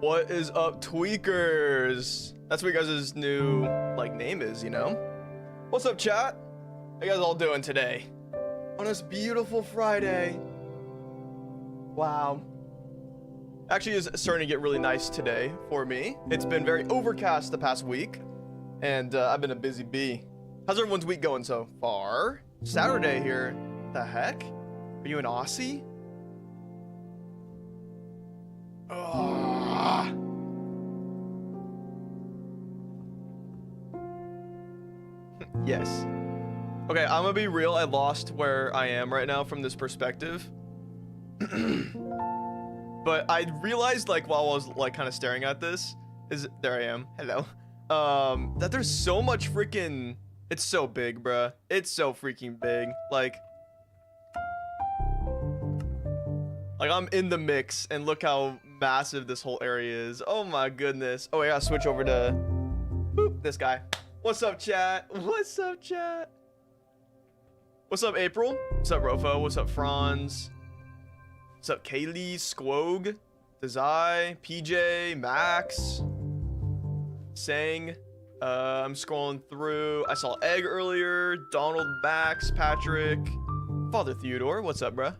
What is up, tweakers? That's what you guys' new name is, you know? What's up, chat? How you guys all doing today? On this beautiful Friday. Wow. Actually, it's starting to get really nice today for me. It's been very overcast the past week, and I've been a busy bee. How's everyone's week going so far? Saturday here. The heck? Are you an Aussie? Yes. Okay, I'm gonna be real. I lost where I am right now from this perspective. But I realized, while I was kind of staring at this, there I am. Hello. That there's so much freaking. It's so big, bruh. It's so freaking big. Like I'm in the mix, and look how massive this whole area is. Oh my goodness. Oh, I gotta switch over to this guy. What's up, chat? What's up, chat? What's up, April? What's up, Rofo? What's up, Franz? What's up, Kaylee, Squog, Dezai, PJ, Max, Sang? I'm scrolling through. I saw Egg earlier. Donald, Max, Patrick, Father Theodore. What's up, bruh?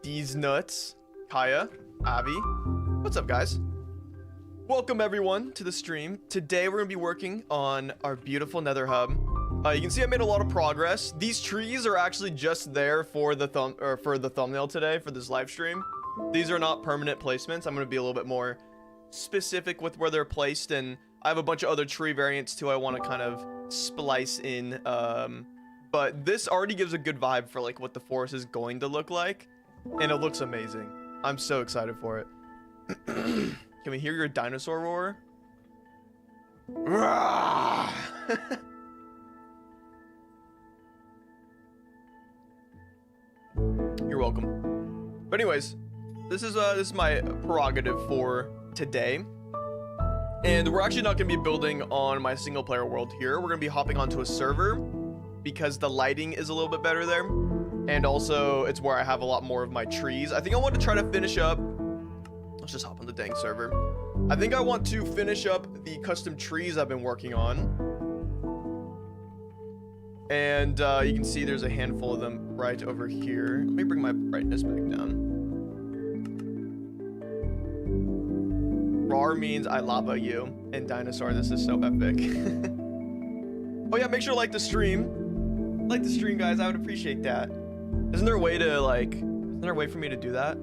D's Nuts, Kaya, Avi. What's up, guys? Welcome everyone to the stream. Today we're gonna be working on our beautiful Nether hub. You can see I made a lot of progress. These trees are actually just there for the thumbnail today for this live stream. These are not permanent placements. I'm gonna be a little bit more specific with where they're placed, and I have a bunch of other tree variants too I want to kind of splice in. But this already gives a good vibe for what the forest is going to look like. And it looks amazing. I'm so excited for it. Can we hear your dinosaur roar? You're welcome. But anyways, this is my prerogative for today. And we're actually not going to be building on my single player world here. We're going to be hopping onto a server because the lighting is a little bit better there. And also, it's where I have a lot more of my trees. I think I want to try to finish up. Let's just hop on the dang server. I think I want to finish up the custom trees I've been working on. And you can see there's a handful of them right over here. Let me bring my brightness back down. Rar means I lava you. And dinosaur, this is so epic. Oh yeah, make sure to like the stream. Like the stream, guys. I would appreciate that. Isn't there a way to isn't there a way for me to do that?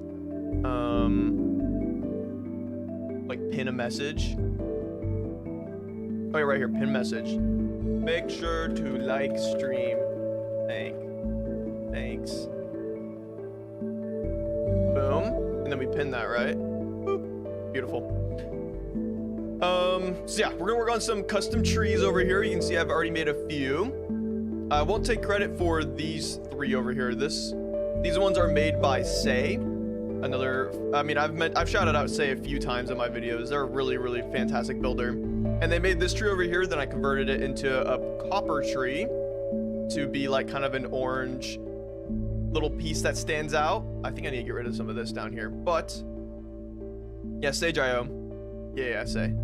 Pin a message. Oh yeah, right here, pin message. Make sure to like stream. Thanks. Boom. And then we pin that, right? Boop. Beautiful. So yeah, we're gonna work on some custom trees over here. You can see I've already made a few. I won't take credit for these three over here. These ones are made by Say. I've shouted out Say a few times in my videos. They're a really, really fantastic builder. And they made this tree over here, then I converted it into a copper tree to be kind of an orange little piece that stands out. I think I need to get rid of some of this down here, but yeah, Sage.io. Yeah, Say.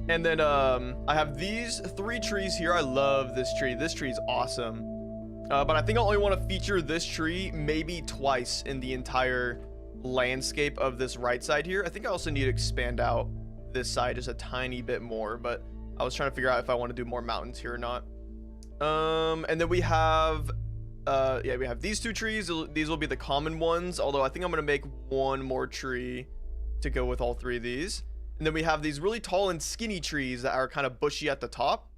And then I have these three trees here. I love this tree. This tree is awesome. But I think I only want to feature this tree maybe twice in the entire landscape of this right side here. I think I also need to expand out this side just a tiny bit more, but I was trying to figure out if I want to do more mountains here or not. And then we have we have these two trees. These will be the common ones, although I think I'm gonna make one more tree to go with all three of these. And then we have these really tall and skinny trees that are kind of bushy at the top.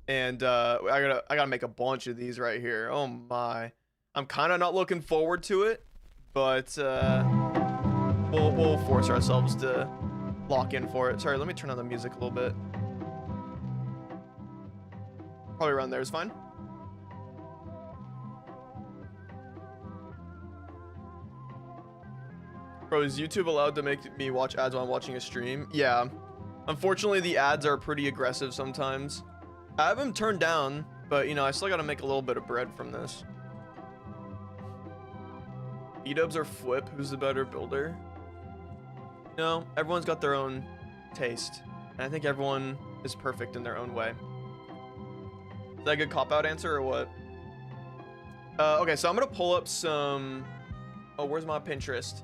And I gotta make a bunch of these right here. Oh my, I'm kind of not looking forward to it, but we'll force ourselves to lock in for it. Sorry, let me turn on the music a little bit. Probably around there is fine. Bro, is YouTube allowed to make me watch ads while I'm watching a stream? Yeah, unfortunately the ads are pretty aggressive sometimes. I have them turned down, but I still gotta make a little bit of bread from this. E-dubs or Flip? Who's the better builder? No, everyone's got their own taste. And I think everyone is perfect in their own way. Is that a good cop-out answer or what? Okay, so I'm gonna pull up some... Oh, where's my Pinterest?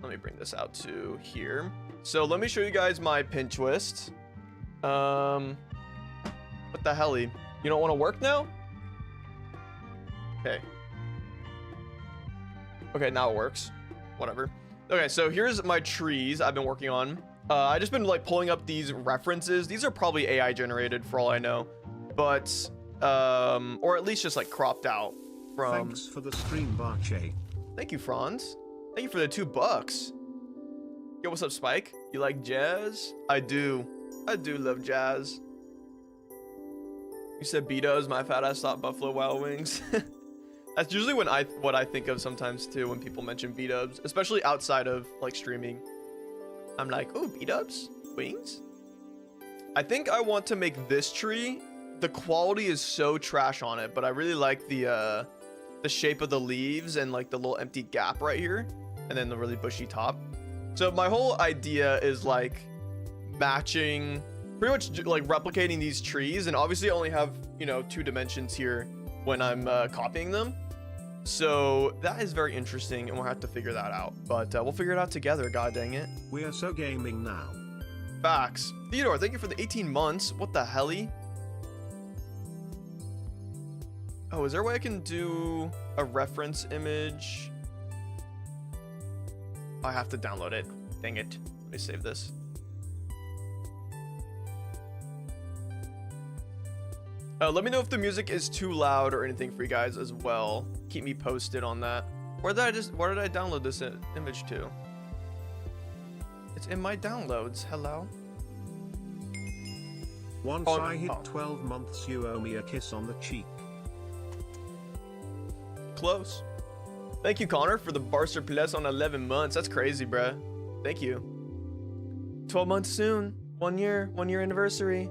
Let me bring this out to here. So let me show you guys my Pinterest. What the helly? You don't want to work now? Okay. Okay, now it works. Whatever. Okay, so here's my trees I've been working on. I just been like pulling up these references. These are probably AI generated for all I know, but or at least just like cropped out from. Thanks for the stream, barce. Thank you, Franz. Thank you for the $2. Yo, what's up, Spike? You like jazz? I do. I do love jazz. You said B-dubs, my fat ass thought Buffalo Wild Wings. That's usually what I think of sometimes too when people mention B-dubs, especially outside of like streaming. I'm like, oh, B-dubs? Wings? I think I want to make this tree. The quality is so trash on it, but I really like the shape of the leaves and like the little empty gap right here, and then the really bushy top. So my whole idea is like matching, pretty much like replicating these trees, and obviously I only have, you know, 2 dimensions here when I'm copying them. So that is very interesting, and we'll have to figure that out. But we'll figure it out together, god dang it. We are so gaming now. Facts. Theodore, thank you for the 18 months. What the helly? Oh, is there a way I can do a reference image? I have to download it. Dang it. Let me save this. Let me know if the music is too loud or anything for you guys as well. Keep me posted on that. Where did I download this image to? It's in my downloads. Hello. Once I hit 12 months, you owe me a kiss on the cheek. Close. Thank you, Connor, for the Barcer Plus on 11 months. That's crazy, bruh. Thank you. 12 months soon. 1 year. 1 year anniversary.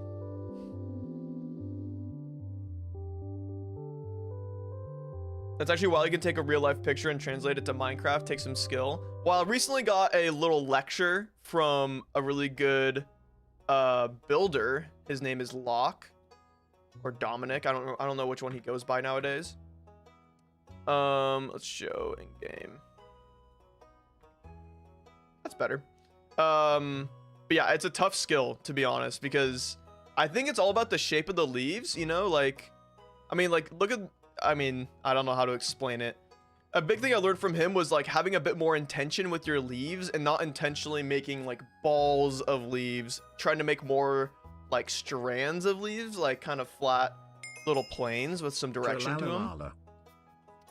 That's actually while you can take a real life picture and translate it to Minecraft, take some skill. Well, I recently got a little lecture from a really good builder. His name is Locke or Dominic. I don't know which one he goes by nowadays. Let's show in game. That's better. But yeah, it's a tough skill, to be honest, because I think it's all about the shape of the leaves, you know, like, I mean, like, look at, I mean, I don't know how to explain it. A big thing I learned from him was like having a bit more intention with your leaves and not intentionally making like balls of leaves, trying to make more like strands of leaves, like kind of flat little planes with some direction to them.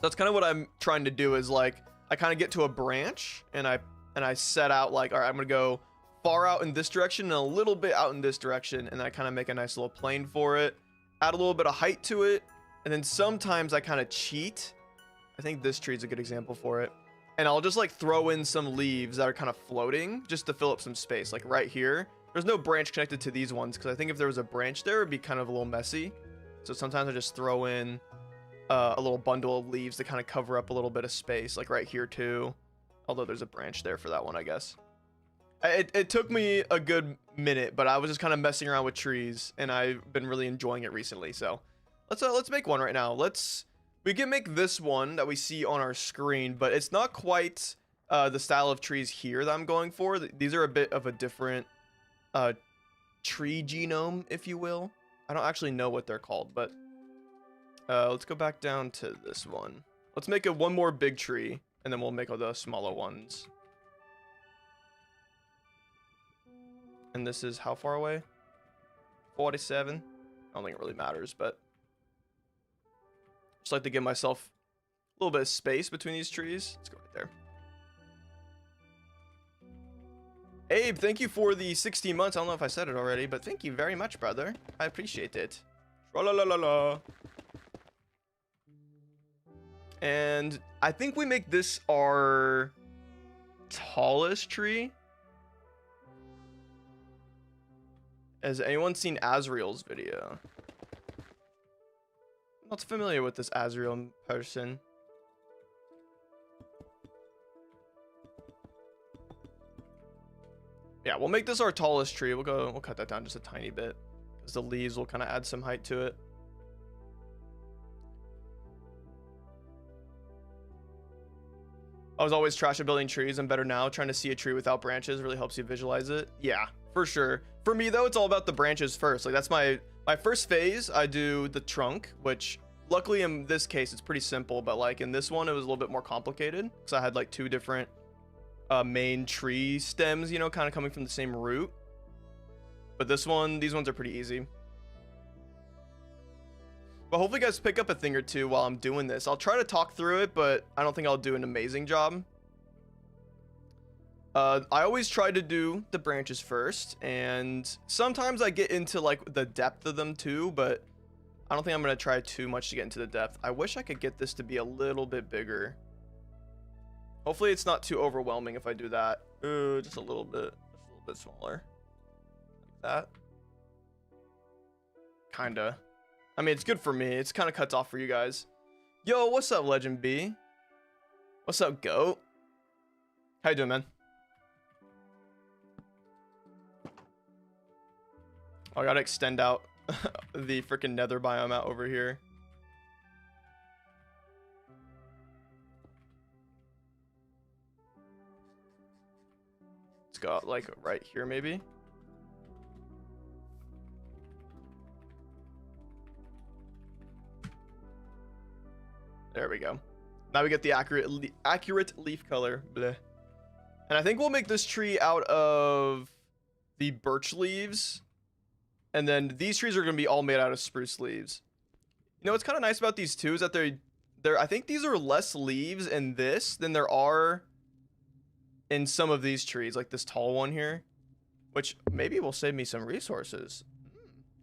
That's kind of what I'm trying to do, is like I kind of get to a branch and I set out like, all right, I'm gonna go far out in this direction and a little bit out in this direction, and I kind of make a nice little plane for it, add a little bit of height to it, and then sometimes I kind of cheat. I think this tree is a good example for it, and I'll just like throw in some leaves that are kind of floating just to fill up some space. Like right here, there's no branch connected to these ones because I think if there was a branch there, it'd be kind of a little messy. So sometimes I just throw in a little bundle of leaves to kind of cover up a little bit of space, like right here too, although there's a branch there for that one, I guess. It took me a good minute, but I was just kind of messing around with trees, and I've been really enjoying it recently. So let's make one right now. We can make this one that we see on our screen, but it's not quite the style of trees here that I'm going for. These are a bit of a different tree genome, if you will. I don't actually know what they're called, but let's go back down to this one. Let's make one more big tree, and then we'll make all the smaller ones. And this is how far away? 47? I don't think it really matters, but just like to give myself a little bit of space between these trees. Let's go right there. Abe, thank you for the 16 months. I don't know if I said it already, but thank you very much, brother. I appreciate it. Tra-la-la-la-la. And I think we make this our tallest tree. Has anyone seen Azriel's video? I'm not familiar with this Azriel person. Yeah, we'll make this our tallest tree. We'll cut that down just a tiny bit because the leaves will kind of add some height to it. I was always trash at building trees. I'm better now. Trying to see a tree without branches really helps you visualize it. Yeah, for sure. For me though, it's all about the branches first. Like that's my first phase. I do the trunk, which luckily in this case it's pretty simple, but like in this one it was a little bit more complicated because I had like two different main tree stems, you know, kind of coming from the same root. But these ones are pretty easy. But hopefully you guys pick up a thing or two while I'm doing this. I'll try to talk through it, but I don't think I'll do an amazing job. I always try to do the branches first, and sometimes I get into like the depth of them too, but I don't think I'm going to try too much to get into the depth. I wish I could get this to be a little bit bigger. Hopefully it's not too overwhelming if I do that. Just a little bit smaller. Like that. Kinda. I mean, it's good for me. It's kind of cuts off for you guys. Yo, what's up, Legend B? What's up, Goat? How you doing, man? Oh, I gotta extend out the freaking nether biome out over here. Let's go out, like, right here, maybe. There we go. Now we get the accurate leaf color. Bleh. And I think we'll make this tree out of the birch leaves. And then these trees are going to be all made out of spruce leaves. You know what's kind of nice about these two is that I think these are less leaves in this than there are in some of these trees, like this tall one here, which maybe will save me some resources.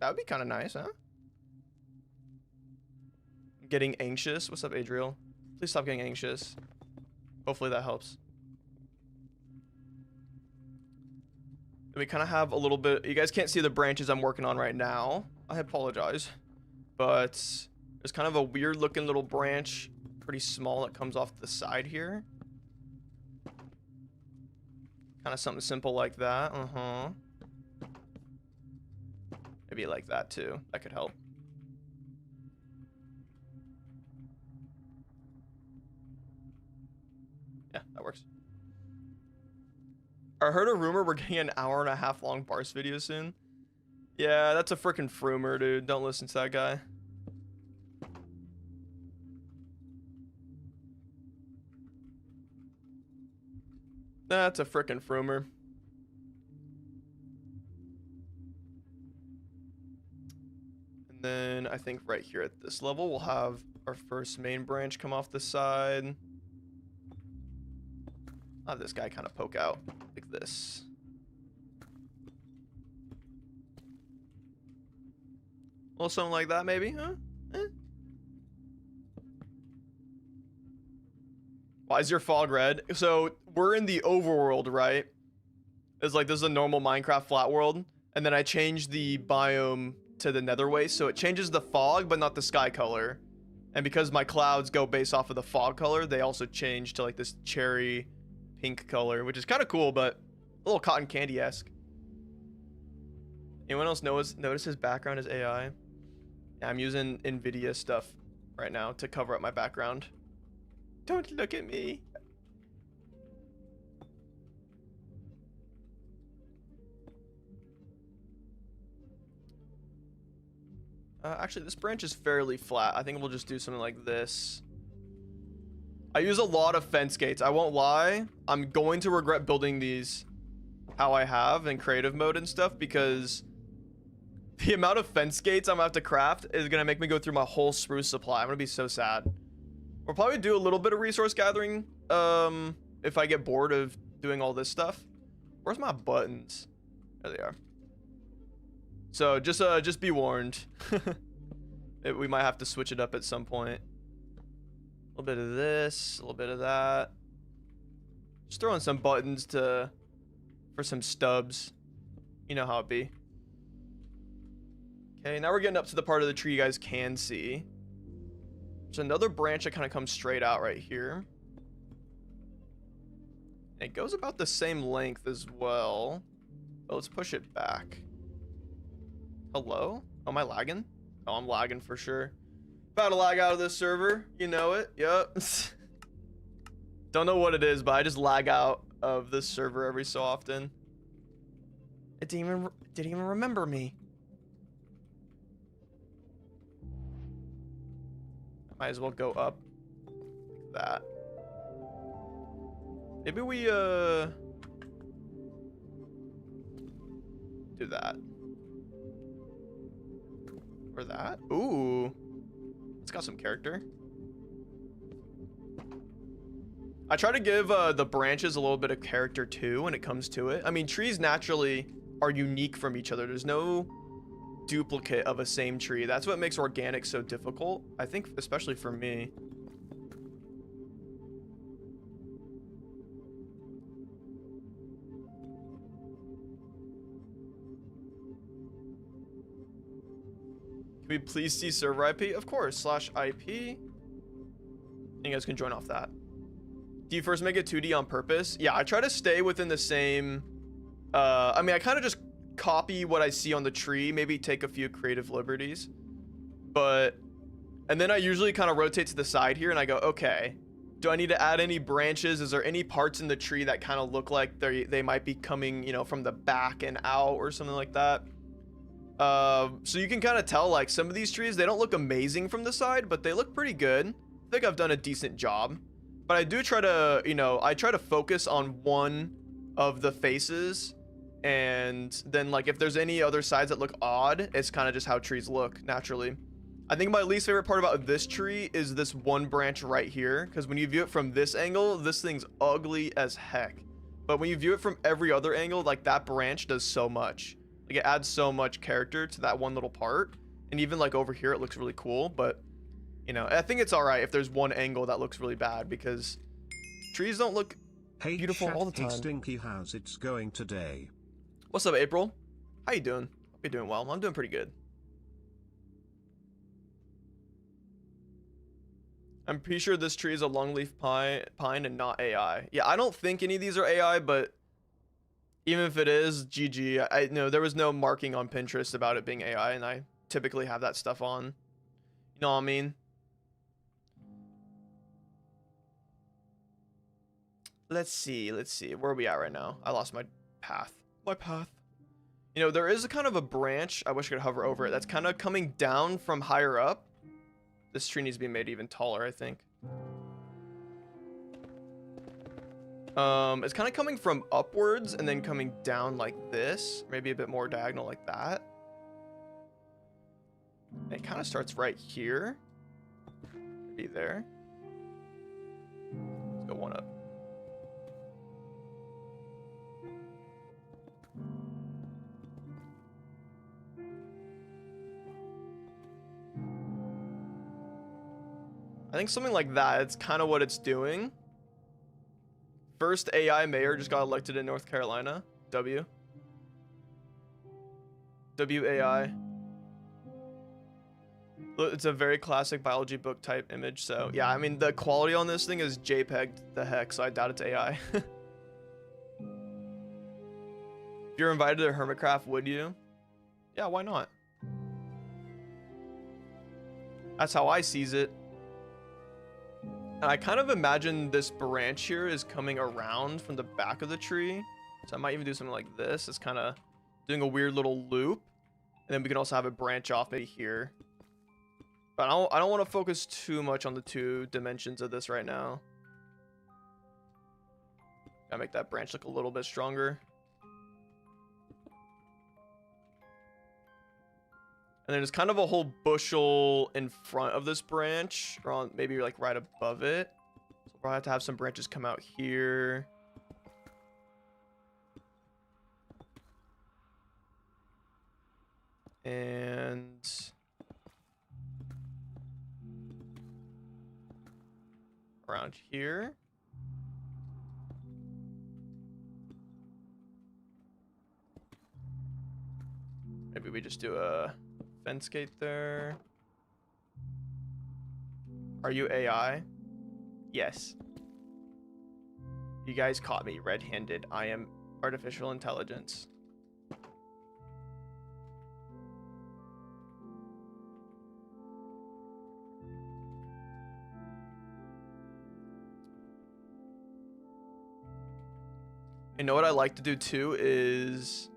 That would be kind of nice, huh? Getting anxious. What's up, Adriel? Please stop getting anxious. Hopefully that helps. We kind of have a little bit. You guys can't see the branches I'm working on right now. I apologize. But there's kind of a weird looking little branch, pretty small, that comes off the side here. Kind of something simple like that. Maybe like that too. That could help. Yeah, that works. I heard a rumor we're getting an 1.5 hour long Barce video soon. Yeah, that's a freaking frumer, dude. Don't listen to that guy. That's a freaking frumer. And then I think right here at this level, we'll have our first main branch come off the side. I'll have this guy kind of poke out like this. A little something like that, maybe, huh? Why is your fog red? So we're in the overworld, right? It's like this is a normal Minecraft flat world, and then I changed the biome to the nether waste, so it changes the fog but not the sky color. And because my clouds go based off of the fog color, they also change to like this cherry pink color, which is kind of cool, but a little cotton candy-esque. Anyone else notice his background is AI? Yeah, I'm using NVIDIA stuff right now to cover up my background. Don't look at me. Actually, this branch is fairly flat. I think we'll just do something like this. I use a lot of fence gates. I won't lie. I'm going to regret building these how I have in creative mode and stuff, because the amount of fence gates I'm gonna have to craft is gonna make me go through my whole spruce supply. I'm gonna be so sad. We'll probably do a little bit of resource gathering if I get bored of doing all this stuff. Where's my buttons? There they are. So just be warned. We might have to switch it up at some point. A little bit of this, a little bit of that. Just throwing some buttons for some stubs. You know how it be. Okay, now we're getting up to the part of the tree you guys can see. There's another branch that kind of comes straight out right here. And it goes about the same length as well. But let's push it back. Hello? Oh, am I lagging? Oh, I'm lagging for sure. About to lag out of this server. You know it. Yep. Don't know what it is, but I just lag out of this server every so often. It didn't even remember me. I might as well go up like that. Maybe we do that. Or that. Ooh. It's got some character. I try to give the branches a little bit of character too when it comes to it. I mean, trees naturally are unique from each other. There's no duplicate of a same tree. That's what makes organic so difficult, I think, especially for me. Can we please see server IP? Of course, /IP. And you guys can join off that. Do you first make it 2D on purpose? Yeah, I try to stay within the same... I mean, I kind of just copy what I see on the tree, maybe take a few creative liberties. But... And then I usually kind of rotate to the side here and I go, okay, do I need to add any branches? Is there any parts in the tree that kind of look like they might be coming, you know, from the back and out or something like that? So you can kind of tell, like, some of these trees, they don't look amazing from the side, but they look pretty good. I think I've done a decent job. But I do try to, you know, I try to focus on one of the faces. And then, like, if there's any other sides that look odd, it's kind of just how trees look naturally. I think my least favorite part about this tree is this one branch right here. Because when you view it from this angle, this thing's ugly as heck. But when you view it from every other angle, like, that branch does so much. Like, it adds so much character to that one little part. And even, like, over here, it looks really cool. But, you know, I think it's all right if there's one angle that looks really bad. Because trees don't look beautiful all the time. Hey Stinky, how's it going today? What's up, April? How you doing? Hope you're doing well. I'm doing pretty good. I'm pretty sure this tree is a longleaf pine and not AI. Yeah, I don't think any of these are AI, but... Even if it is, GG. I know there was no marking on Pinterest about it being AI, and I typically have that stuff on. You know what I mean? Let's see. Where are we at right now? I lost my path. You know, there is a kind of a branch. I wish I could hover over it. That's kind of coming down from higher up. This tree needs to be made even taller, I think. It's kind of coming from upwards and then coming down like this, maybe a bit more diagonal like that. And it kind of starts right here. Be there. Let's go one up. I think something like that. It's kind of what it's doing. First AI mayor just got elected in North Carolina. WAI. It's a very classic biology book type image. So yeah, I mean, the quality on this thing is JPEG the heck, so I doubt it's AI. If you're invited to Hermitcraft, would you? Yeah, why not? That's how I sees it. And I kind of imagine this branch here is coming around from the back of the tree. So I might even do something like this. It's kind of doing a weird little loop. And then we can also have it branch off maybe here. But I don't want to focus too much on the 2 dimensions of this right now. Gotta make that branch look a little bit stronger. And then there's kind of a whole bushel in front of this branch, or on, maybe like right above it. So we'll probably have to have some branches come out here. And around here. Maybe we just do a fence gate there. Are you AI? Yes. You guys caught me red-handed. I am artificial intelligence. You know what I like to do too is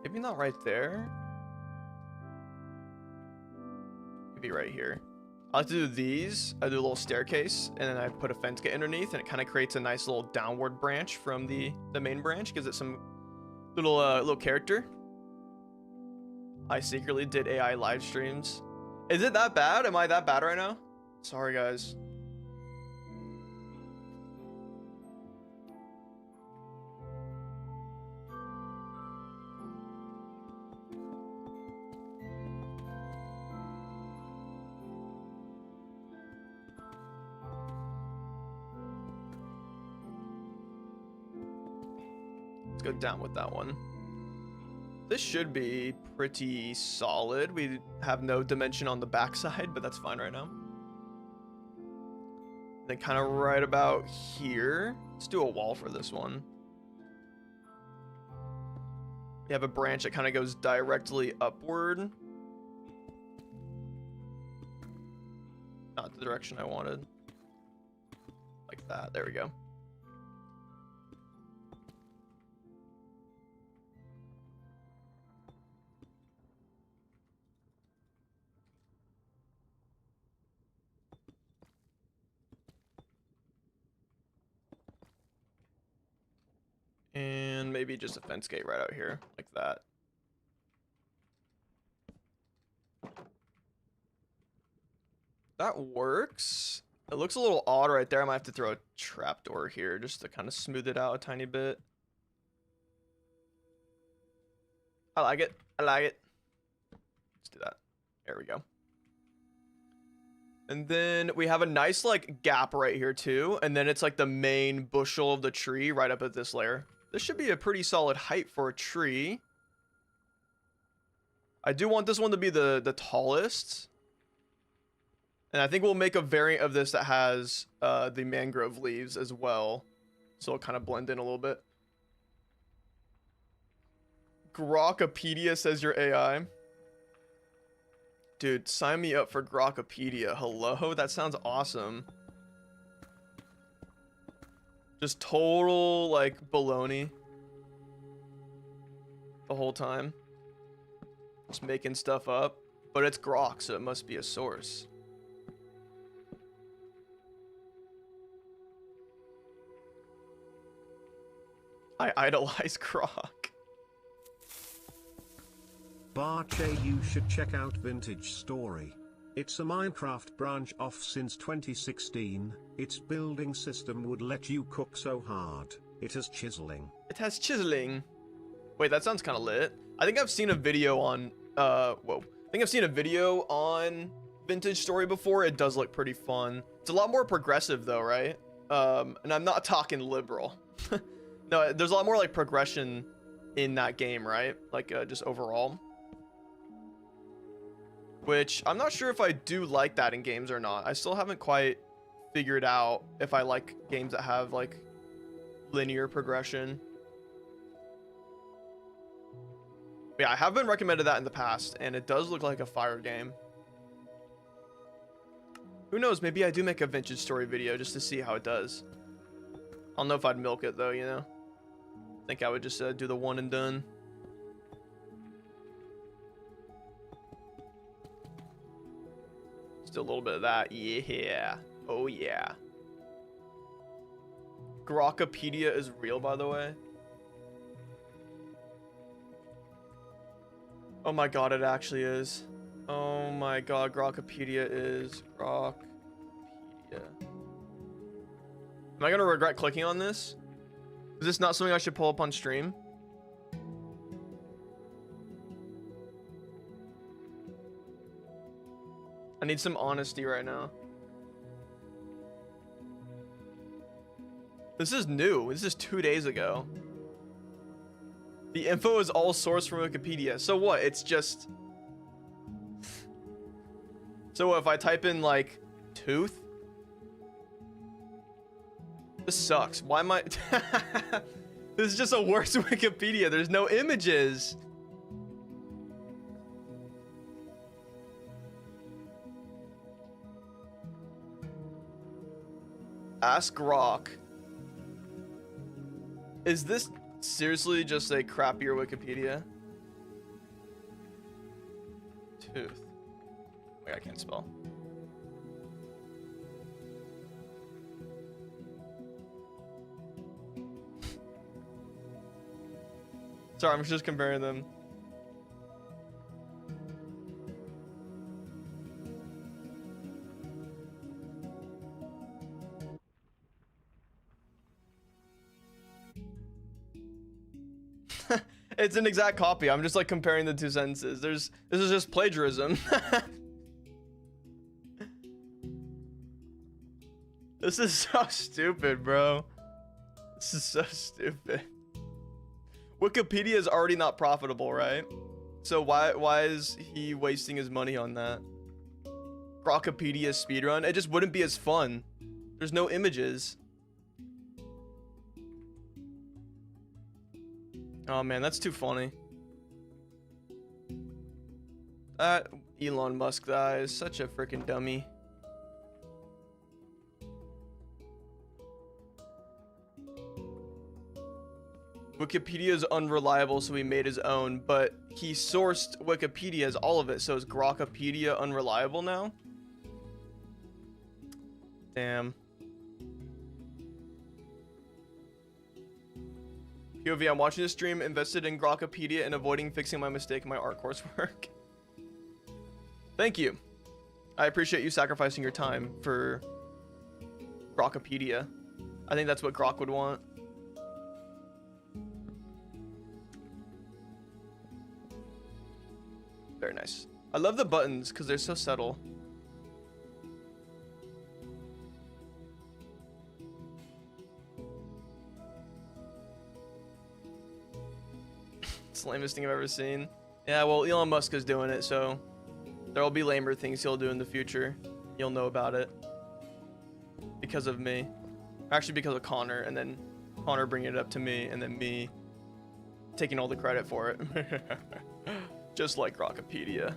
maybe not right there. Maybe right here. I like to do these. I do a little staircase and then I put a fence gate underneath and it kind of creates a nice little downward branch from the main branch. Gives it some little character. I secretly did AI live streams. Is it that bad? Am I that bad right now? Sorry, guys. Let's go down with that one. This should be pretty solid. We have no dimension on the backside, but that's fine right now. Then kind of right about here. Let's do a wall for this one. You have a branch that kind of goes directly upward. Not the direction I wanted. Like that. There we go. And maybe just a fence gate right out here, like that. That works. It looks a little odd right there. I might have to throw a trapdoor here just to kind of smooth it out a tiny bit. I like it. I like it. Let's do that. There we go. And then we have a nice like gap right here too. And then it's like the main bushel of the tree right up at this layer. This should be a pretty solid height for a tree. I do want this one to be the tallest. And I think we'll make a variant of this that has the mangrove leaves as well. So it'll kind of blend in a little bit. Grokkapedia says your AI. Dude, sign me up for Grokkapedia. Hello? That sounds awesome. Just total, like, baloney. The whole time. Just making stuff up. But it's Grok, so it must be a source. I idolize Grok. Barce, you should check out Vintage Story. It's a Minecraft branch off since 2016. Its building system would let you cook so hard. It has chiseling. It has chiseling. Wait, that sounds kind of lit. I think I've seen a video on, I think I've seen a video on Vintage Story before. It does look pretty fun. It's a lot more progressive though, right? And I'm not talking liberal. No, there's a lot more like progression in that game, right? Like just overall. Which I'm not sure if I do like that in games or not. I still haven't quite figured out if I like games that have like linear progression. But yeah, I have been recommended that in the past, and it does look like a fire game. Who knows? Maybe I do make a Vintage Story video just to see how it does. I don't know if I'd milk it though, you know? I think I would just do the one and done. Just a little bit of that. Yeah. Oh yeah. Grokkapedia is real, by the way. Oh my god, it actually is. Oh my god, Grokkapedia is Grokkapedia. Am I gonna regret clicking on this? Is this not something I should pull up on stream? I need some honesty right now. This is new. This is 2 days ago. The info is all sourced from Wikipedia. So what? It's just... So what, if I type in, like, tooth? This sucks. Why am I... This is just a worse Wikipedia. There's no images. Ask Grok. Is this seriously just a crappier Wikipedia? Tooth. Wait, I can't spell. Sorry, I'm just comparing them. It's an exact copy. I'm just like comparing the two sentences. This is just plagiarism. This is so stupid, bro. This is so stupid. Wikipedia is already not profitable, right? So why is he wasting his money on that? Grokpedia speedrun? It just wouldn't be as fun. There's no images. Oh man, that's too funny. That Elon Musk guy is such a freaking dummy. Wikipedia is unreliable, so he made his own, but he sourced Wikipedia as all of it, so is Grokpedia unreliable now? Damn. POV, I'm watching the stream, invested in Grokpedia and avoiding fixing my mistake in my art coursework. Thank you. I appreciate you sacrificing your time for Grokpedia. I think that's what Grok would want. Very nice. I love the buttons because they're so subtle. It's the lamest thing I've ever seen. Yeah, well, Elon Musk is doing it, so there will be lamer things he'll do in the future. You'll know about it. Because of me. Actually, because of Connor, and then Connor bringing it up to me, and then me taking all the credit for it. Just like Grokpedia.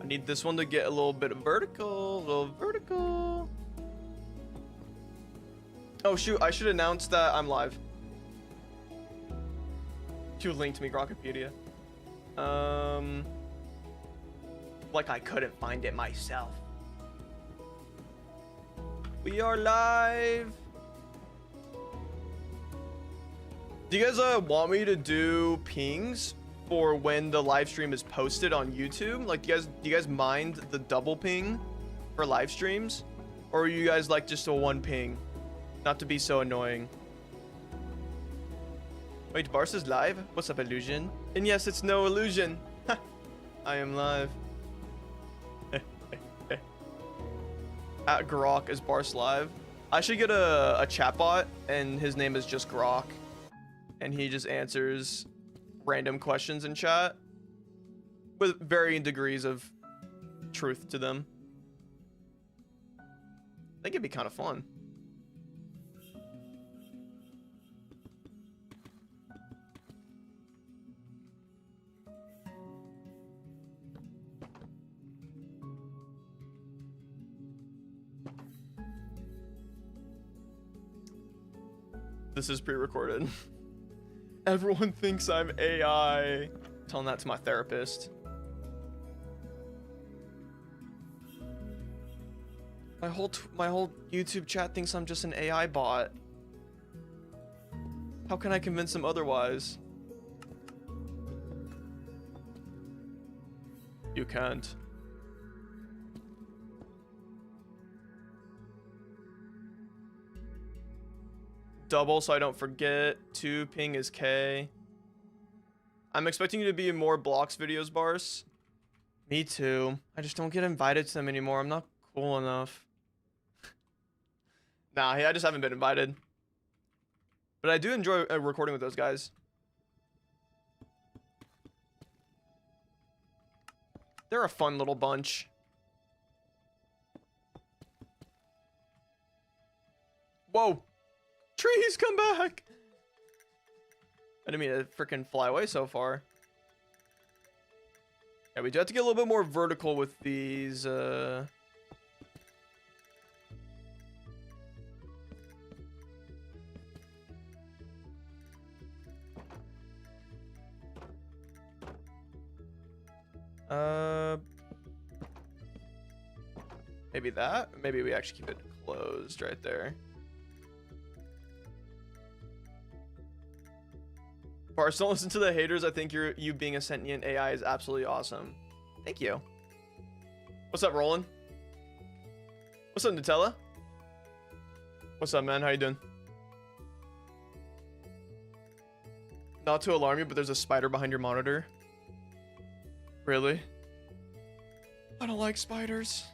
I need this one to get a little bit of vertical, a little vertical. Oh shoot, I should announce that I'm live. You linked me Grokpedia. Like I couldn't find it myself. We are live. Do you guys want me to do pings for when the live stream is posted on YouTube? Like, do you guys mind the double ping for live streams, or are you guys like just a one ping? Not to be so annoying. Wait, Barce is live? What's up, illusion? And yes, it's no illusion. I am live. At Grok is Barce live. I should get a chatbot, and his name is just Grok, and he just answers random questions in chat with varying degrees of truth to them. I think it'd be kind of fun. This is pre-recorded. Everyone thinks I'm AI. Telling that to my therapist. My whole YouTube chat thinks I'm just an AI bot. How can I convince them otherwise? You can't. Double so I don't forget. 2 ping is K. I'm expecting you to be in more blocks videos, Barce. Me too. I just don't get invited to them anymore. I'm not cool enough. Nah, I just haven't been invited. But I do enjoy recording with those guys. They're a fun little bunch. Whoa! Trees, come back! I didn't mean to freaking fly away so far. Yeah, we do have to get a little bit more vertical with these. Maybe that. Maybe we actually keep it closed right there. Barce, don't listen to the haters. I think you being a sentient AI is absolutely awesome. Thank you. What's up, Roland? What's up, Nutella? What's up, man? How you doing? Not to alarm you, but there's a spider behind your monitor. Really? I don't like spiders.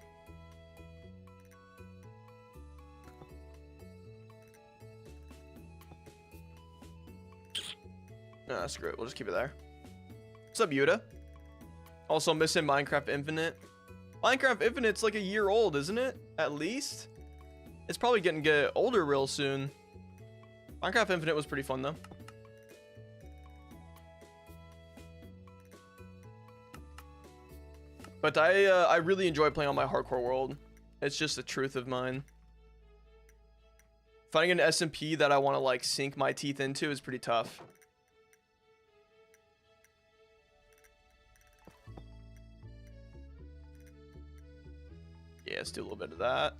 No, screw it. We'll just keep it there. What's up, Yuta? Also missing Minecraft Infinite. Minecraft Infinite's like a year old, isn't it? At least? It's probably getting older real soon. Minecraft Infinite was pretty fun, though. But I really enjoy playing on my hardcore world. It's just the truth of mine. Finding an SMP that I want to like sink my teeth into is pretty tough. Yeah, let's do a little bit of that.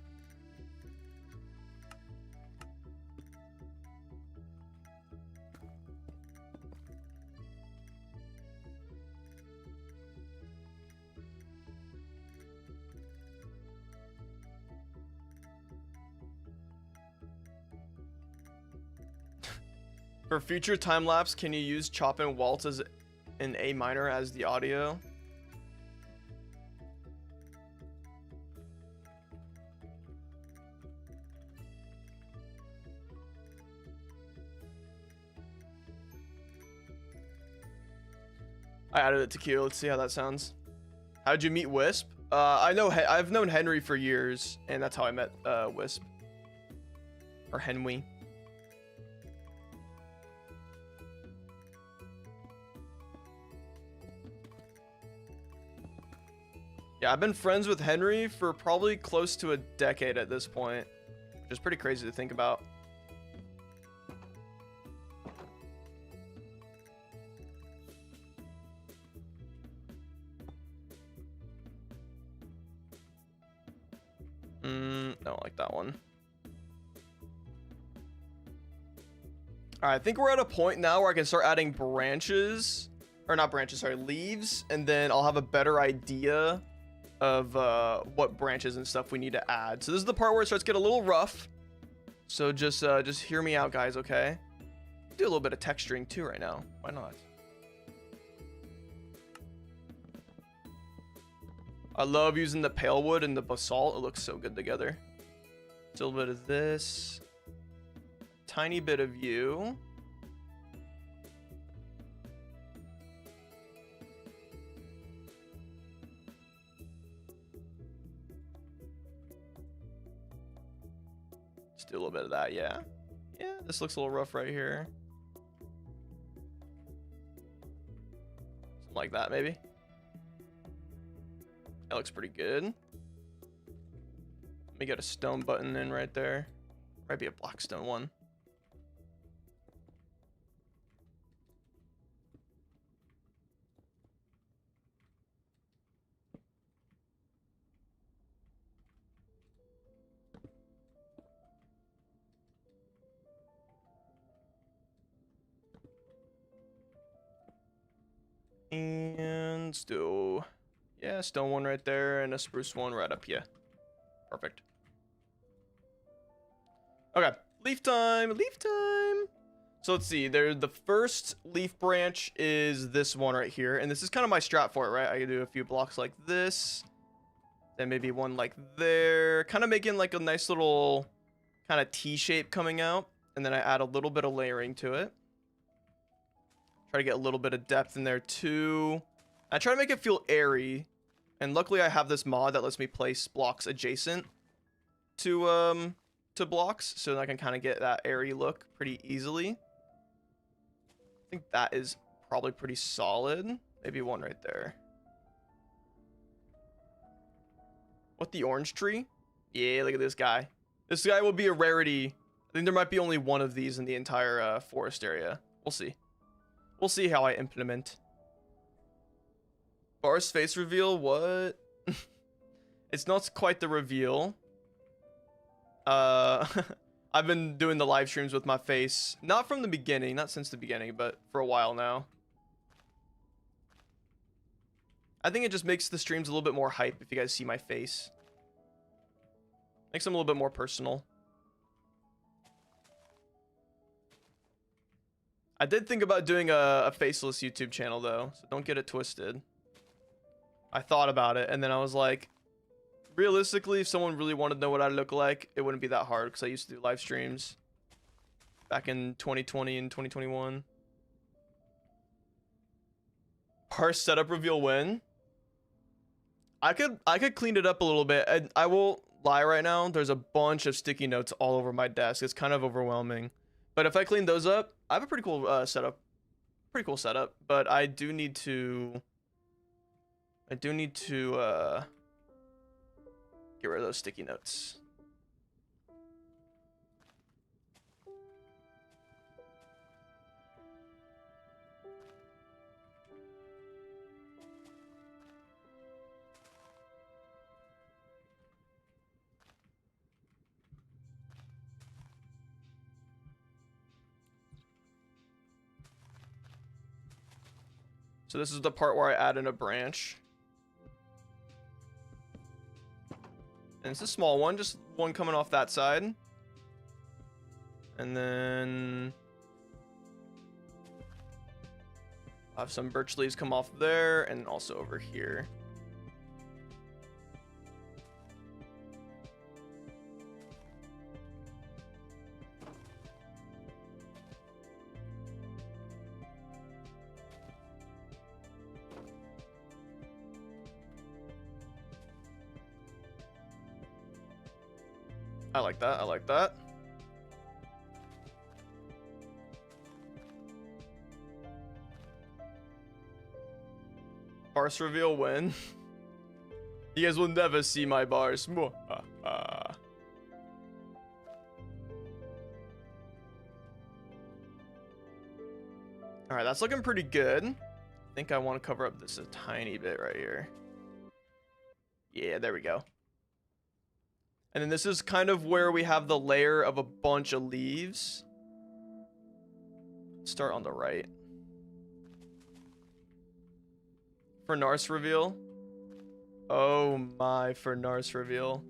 For future time lapse, can you use chop and waltz as in A minor as the audio? I added it to queue. Let's see how that sounds. How'd you meet Wisp? I've known Henry for years, and that's how I met Wisp. Or Henry. Yeah, I've been friends with Henry for probably close to a decade at this point, which is pretty crazy to think about. Don't like that one. All right, I think we're at a point now where I can start adding branches, or not branches, sorry, leaves, and then I'll have a better idea of what branches and stuff we need to add. So this is the part where it starts to get a little rough. So just hear me out, guys, okay? Do a little bit of texturing too right now. Why not? I love using the pale wood and the basalt. It looks so good together. Still a little bit of this. Tiny bit of you. Let's do a little bit of that, yeah. Yeah, this looks a little rough right here. Something like that, maybe. That looks pretty good. Let me get a stone button in right there. Might be a black stone one. And still, yeah, stone one right there and a spruce one right up here. Perfect. Okay, leaf time, leaf time. So let's see, the first leaf branch is this one right here, and this is kind of my strat for it, right? I can do a few blocks like this, then maybe one like there, kind of making like a nice little kind of T shape coming out, and then I add a little bit of layering to it. Try to get a little bit of depth in there too. I try to make it feel airy, and luckily I have this mod that lets me place blocks adjacent to blocks, so that I can kind of get that airy look pretty easily. I think that is probably pretty solid. Maybe one right there. What, the orange tree? Yeah, look at this guy. This guy will be a rarity. I think there might be only one of these in the entire forest area. We'll see. We'll see how I implement. Bar's face reveal, what? It's not quite the reveal. I've been doing the live streams with my face. Not from the beginning, not since the beginning, but for a while now. I think it just makes the streams a little bit more hype if you guys see my face. Makes them a little bit more personal. I did think about doing a faceless YouTube channel though, so don't get it twisted. I thought about it, and then I was like, realistically, if someone really wanted to know what I look like, it wouldn't be that hard, because I used to do live streams back in 2020 and 2021. Parse setup reveal when? I could clean it up a little bit. I won't lie right now. There's a bunch of sticky notes all over my desk. It's kind of overwhelming. But if I clean those up, I have a pretty cool setup. Pretty cool setup. But I do need to get rid of those sticky notes. So this is the part where I add in a branch. And it's a small one, just one coming off that side. And then I have some birch leaves come off there and also over here. I like that. I like that. Barce reveal when? You guys will never see my bars. Alright, that's looking pretty good. I think I want to cover up this a tiny bit right here. Yeah, there we go. And then this is kind of where we have the layer of a bunch of leaves. Start on the right. For Narce reveal. Oh my, for Narce reveal.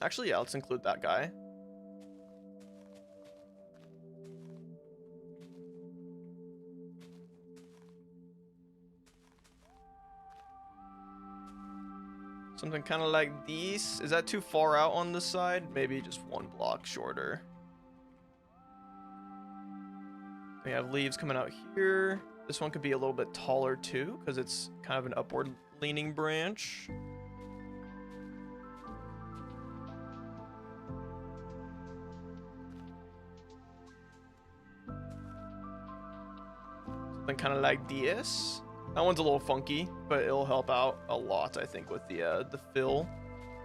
Actually, yeah, let's include that guy. Something kind of like these. Is that too far out on this side? Maybe just one block shorter. We have leaves coming out here. This one could be a little bit taller too, because it's kind of an upward leaning branch. Something kind of like this. That one's a little funky, but it'll help out a lot, I think, with the fill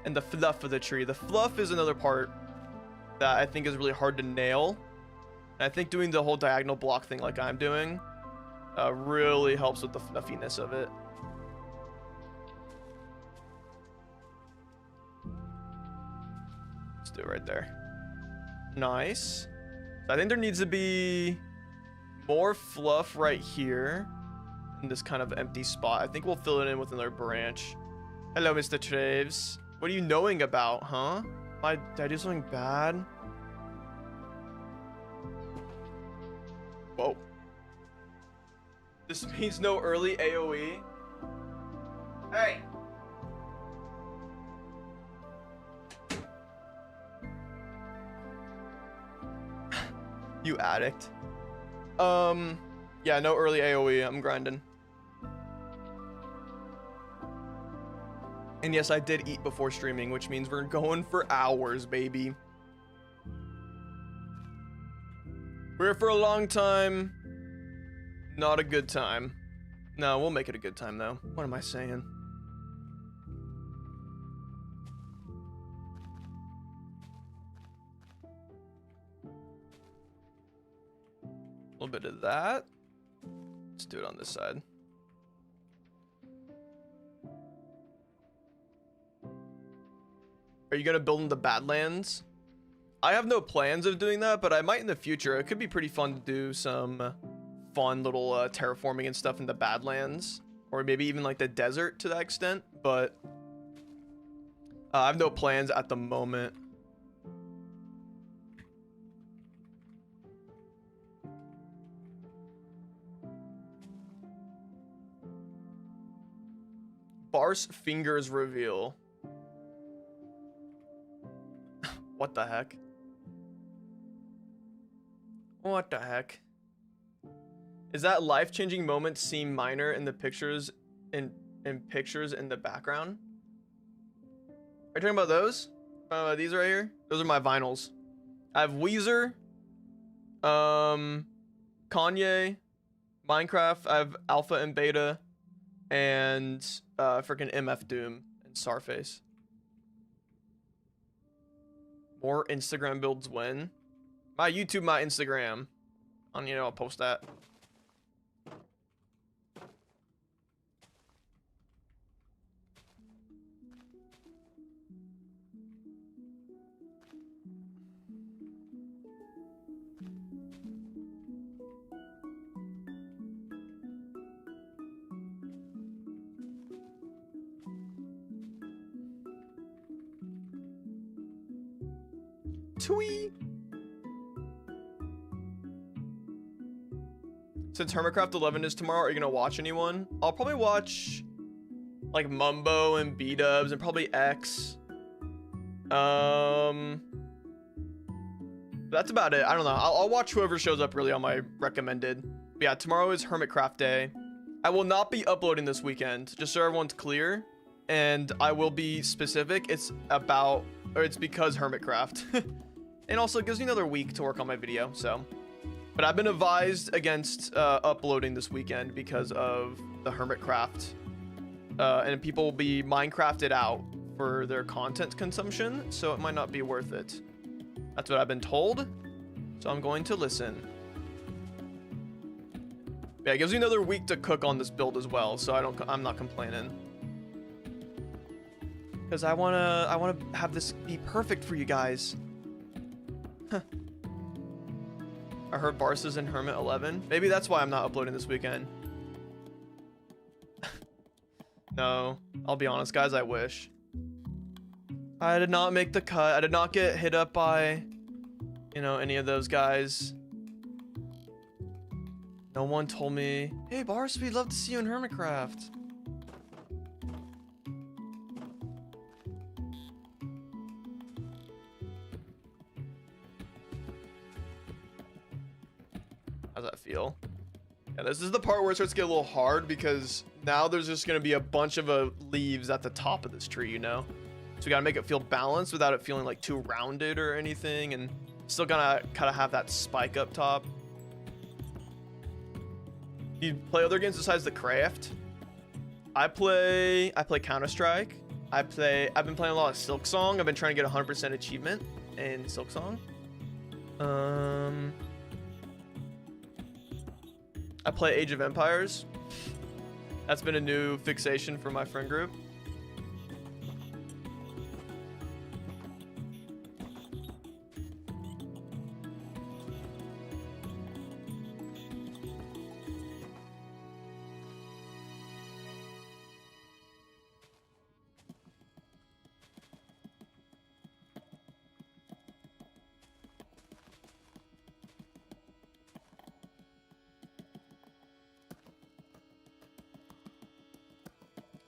and the fluff of the tree. The fluff is another part that I think is really hard to nail. And I think doing the whole diagonal block thing like I'm doing really helps with the fluffiness of it. Let's do it right there. Nice. So I think there needs to be more fluff right here in this kind of empty spot. I think we'll fill it in with another branch. Hello, Mr. Traves. What are you knowing about, huh? Did I do something bad? Whoa. This means no early AoE. Hey! You addict. Yeah, no early AoE. I'm grinding. And yes, I did eat before streaming, which means we're going for hours, baby. We're here for a long time. Not a good time. No, we'll make it a good time, though. What am I saying? A little bit of that. Let's do it on this side. Are you gonna build in the Badlands? I have no plans of doing that, but I might in the future. It could be pretty fun to do some fun little terraforming and stuff in the Badlands, or maybe even like the desert to that extent, but I have no plans at the moment. Barce fingers reveal. What the heck? What the heck? Is that life-changing moment seem minor in the pictures in pictures in the background? Are you talking about those? These right here? Those are my vinyls. I have Weezer, Kanye, Minecraft. I have Alpha and Beta, and freaking MF Doom and Starface. More Instagram builds when? My YouTube, my Instagram. I'll post that. Twee. Since Hermitcraft 11 is tomorrow, are you gonna watch anyone? I'll probably watch like Mumbo and B-Dubs and probably X. That's about it. I don't know. I'll watch whoever shows up really on my recommended. But yeah, tomorrow is Hermitcraft Day. I will not be uploading this weekend, just so everyone's clear. And I will be specific. It's because Hermitcraft. And also it gives me another week to work on my video, so. But I've been advised against uploading this weekend because of the Hermitcraft. And people will be Minecrafted out for their content consumption, so it might not be worth it. That's what I've been told, so I'm going to listen. Yeah, it gives me another week to cook on this build as well, so I'm not complaining. Because I wanna have this be perfect for you guys. Huh. I heard Barce's in Hermit 11. Maybe that's why I'm not uploading this weekend. No, I'll be honest, guys, I wish. I did not make the cut. I did not get hit up by, any of those guys. No one told me, hey, Barce, we'd love to see you in Hermitcraft. How's that feel? Yeah, this is the part where it starts to get a little hard because now there's just going to be a bunch of leaves at the top of this tree, So we got to make it feel balanced without it feeling like too rounded or anything, and still gonna kind of have that spike up top. You play other games besides the craft? I play Counter-Strike. I've been playing a lot of Silksong. I've been trying to get 100% achievement in Silksong. I play Age of Empires. That's been a new fixation for my friend group.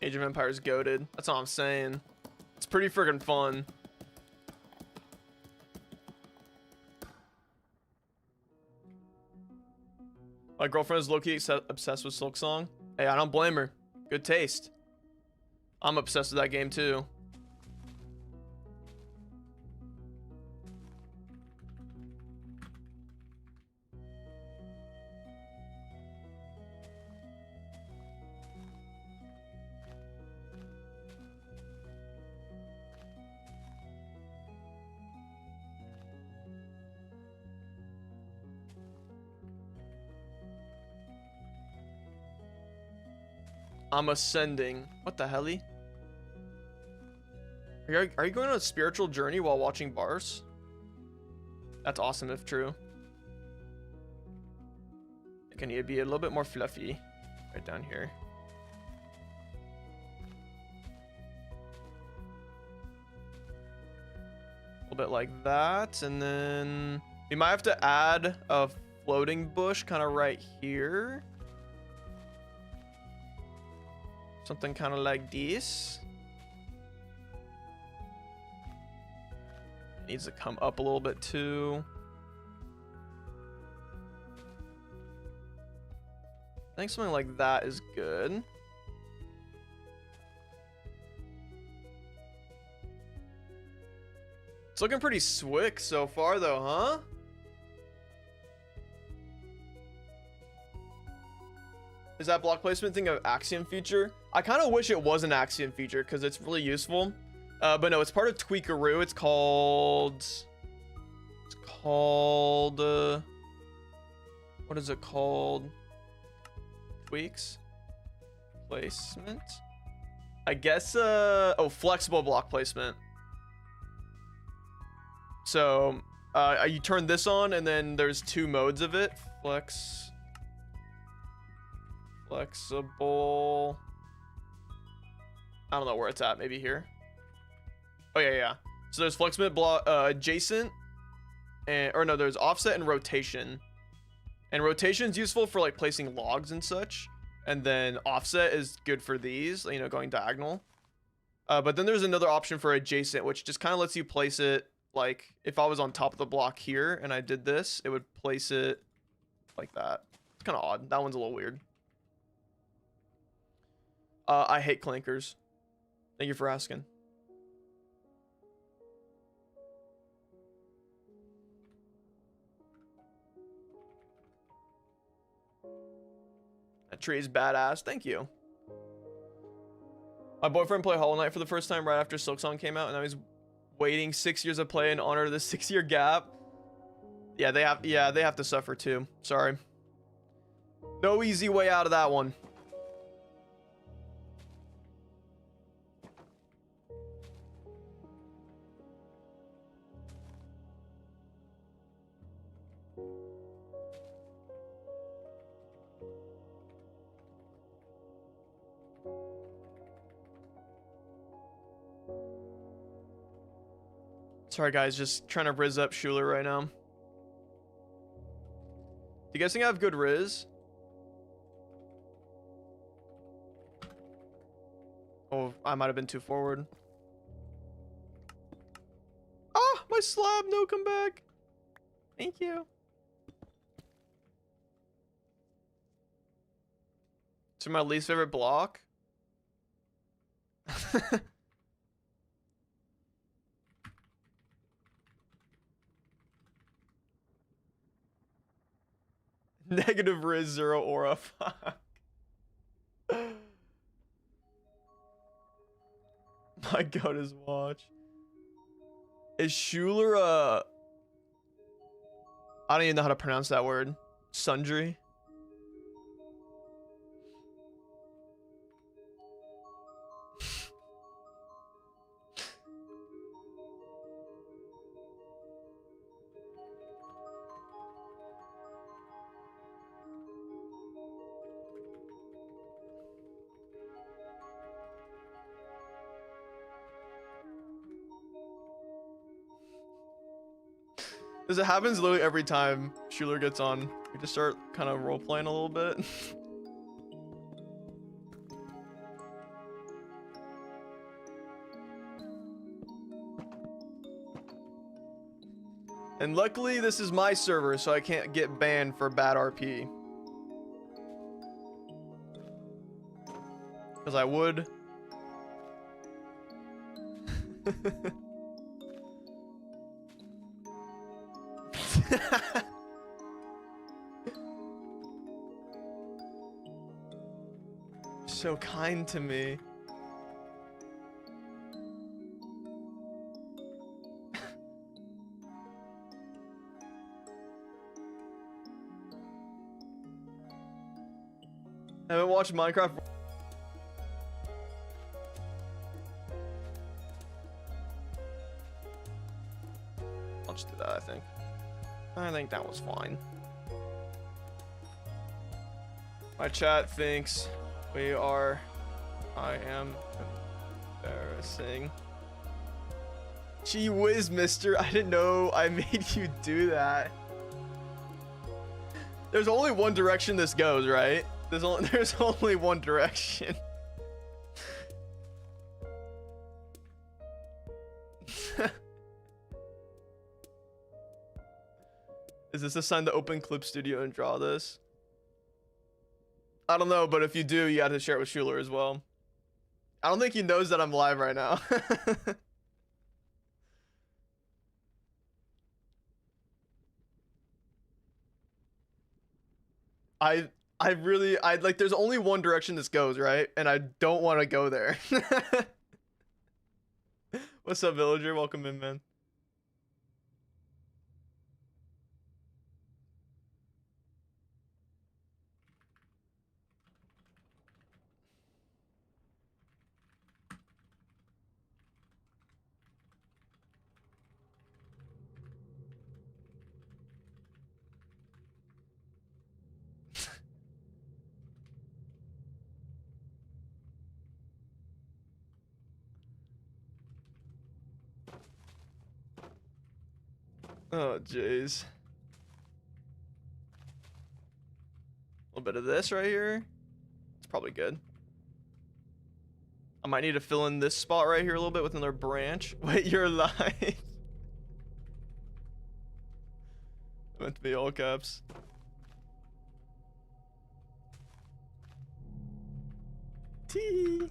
Age of Empires goated. That's all I'm saying. It's pretty friggin' fun. My girlfriend is low-key obsessed with Silksong. Hey, I don't blame her. Good taste. I'm obsessed with that game too. I'm ascending. What the hell? Are you going on a spiritual journey while watching Barce? That's awesome if true. I think I need to be a little bit more fluffy. Right down here. A little bit like that. And then we might have to add a floating bush kind of right here. Something kind of like this. Needs to come up a little bit too. I think something like that is good. It's looking pretty slick so far though, huh? Is that block placement thing an Axiom feature? I kind of wish it was an Axiom feature because it's really useful. But no, it's part of Tweakaroo. It's called... what is it called? Tweaks? Placement? I guess, oh, flexible block placement. So, you turn this on and then there's two modes of it. Flexible. I don't know where it's at. Maybe here. Oh yeah. So there's flexible block, adjacent, and or no, there's offset and rotation. And rotation is useful for like placing logs and such. And then offset is good for these, you know, going diagonal. But then there's another option for adjacent, which just kind of lets you place it like if I was on top of the block here and I did this, it would place it like that. It's kind of odd. That one's a little weird. I hate clankers. Thank you for asking. That tree is badass. Thank you. My boyfriend played Hollow Knight for the first time right after Silksong came out, and I was waiting 6 years of play in honor of the 6-year gap. Yeah, they have to suffer too. Sorry. No easy way out of that one. Sorry guys, just trying to riz up Schuler right now. Do you guys think I have good riz? Oh, I might have been too forward. Ah, my slab, no come back. Thank you. It's my least favorite block. Negative Riz 0 aura. Fuck. My god, his watch. Is Schuler I don't even know how to pronounce that word. Sundry? This happens literally every time Schuler gets on. We just start kind of role playing a little bit. And luckily this is my server, so I can't get banned for bad RP. Because I would So kind to me. I haven't watched Minecraft. I'll just do that, I think. I think that was fine. My chat thinks we are... I am embarrassing. Gee whiz, mister. I didn't know I made you do that. There's only one direction this goes, right? There's only one direction. Is this a sign to open Clip Studio and draw this? I don't know, but if you do, you got to share it with Schuler as well. I don't think he knows that I'm live right now. I like, there's only one direction this goes, right? And I don't want to go there. What's up, villager? Welcome in, man. Oh, jeez. A little bit of this right here. It's probably good. I might need to fill in this spot right here a little bit with another branch. Wait, you're live. I meant to be all caps. Tee.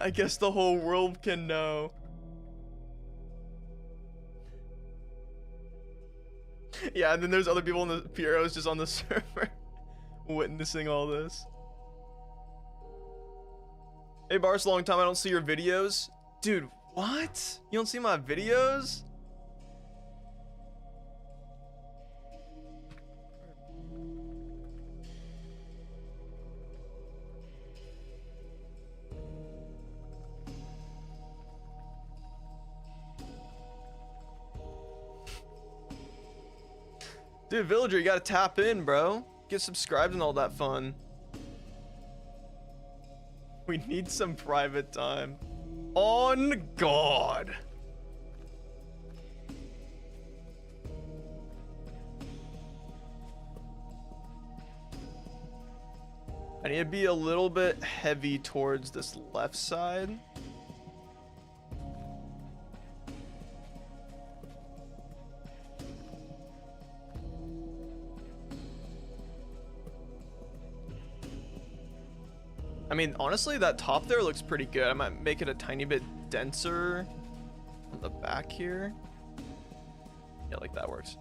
I guess the whole world can know. Yeah, and then there's other people in the Piero's just on the server witnessing all this. Hey Barce, long time I don't see your videos. Dude, what? You don't see my videos? Dude, villager, you gotta tap in, bro. Get subscribed and all that fun. We need some private time. On God. I need to be a little bit heavy towards this left side. I mean, honestly, that top there looks pretty good. I might make it a tiny bit denser on the back here. Yeah, like that works.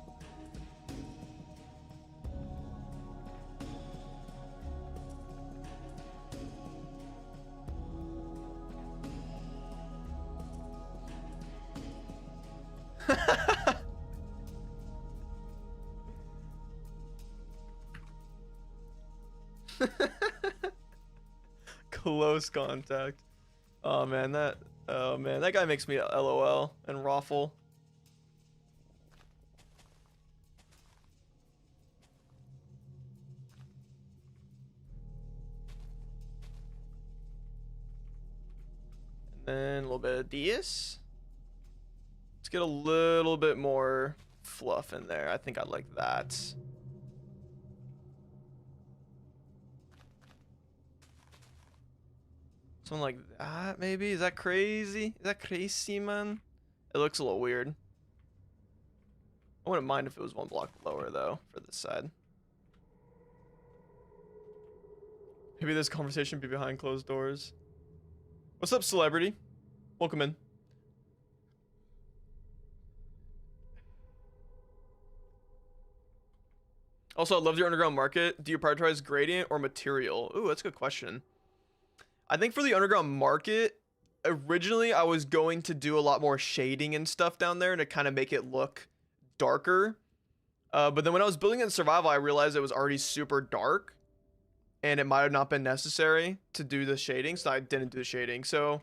Close contact. Oh man, that guy makes me LOL and raffle. And then a little bit of this. Let's get a little bit more fluff in there. I think I like that. Something like that, maybe? Is that crazy? Is that crazy, man? It looks a little weird. I wouldn't mind if it was one block lower, though, for this side. Maybe this conversation be behind closed doors. What's up, celebrity? Welcome in. Also, I love your underground market. Do you prioritize gradient or material? Ooh, that's a good question. I think for the underground market, originally I was going to do a lot more shading and stuff down there to kind of make it look darker. But then when I was building it in survival, I realized it was already super dark and it might have not been necessary to do the shading, so I didn't do the shading. So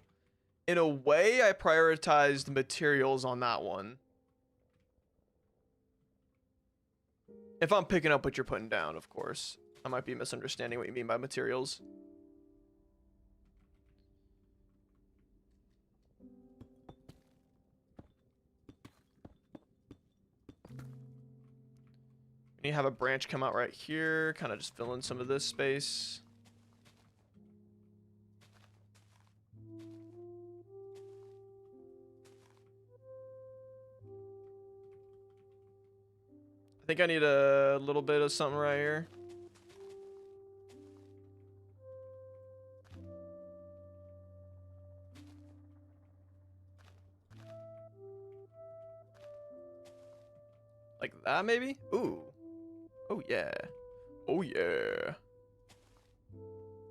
in a way, I prioritized materials on that one. If I'm picking up what you're putting down, of course. I might be misunderstanding what you mean by materials. You have a branch come out right here, kind of just fill in some of this space. I think I need a little bit of something right here. Like that, maybe? Ooh. Oh, yeah. Oh, yeah. A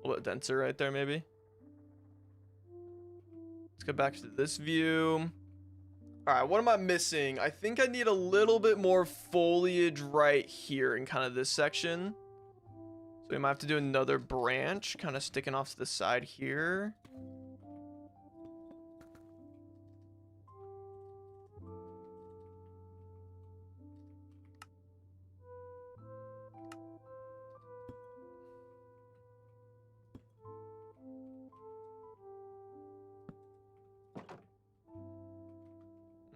little bit denser right there, maybe. Let's go back to this view. All right, what am I missing? I think I need a little bit more foliage right here in kind of this section. So we might have to do another branch kind of sticking off to the side here.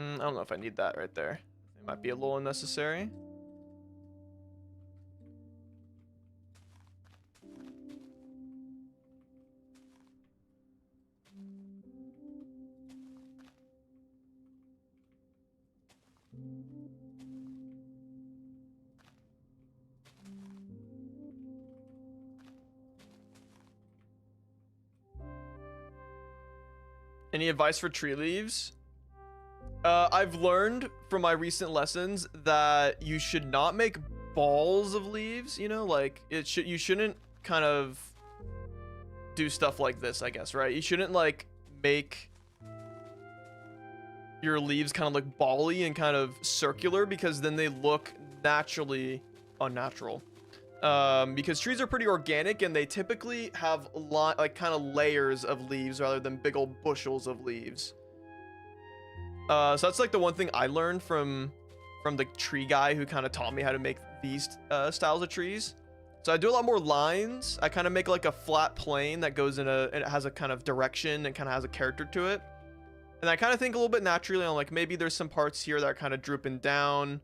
I don't know if I need that right there. It might be a little unnecessary. Any advice for tree leaves? I've learned from my recent lessons that you should not make balls of leaves, you know, like you shouldn't kind of do stuff like this, I guess, right? You shouldn't like make your leaves kind of look bally and kind of circular, because then they look naturally unnatural. Because trees are pretty organic and they typically have like kind of layers of leaves rather than big old bushels of leaves. So that's like the one thing I learned from the tree guy who kind of taught me how to make these styles of trees. So I do a lot more lines. I kind of make like a flat plane that goes in and it has a kind of direction and kind of has a character to it. And I kind of think a little bit naturally on like maybe there's some parts here that are kind of drooping down,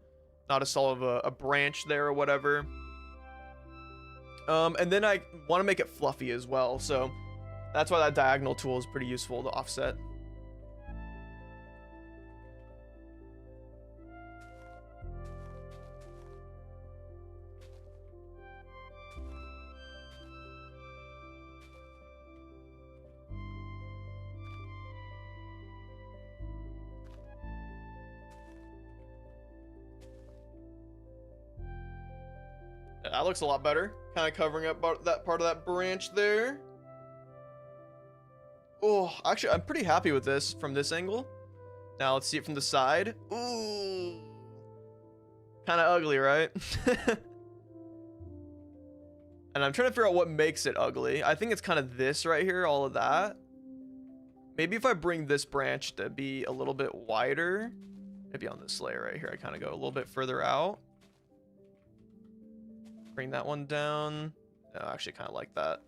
not as solid of a branch there or whatever. And then I want to make it fluffy as well. So that's why that diagonal tool is pretty useful to offset. That looks a lot better. Kind of covering up that part of that branch there. Oh, actually, I'm pretty happy with this from this angle. Now let's see it from the side. Ooh. Kind of ugly, right? And I'm trying to figure out what makes it ugly. I think it's kind of this right here, all of that. Maybe if I bring this branch to be a little bit wider, maybe on this layer right here, I kind of go a little bit further out. Bring that one down. No, I actually kind of like that.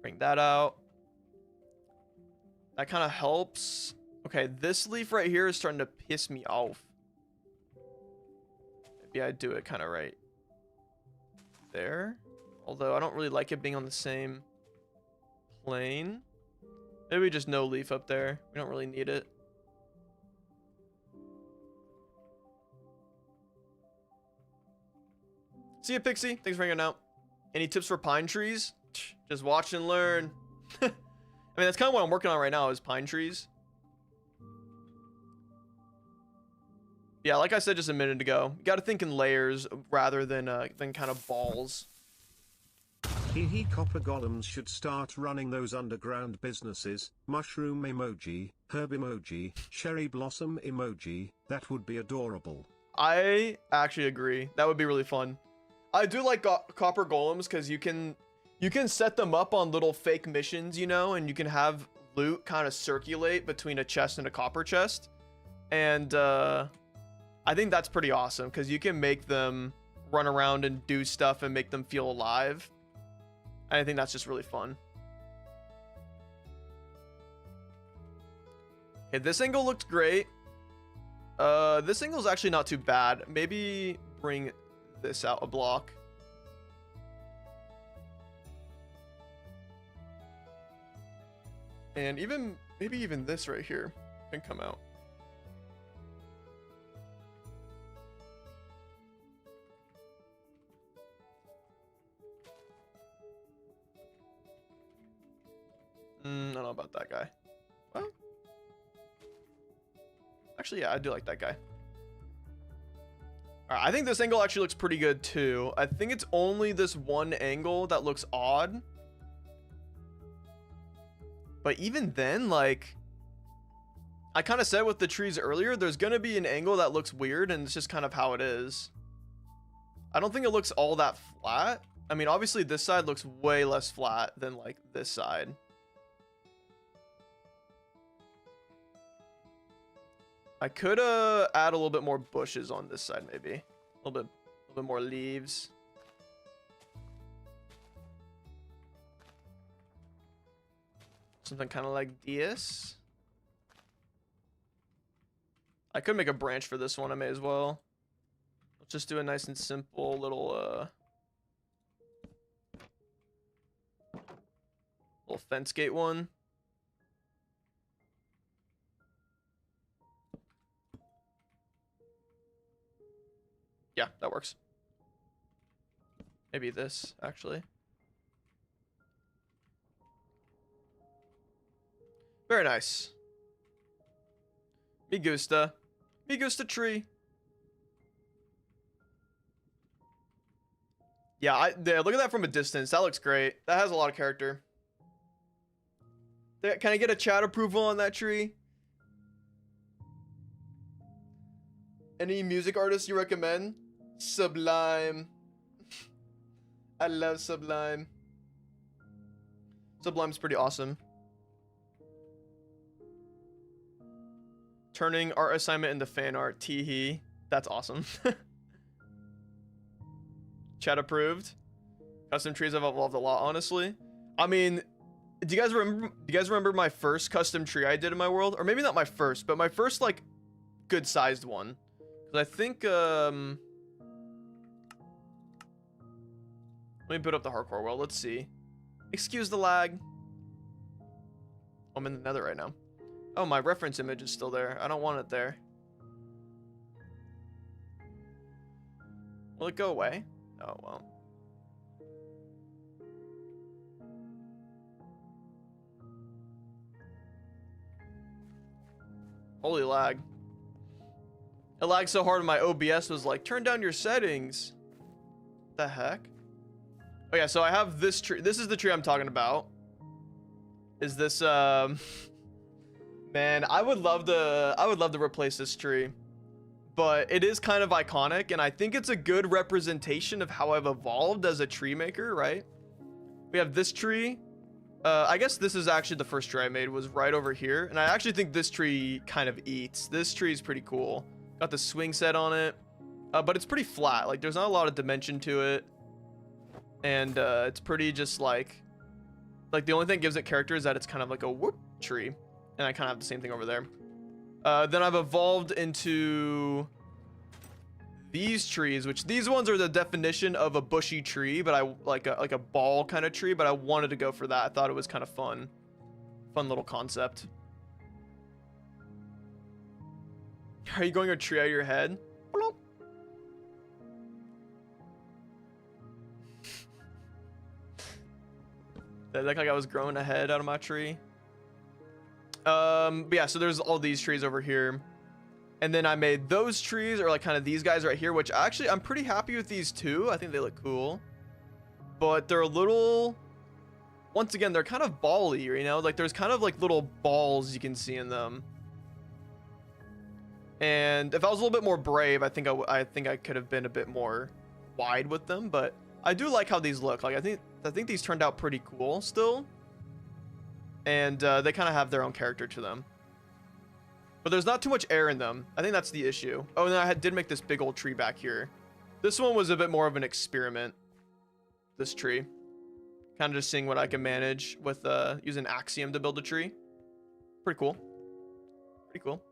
Bring that out. That kind of helps. Okay, this leaf right here is starting to piss me off. Maybe I do it kind of right there. Although I don't really like it being on the same plain. Maybe just no leaf up there. We don't really need it. See ya, Pixie. Thanks for hanging out. Any tips for pine trees? Just watch and learn. I mean, that's kind of what I'm working on right now is pine trees. Yeah, like I said just a minute ago, you got to think in layers rather than kind of balls. Hee copper golems should start running those underground businesses. Mushroom emoji, herb emoji, cherry blossom emoji. That would be adorable. I actually agree. That would be really fun. I do like copper golems because you can set them up on little fake missions, you know, and you can have loot kind of circulate between a chest and a copper chest. And I think that's pretty awesome because you can make them run around and do stuff and make them feel alive. And I think that's just really fun. Okay, this angle looked great. This angle is actually not too bad. Maybe bring this out a block. And maybe even this right here can come out. I don't know about that guy. Well, actually, yeah, I do like that guy. All right, I think this angle actually looks pretty good too. I think it's only this one angle that looks odd. But even then, like, I kind of said with the trees earlier, there's going to be an angle that looks weird, and it's just kind of how it is. I don't think it looks all that flat. I mean, obviously this side looks way less flat than like this side. I could add a little bit more bushes on this side, maybe. A little bit more leaves. Something kind of like this. I could make a branch for this one. I may as well. Let's just do a nice and simple little fence gate one. Yeah, that works. Maybe this, actually. Very nice. Me gusta. Me gusta tree. Yeah, look at that from a distance. That looks great. That has a lot of character. Can I get a chat approval on that tree? Any music artists you recommend? Sublime. I love Sublime. Sublime's pretty awesome. Turning art assignment into fan art. Teehee. That's awesome. Chat approved. Custom trees have evolved a lot, honestly. I mean, do you guys remember my first custom tree I did in my world? Or maybe not my first, but my first like good sized one. Cause I think let me put up the hardcore world. Let's see. Excuse the lag. I'm in the nether right now. Oh, my reference image is still there. I don't want it there. Will it go away? Oh, well. Holy lag. It lagged so hard my OBS was like, turn down your settings. What the heck? Oh yeah, so I have this tree. This is the tree I'm talking about. Is this man, I would love to replace this tree. But it is kind of iconic, and I think it's a good representation of how I've evolved as a tree maker, right? We have this tree. I guess this is actually the first tree I made was right over here, and I actually think this tree kind of eats. This tree is pretty cool. Got the swing set on it, but it's pretty flat. Like there's not a lot of dimension to it, and it's pretty just like the only thing that gives it character is that it's kind of like a whoop tree, and I kind of have the same thing over there. Then I've evolved into these trees, which these ones are the definition of a bushy tree, but I like a ball kind of tree, but I wanted to go for that. I thought it was kind of fun little concept. Are you going a tree out of your head? Bloop. That looked like I was growing a head out of my tree. But yeah, so there's all these trees over here. And then I made those trees, or like kind of these guys right here, which actually I'm pretty happy with these two. I think they look cool. But they're a little, once again, they're kind of bally, you know? Like there's kind of like little balls you can see in them. And if I was a little bit more brave, I think I could have been a bit more wide with them, but I do like how these look. Like I think these turned out pretty cool still. And they kind of have their own character to them. But there's not too much air in them. I think that's the issue. Oh, and then I did make this big old tree back here. This one was a bit more of an experiment. This tree. Kind of just seeing what I can manage with using Axiom to build a tree. Pretty cool. Pretty cool.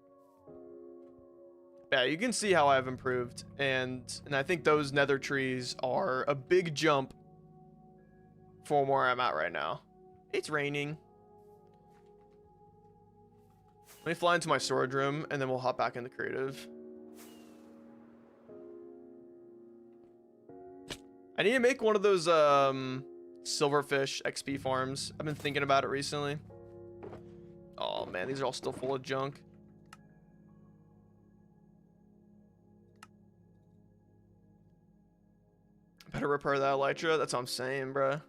Yeah, you can see how I've improved. And I think those nether trees are a big jump from where I'm at right now. It's raining. Let me fly into my storage room, and then we'll hop back into creative. I need to make one of those silverfish XP farms. I've been thinking about it recently. Oh man, these are all still full of junk. Better repair that elytra. That's what I'm saying, bruh.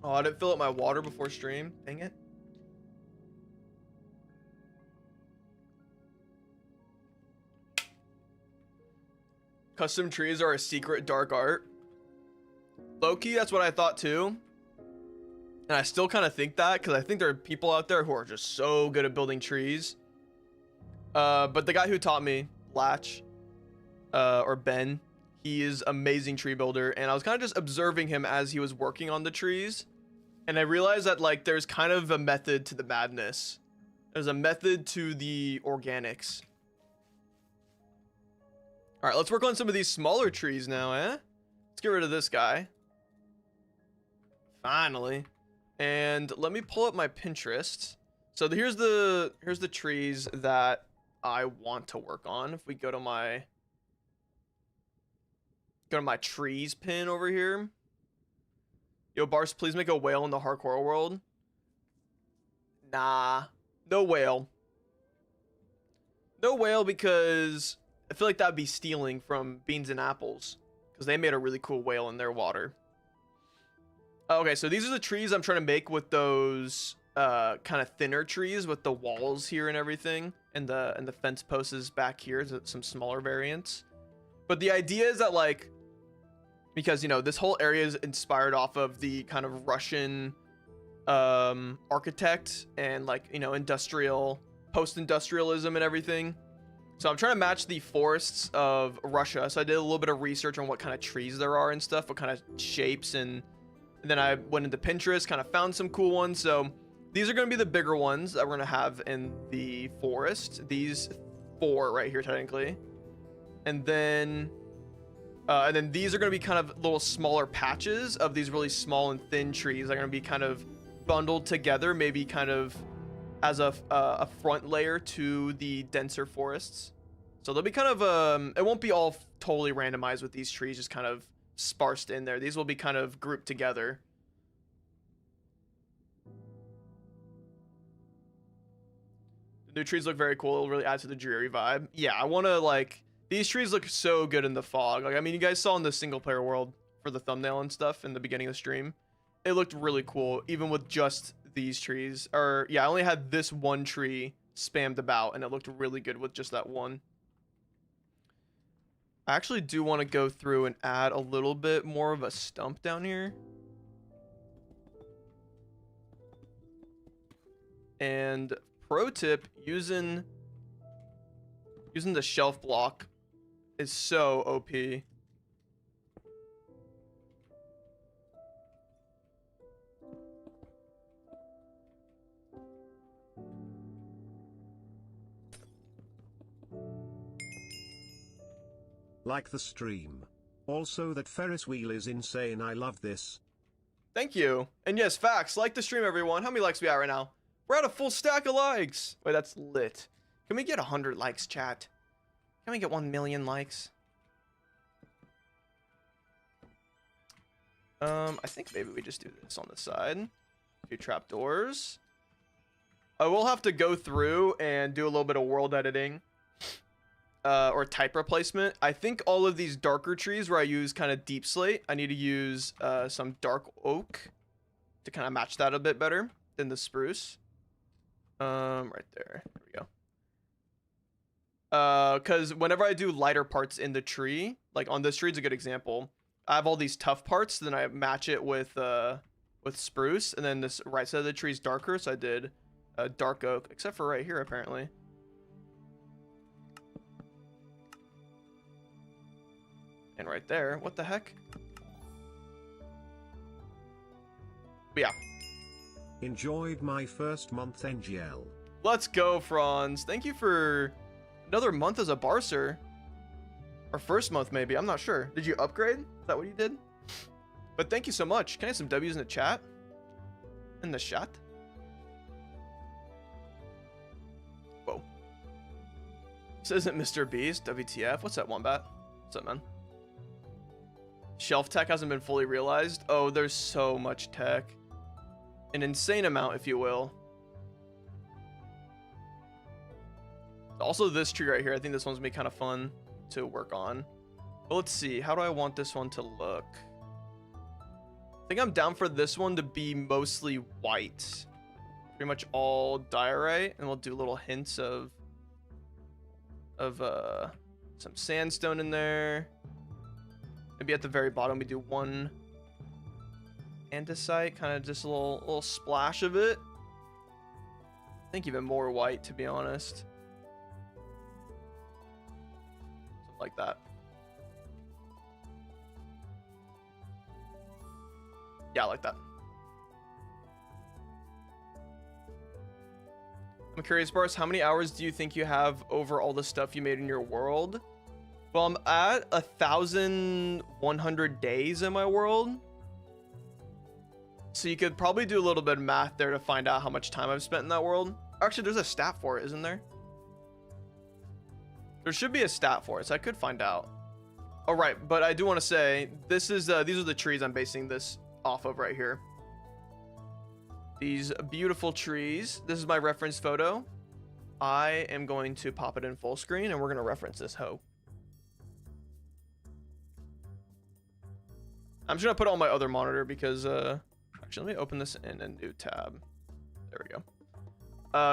Oh, I didn't fill up my water before stream. Dang it. Custom trees are a secret dark art. Low-key, that's what I thought too. And I still kind of think that, because I think there are people out there who are just so good at building trees. But the guy who taught me, Latch, or Ben, he is amazing tree builder. And I was kind of just observing him as he was working on the trees. And I realized that like there's kind of a method to the madness. There's a method to the organics. All right, let's work on some of these smaller trees now, eh? Let's get rid of this guy. Finally. And let me pull up my Pinterest. So here's the trees that I want to work on. If we go to my trees pin over here. Yo, Barce, please make a whale in the hardcore world. Nah, no whale. No whale because I feel like that'd be stealing from Beans and Apples, because they made a really cool whale in their water. Okay, so these are the trees I'm trying to make with those kind of thinner trees with the walls here and everything, and the fence posts back here, some smaller variants. But the idea is that like, because you know this whole area is inspired off of the kind of Russian architect and like, you know, industrial, post-industrialism and everything. So I'm trying to match the forests of Russia. So I did a little bit of research on what kind of trees there are and stuff, what kind of shapes, and then I went into Pinterest, kind of found some cool ones. So these are going to be the bigger ones that we're going to have in the forest. These 4 right here, technically. And then these are going to be kind of little smaller patches of these really small and thin trees. They're going to be kind of bundled together, maybe kind of as a front layer to the denser forests. So they'll be kind of, it won't be all totally randomized with these trees just kind of sparsed in there. These will be kind of grouped together. The new trees look very cool. It'll really add to the dreary vibe. Yeah, I want to like, these trees look so good in the fog. Like, I mean, you guys saw in the single player world for the thumbnail and stuff in the beginning of the stream. It looked really cool, even with just these trees. Or, yeah, I only had this one tree spammed about, and it looked really good with just that one. I actually do want to go through and add a little bit more of a stump down here. And pro tip, using the shelf block is so OP. Like the stream. Also that Ferris wheel is insane, I love this. Thank you. And yes, facts. Like the stream, everyone. How many likes we at right now? We're at a full stack of likes. Wait, that's lit. Can we get 100 likes, chat? Can we get 1 million likes? I think maybe we just do this on the side. A few trapdoors. I will have to go through and do a little bit of world editing. Or type replacement. I think all of these darker trees where I use kind of deep slate, I need to use some dark oak to kind of match that a bit better than the spruce. Right there. There we go. Because whenever I do lighter parts in the tree, like on this tree is a good example. I have all these tough parts, then I match it with spruce, and then this right side of the tree is darker, so I did dark oak, except for right here apparently. And right there, what the heck? But yeah. Enjoyed my first month NGL. Let's go, Franz. Thank you for another month as a barcer. Or first month, maybe. I'm not sure. Did you upgrade? Is that what you did? But thank you so much. Can I have some W's in the chat? In the chat? Whoa. This isn't Mr. Beast. WTF. What's that, Wombat? What's up, man? Shelf tech hasn't been fully realized. Oh, there's so much tech. An insane amount, if you will. Also, this tree right here, I think this one's gonna be kind of fun to work on. But let's see, how do I want this one to look? I think I'm down for this one to be mostly white. Pretty much all diorite, and we'll do little hints of some sandstone in there. Maybe at the very bottom we do one andesite, kind of just a little splash of it. I think even more white, to be honest. Something like that. Yeah, I like that. I'm curious, Barce, how many hours do you think you have over all the stuff you made in your world? Well, I'm at 1,100 days in my world. So you could probably do a little bit of math there to find out how much time I've spent in that world. Actually, there's a stat for it, isn't there? There should be a stat for it, so I could find out. Oh, right, but I do want to say, this is these are the trees I'm basing this off of right here. These beautiful trees. This is my reference photo. I am going to pop it in full screen, and we're going to reference this hoe. I'm just going to put it on my other monitor because, actually, let me open this in a new tab. There we go.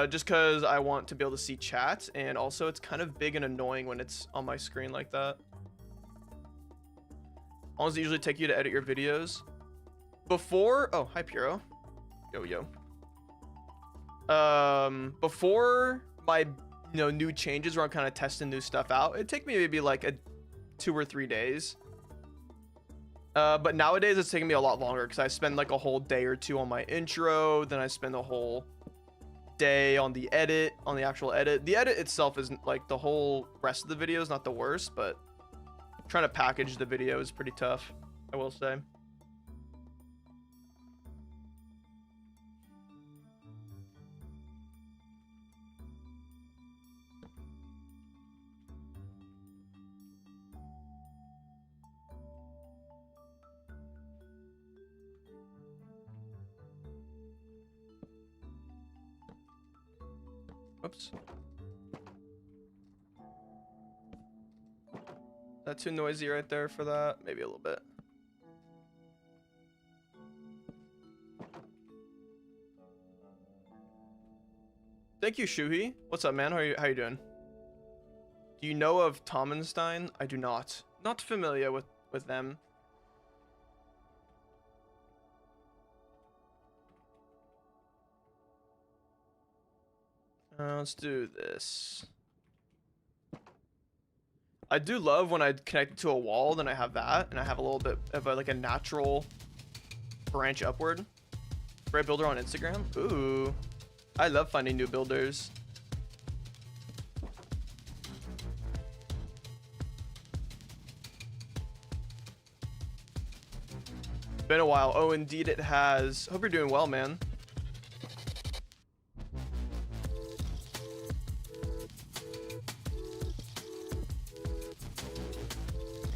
Just because I want to be able to see chat, and also it's kind of big and annoying when it's on my screen like that. How long does it usually take you to edit your videos? Before, oh, hi Puro. Yo. Before my, new changes where I'm kind of testing new stuff out, it'd take me maybe like 2 or 3 days. But nowadays it's taking me a lot longer because I spend like a whole day or two on my intro, then I spend a whole day on the edit, on the actual edit. The edit itself isn't like the whole rest of the video is not the worst, but trying to package the video is pretty tough, I will say. Oops. Is that too noisy right there for that? Maybe a little bit. Thank you, Shuhi. What's up, man? How you doing? Do you know of Tomenstein? I do not. Not familiar with them. Let's do this. I do love when I connect it to a wall, then I have that, and I have a little bit of like a natural branch upward. Great builder on Instagram. Ooh, I love finding new builders. Been a while. Oh, indeed it has. Hope you're doing well, man.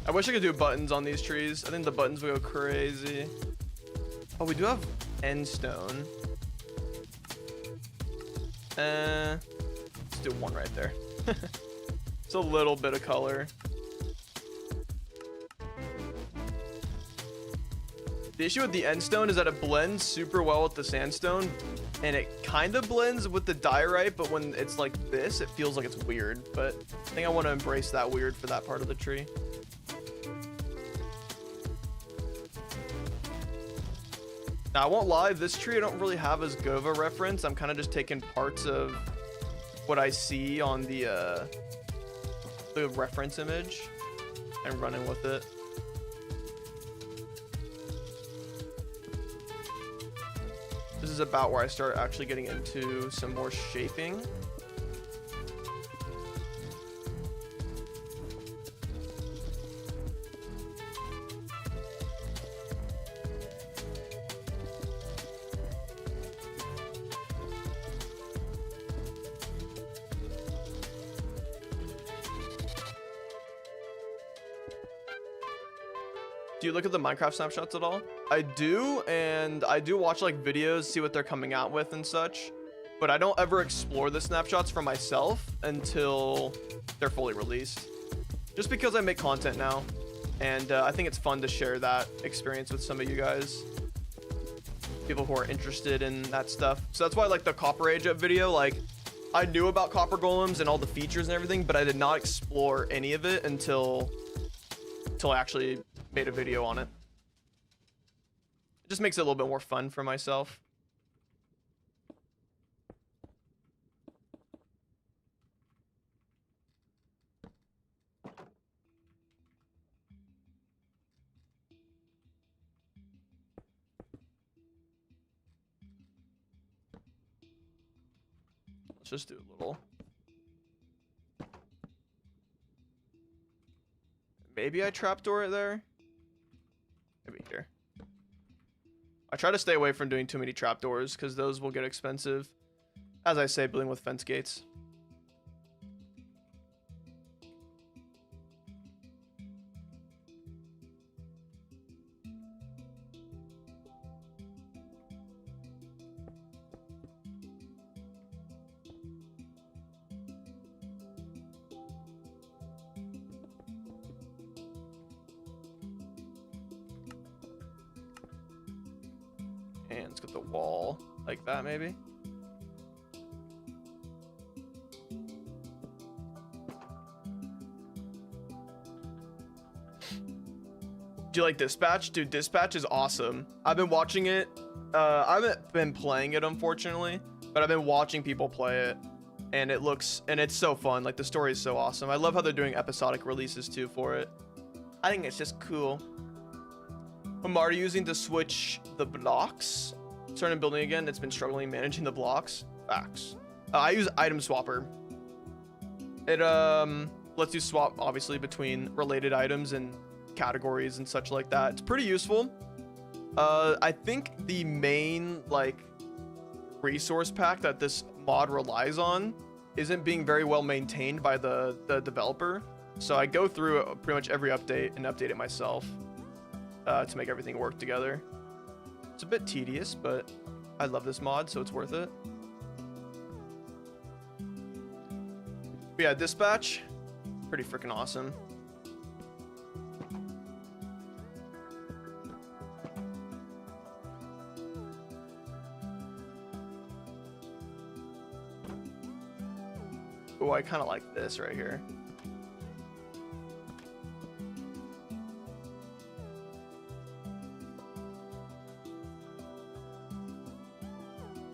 I wish I could do buttons on these trees. I think the buttons would go crazy. Oh, we do have end stone. Let's do one right there. It's a little bit of color. The issue with the end stone is that it blends super well with the sandstone, and it kind of blends with the diorite, but when it's like this, it feels like it's weird. But I think I want to embrace that weird for that part of the tree. Now, I won't lie, this tree I don't really have as good of a reference. I'm kind of just taking parts of what I see on the reference image and running with it. This is about where I start actually getting into some more shaping. Do you look at the Minecraft snapshots at all? I do, and I do watch like videos, see what they're coming out with and such, but I don't ever explore the snapshots for myself until they're fully released. Just because I make content now, and I think it's fun to share that experience with some of you guys. People who are interested in that stuff. So that's why I like the Copper Age Up video. Like, I knew about copper golems and all the features and everything, but I did not explore any of it until I actually made a video on it. It just makes it a little bit more fun for myself. Let's just do a little. Maybe I trapdoor it there. Maybe here. I try to stay away from doing too many trapdoors because those will get expensive. As I say, building with fence gates. And let's get the wall like that, maybe. Do you like Dispatch? Dude, Dispatch is awesome. I've been watching it. I haven't been playing it, unfortunately, but I've been watching people play it, and it's so fun. Like, the story is so awesome. I love how they're doing episodic releases too for it. I think it's just cool. What mod are you using to switch the blocks? Starting building again, it's been struggling managing the blocks. Facts. I use Item Swapper. It lets you swap, obviously, between related items and categories and such like that. It's pretty useful. I think the main like resource pack that this mod relies on isn't being very well maintained by the developer. So I go through pretty much every update and update it myself to make everything work together. It's a bit tedious, but I love this mod, so it's worth it. But yeah, Dispatch, pretty freaking awesome. Oh, I kind of like this right here.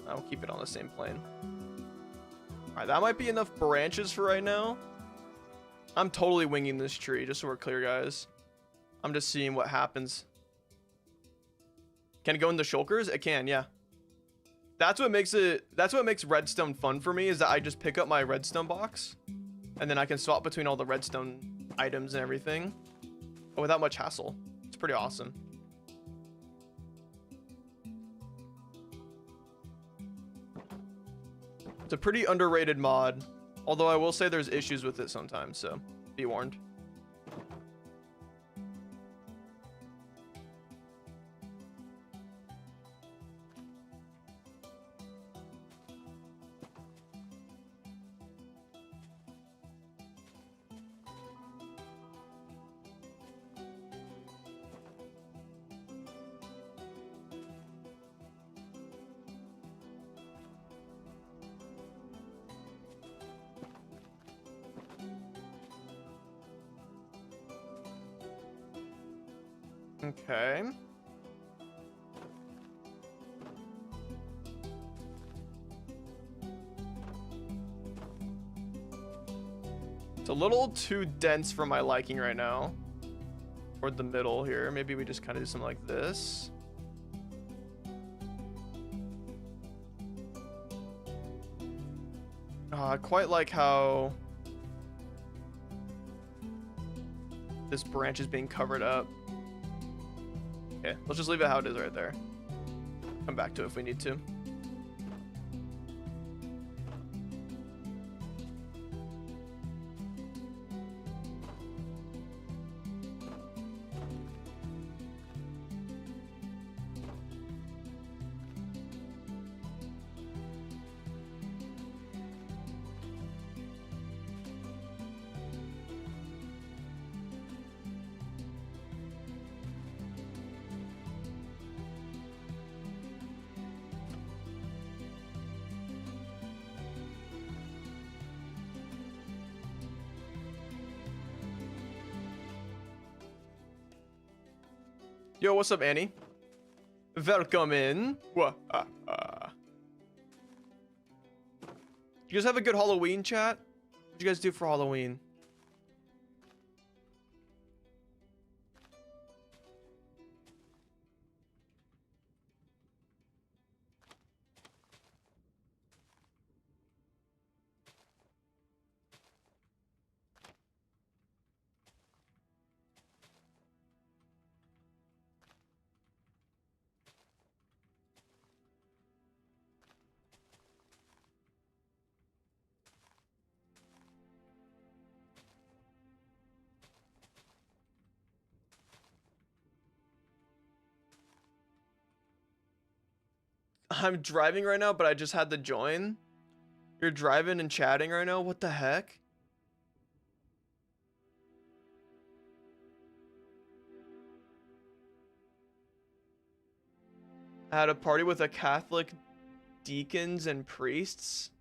I'll keep it on the same plane. All right, that might be enough branches for right now. I'm totally winging this tree, just so we're clear, guys. I'm just seeing what happens. Can it go in the shulkers? It can, yeah. That's what makes redstone fun for me, is that I just pick up my redstone box and then I can swap between all the redstone items and everything without much hassle. It's pretty awesome. It's a pretty underrated mod, although I will say there's issues with it sometimes, so be warned. Okay. It's a little too dense for my liking right now. Toward the middle here. Maybe we just kind of do something like this. I quite like how this branch is being covered up. Okay, let's just leave it how it is right there. Come back to it if we need to. Yo, what's up, Annie? Welcome in. You guys have a good Halloween chat? What did you guys do for Halloween? I'm driving right now, but I just had to join. You're driving and chatting right now? What the heck? I had a party with a Catholic deacons and priests.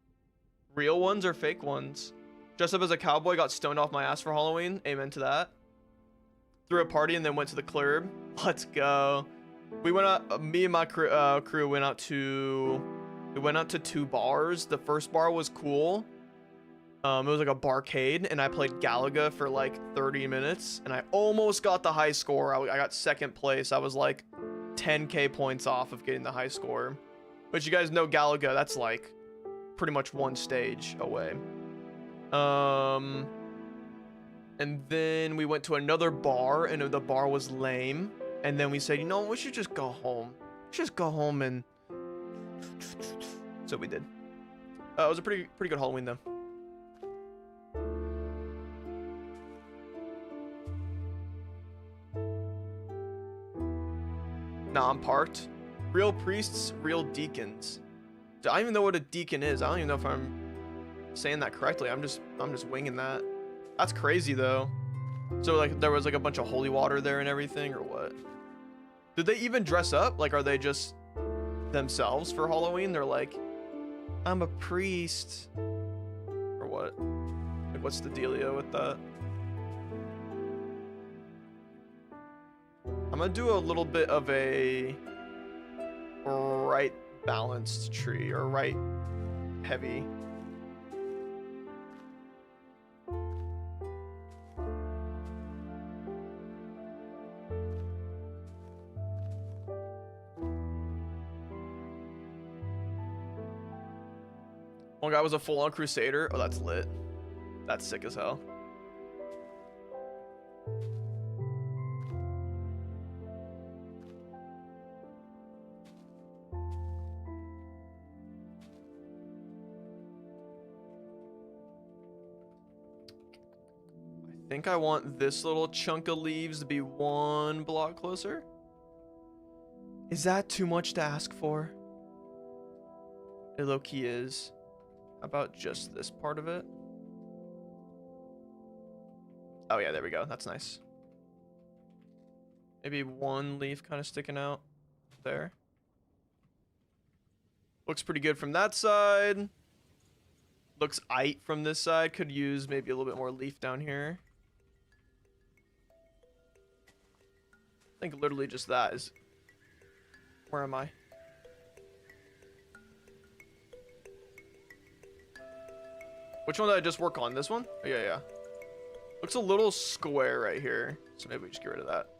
Real ones or fake ones? Dressed up as a cowboy, got stoned off my ass for Halloween. Amen to that. Threw a party and then went to the club. Let's go. We went out, me and my crew went out to, we went out to 2 bars. The first bar was cool. It was like a barcade, and I played Galaga for like 30 minutes, and I almost got the high score. I got 2nd place. I was like 10k points off of getting the high score. But you guys know Galaga, that's like pretty much 1 stage away. And then we went to another bar, and the bar was lame. And then we said, you know, we should just go home. Just go home and... So we did. It was a pretty good Halloween, though. Nah, I'm parked. Real priests, real deacons. I don't even know what a deacon is. I don't even know if I'm saying that correctly. I'm just winging that. That's crazy, though. So, like, there was, like, a bunch of holy water there and everything, or what? Did they even dress up? Like, are they just themselves for Halloween? They're like, I'm a priest. Or what? Like, what's the dealio with that? I'm gonna do a little bit of a right balanced tree, or right heavy. One guy was a full-on crusader. Oh, that's lit. That's sick as hell. think I want this little chunk of leaves to be 1 block closer. Is that too much to ask for? It low-key is. How about just this part of it? Oh yeah, there we go. That's nice. Maybe 1 leaf kind of sticking out there. Looks pretty good from that side. Looks aight from this side. Could use maybe a little bit more leaf down here. I think literally just that is... Where am I? Which one did I just work on? This one? Oh, yeah. Looks a little square right here. So maybe we just get rid of that.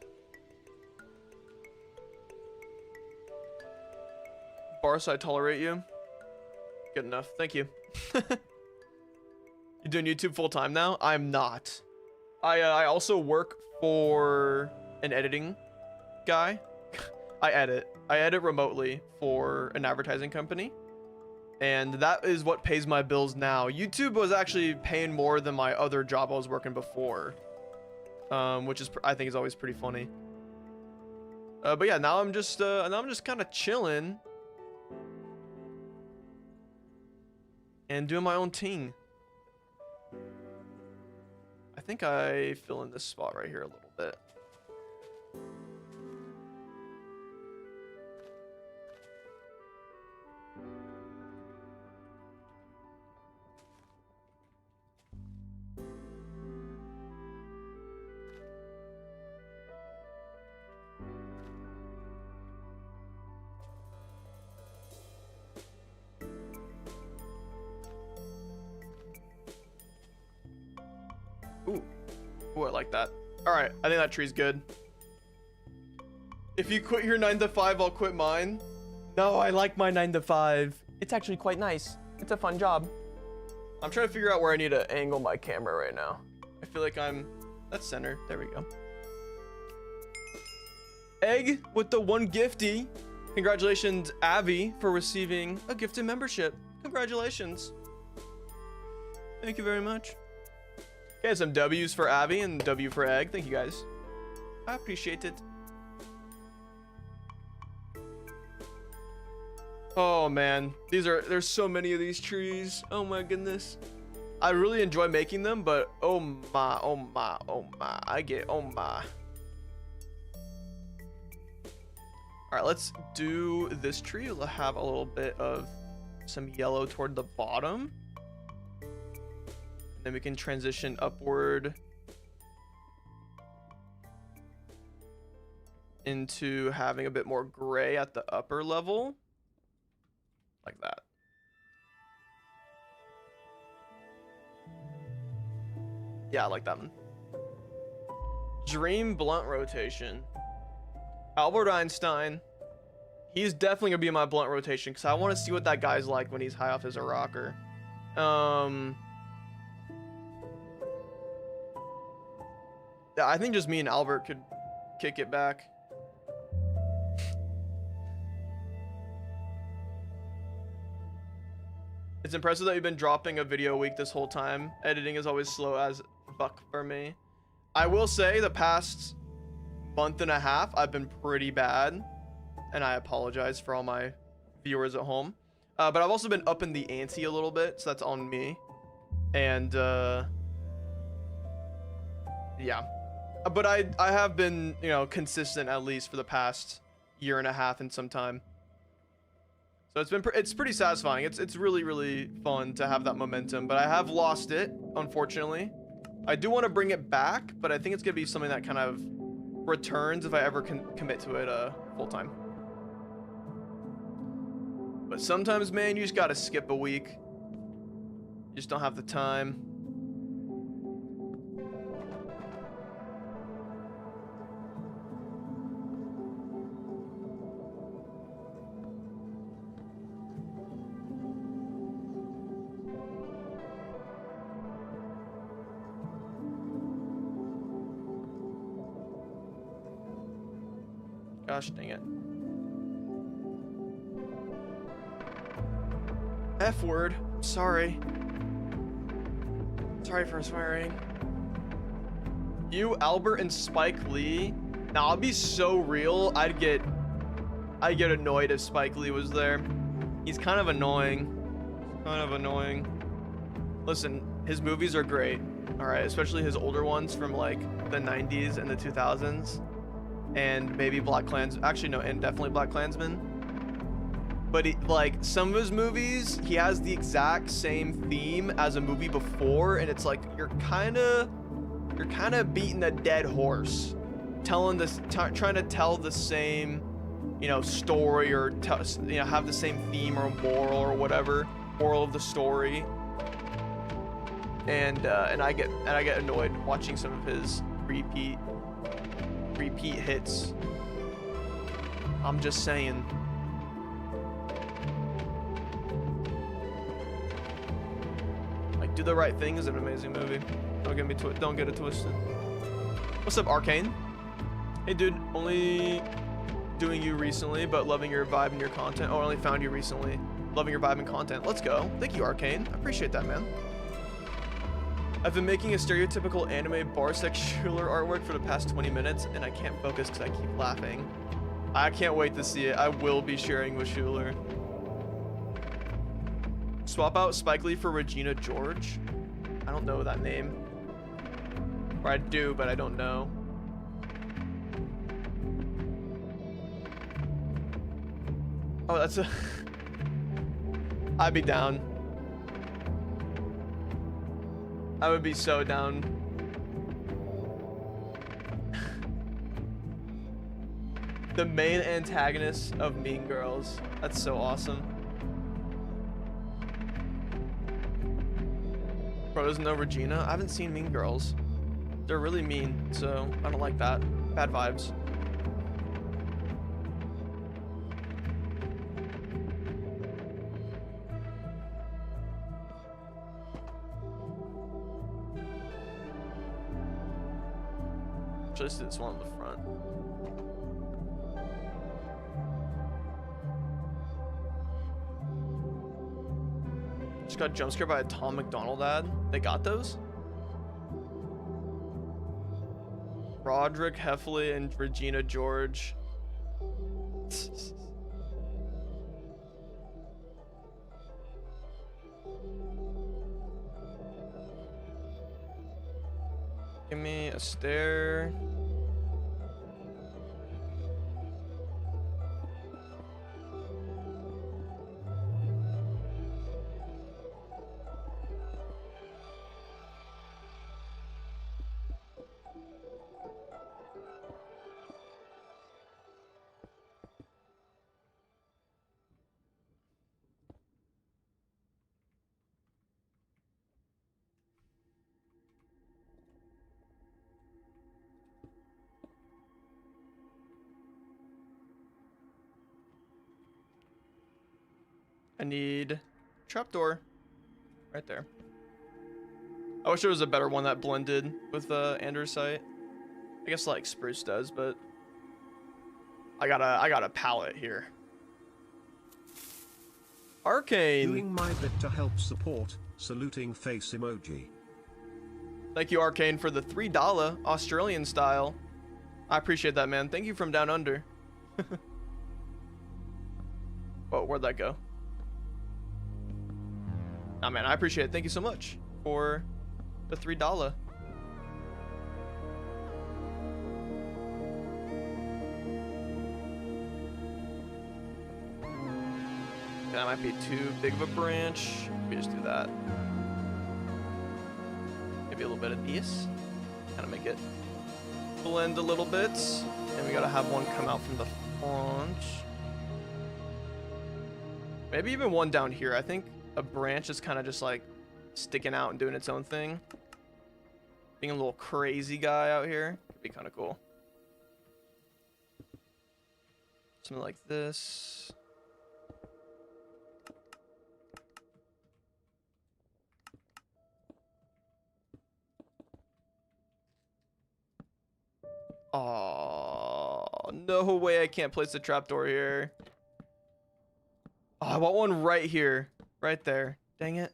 Barce, I tolerate you. Good enough. Thank you. You doing YouTube full time now? I'm not. I also work for an editing guy. I edit remotely for an advertising company. And that is what pays my bills now. YouTube was actually paying more than my other job I was working before. Which is, I think is always pretty funny. But yeah, now I'm just kind of chilling. And doing my own thing. I think I fill in this spot right here a little bit. Ooh, I like that. All right, I think that tree's good. If you quit your 9 to 5, I'll quit mine. No, I like my 9 to 5. It's actually quite nice. It's a fun job. I'm trying to figure out where I need to angle my camera right now. I feel like that's center. There we go. Egg with the 1 gifty. Congratulations, Abby, for receiving a gifted membership. Congratulations. Thank you very much. Okay, some W's for Abby and W for Egg. Thank you guys. I appreciate it. Oh man, there's so many of these trees. Oh my goodness. I really enjoy making them, but oh my, I get oh my. All right, let's do this tree. We'll have a little bit of some yellow toward the bottom. Then we can transition upward into having a bit more gray at the upper level. Like that. Yeah, I like that one. Dream blunt rotation. Albert Einstein. He's definitely gonna be in my blunt rotation because I want to see what that guy's like when he's high off as a rocker. Yeah, I think just me and Albert could kick it back. It's impressive that you've been dropping a video a week this whole time. Editing is always slow as fuck for me. I will say the past month and a half, I've been pretty bad. And I apologize for all my viewers at home. But I've also been upping the ante a little bit, so that's on me. And, yeah. But I have been, you know, consistent at least for the past year and a half and some time. So it's pretty satisfying. It's really fun to have that momentum, but I have lost it, unfortunately. I do want to bring it back, but I think it's gonna be something that kind of returns if I ever can commit to it full time. But sometimes, man, you just gotta skip a week. You just don't have the time. Gosh dang it. F word. Sorry. Sorry for swearing. You, Albert, and Spike Lee. Now, I'll be so real. I'd get annoyed if Spike Lee was there. He's kind of annoying. Listen, his movies are great. All right, especially his older ones from like the 90s and the 2000s, and maybe Black Klansman. Actually, no, and definitely Black Klansman. But like some of his movies, he has the exact same theme as a movie before, and it's like you're kind of beating a dead horse, trying to tell the same, you know, story, or have the same theme or moral or whatever, moral of the story. And I get annoyed watching some of his repeat hits. I'm just saying. Like, Do the Right Thing is an amazing movie. Don't get it twisted. What's up, Arcane? Hey, dude. Only doing you recently, but loving your vibe and your content. Oh, I only found you recently. Loving your vibe and content. Let's go. Thank you, Arcane. I appreciate that, man. I've been making a stereotypical anime barce Schuler artwork for the past 20 minutes, and I can't focus because I keep laughing. I can't wait to see it. I will be sharing with Schuler. Swap out Spike Lee for Regina George. I don't know that name. Or I do, but I don't know. Oh, that's a... I'd be down. I would be so down. The main antagonist of Mean Girls. That's so awesome. Bro, there's no Regina. I haven't seen Mean Girls. They're really mean, so I don't like that. Bad vibes. Just this one on the front. Just got jump scared by a Tom McDonald ad. They got those? Roderick Heffley and Regina George. Give me a stare. I need trapdoor right there. I wish there was a better one that blended with andesite. I guess like spruce does, but I got a palette here. Arcane. Doing my bit to help support. Saluting face emoji. Thank you, Arcane, for the $3 Australian style. I appreciate that, man. Thank you from down under. Oh, where'd that go? Oh man, I appreciate it. Thank you so much for the $3. That might be too big of a branch. We just do that. Maybe a little bit of this. Kind of make it blend a little bit. And we gotta have one come out from the front. Maybe even one down here. I think a branch is kind of just like sticking out and doing its own thing. Being a little crazy guy out here could be kind of cool. Something like this. Oh, no way I can't place a trapdoor here. Oh, I want one right here. Right there. Dang it.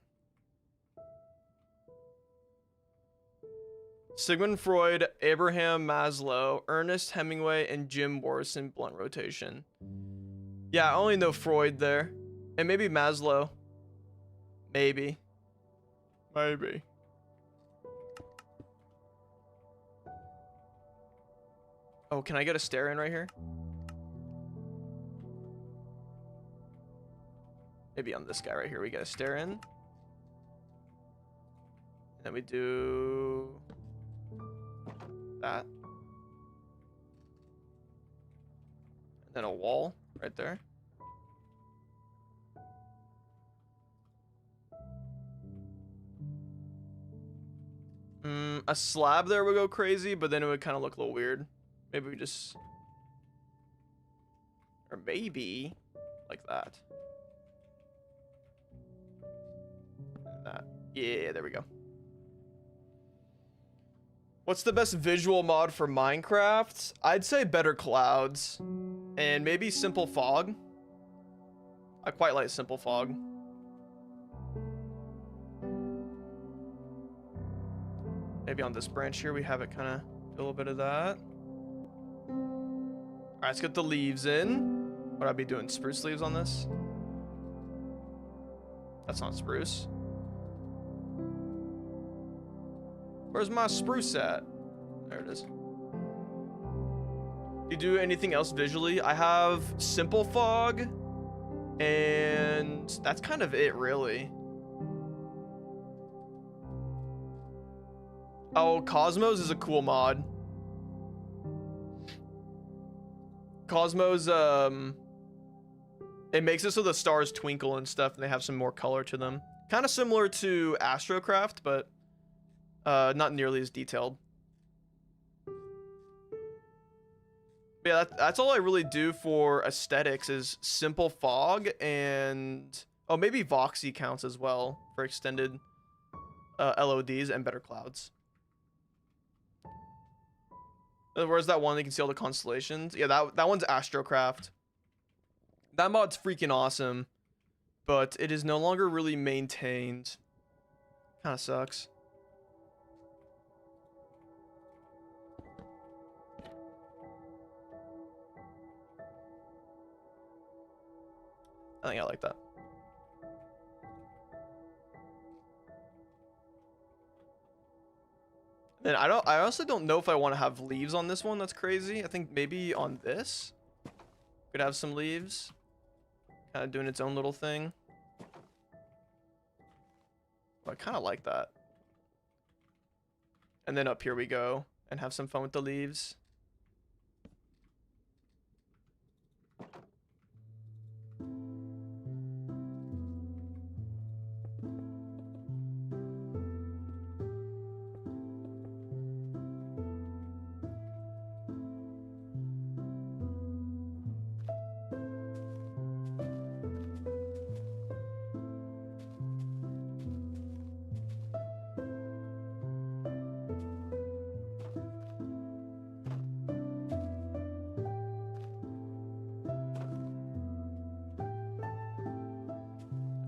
Sigmund Freud, Abraham Maslow, Ernest Hemingway, and Jim Morrison blunt rotation. Yeah, I only know Freud there. And maybe Maslow. Maybe. Maybe. Oh, can I get a stare in right here? Maybe on this guy right here we get a stare in. And then we do that. And then a wall right there. A slab there would go crazy, but then it would kind of look a little weird. Maybe we just... Or maybe like that. And that. Yeah, there we go. What's the best visual mod for Minecraft? I'd say better clouds. And maybe simple fog. I quite like simple fog. Maybe on this branch here we have it kind of a little bit of that. Alright, let's get the leaves in. Would I be doing spruce leaves on this? That's not spruce. Where's my spruce at? There it is. Do you do anything else visually? I have simple fog, and that's kind of it, really. Oh, Cosmos is a cool mod. Cosmos, it makes it so the stars twinkle and stuff, and they have some more color to them. Kind of similar to Astrocraft, but not nearly as detailed. But yeah, that's all I really do for aesthetics is simple fog and... Oh, maybe Voxy counts as well for extended LODs and better clouds. Where's that one that you can see all the constellations? Yeah, that one's Astrocraft. That mod's freaking awesome, but it is no longer really maintained. Kind of sucks. I think I like that. Then I honestly don't know if I want to have leaves on this one. That's crazy. I think maybe on this could have some leaves, kind of doing its own little thing. But I kind of like that. And then up here we go and have some fun with the leaves.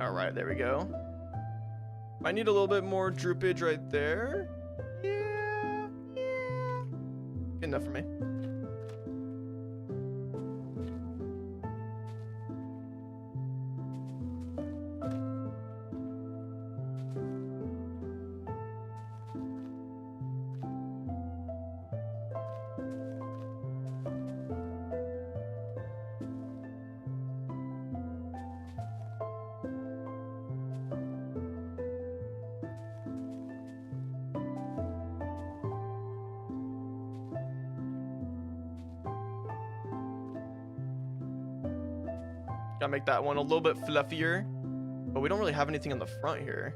Alright, there we go. Might need a little bit more droopage right there. Yeah. Good enough for me. Gotta make that one a little bit fluffier, but we don't really have anything on the front here.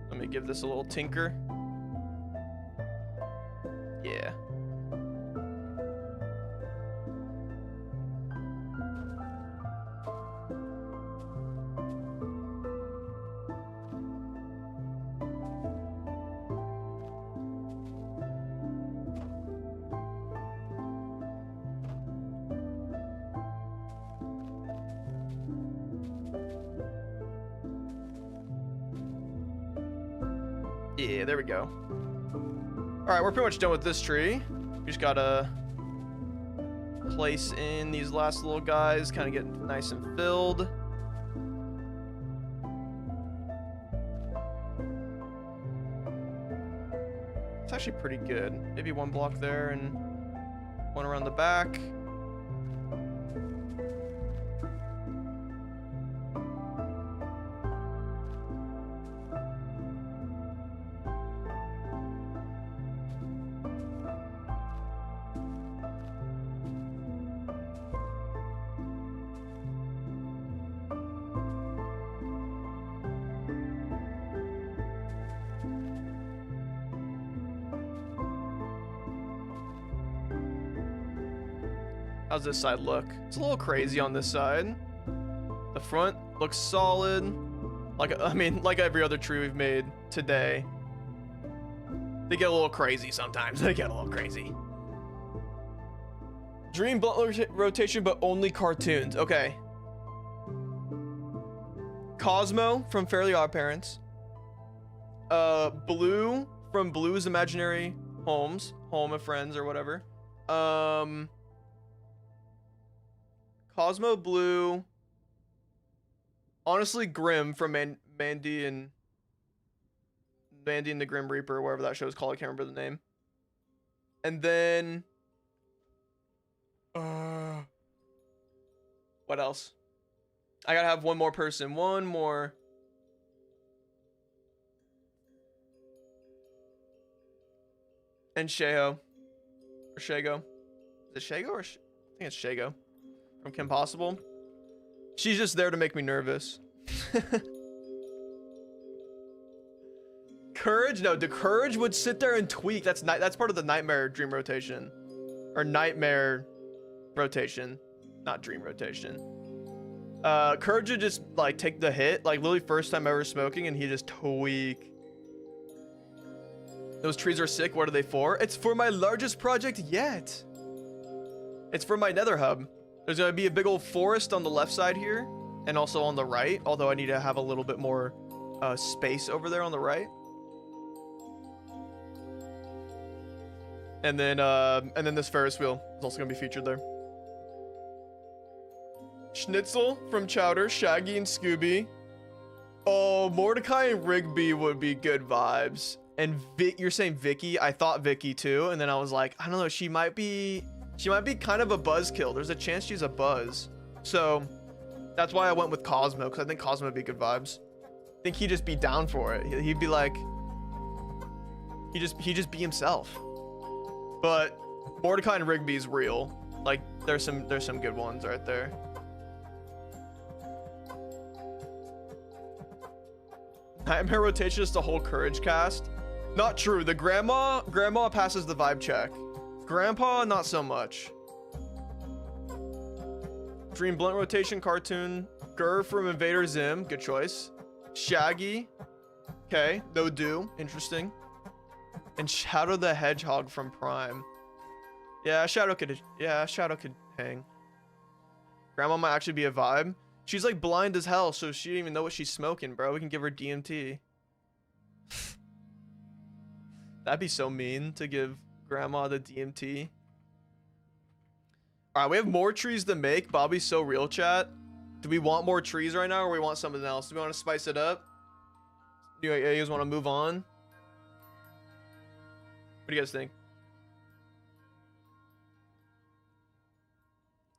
Let me give this a little tinker. Yeah. Yeah, there we go. All right, we're pretty much done with this tree. We just gotta place in these last little guys, kind of get nice and filled. It's actually pretty good. Maybe one block there and one around the back. How's this side look? It's a little crazy on this side. The front looks solid. I mean, like every other tree we've made today. They get a little crazy sometimes. They get a little crazy. Dream blunt rotation, but only cartoons. Okay. Cosmo from Fairly Odd Parents. Blue from Blue's Imaginary Homes. Home of Friends or whatever. Cosmo, Blue. Honestly, Grim from Mandy and the Grim Reaper, whatever that show is called. I can't remember the name. And then what else? I gotta have one more person. One more. And Shago. Or Shago. Is it Shago or I think it's Shago. From Kim Possible. She's just there to make me nervous. Courage? No, the Courage would sit there and tweak. That's part of the Nightmare Dream rotation. Or Nightmare rotation. Not Dream rotation. Courage would just like take the hit. Like literally first time ever smoking and he just tweak. Those trees are sick. What are they for? It's for my largest project yet. It's for my nether hub. There's going to be a big old forest on the left side here and also on the right, although I need to have a little bit more space over there on the right. And then this Ferris wheel is also going to be featured there. Schnitzel from Chowder, Shaggy and Scooby. Oh, Mordecai and Rigby would be good vibes. And you're saying Vicky? I thought Vicky too, and then I was like, I don't know, she might be kind of a buzzkill. There's a chance she's a buzz. So that's why I went with Cosmo, because I think Cosmo would be good vibes. I think he'd just be down for it. He'd be like, he'd just be himself. But Mordecai and Rigby's real. Like there's some good ones right there. Nightmare rotation is the whole Courage cast. Not true. The grandma passes the vibe check. Grandpa, not so much. Dream blunt rotation cartoon. Gur from Invader Zim, good choice. Shaggy, okay. No do, interesting. And Shadow the Hedgehog from Prime. Yeah, Shadow could hang. Grandma might actually be a vibe. She's like blind as hell, so she didn't even know what she's smoking, bro. We can give her DMT. That'd be so mean to give Grandma the DMT. All right, we have more trees to make. Bobby's so real, chat. Do we want more trees right now, or we want something else? Do we want to spice it up? Do you guys want to move on? What do you guys think?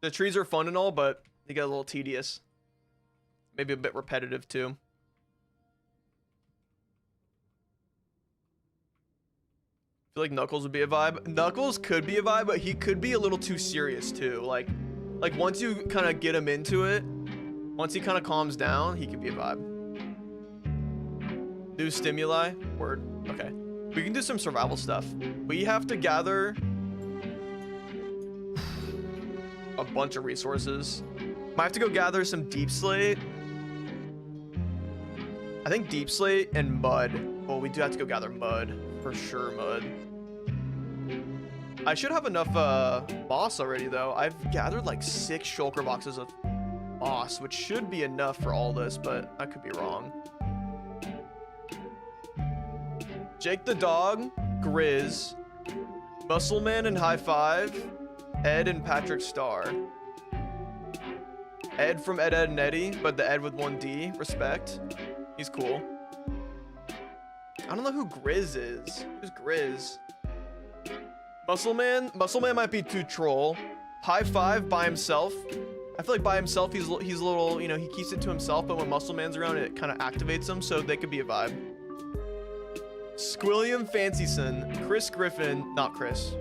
The trees are fun and all, but they get a little tedious. Maybe a bit repetitive too. I feel like Knuckles would be a vibe. Knuckles could be a vibe, but he could be a little too serious too. Like once you kind of get him into it, once he kind of calms down, he could be a vibe. New stimuli? Word. Okay. We can do some survival stuff. We have to gather a bunch of resources. Might have to go gather some deep slate. I think deep slate and mud. Well, we do have to go gather mud. For sure, mud. I should have enough moss already, though. I've gathered like 6 shulker boxes of moss, which should be enough for all this, but I could be wrong. Jake the Dog, Grizz, Muscleman and High Five, Ed and Patrick Star. Ed from Ed, Ed, and Eddie, but the Ed with one D. Respect. He's cool. I don't know who Grizz is. Who's Grizz? Muscleman might be too troll. High Five by himself. I feel like by himself he's a little, you know, he keeps it to himself, but when Muscleman's around it kind of activates him, so they could be a vibe. Squilliam Fancyson, Chris Griffin, not Chris.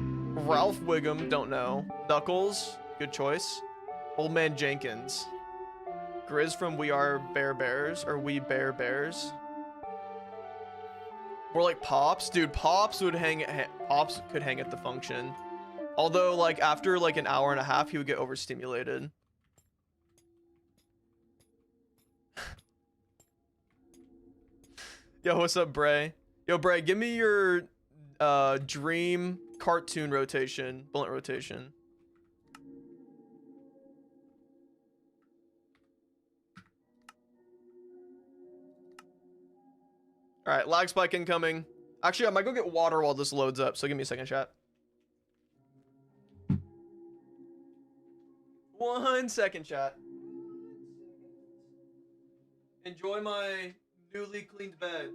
Ralph Wiggum, don't know. Knuckles, good choice. Old Man Jenkins. Grizz from We Are Bear Bears, or We Bear Bears. Or like Pops, dude. Pops could hang at the function. Although, like after like an hour and a half, he would get overstimulated. Yo, what's up, Bray? Yo, Bray, give me your dream cartoon rotation, blunt rotation. All right, lag spike incoming. Actually, I might go get water while this loads up, so give me a second, chat. 1 second, chat. Enjoy my newly cleaned bed.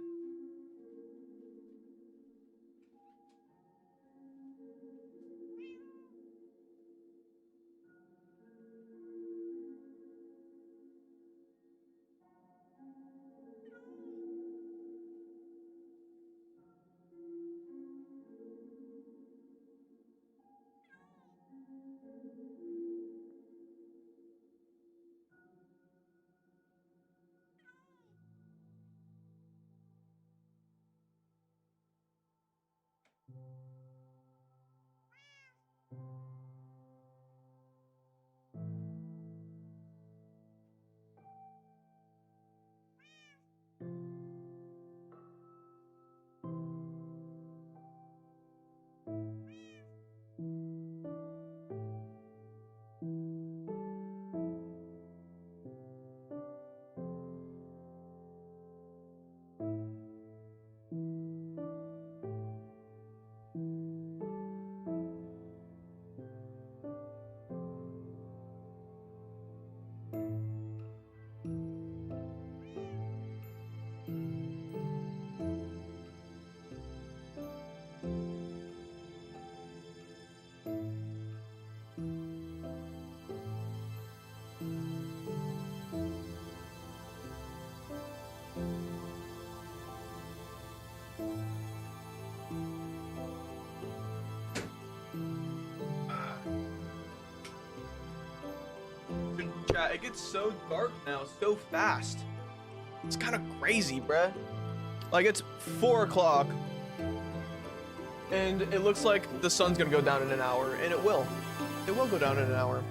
It gets so dark now so fast. It's kind of crazy, bruh. Like, it's 4 o'clock and it looks like the sun's gonna go down in an hour, and it will go down in an hour.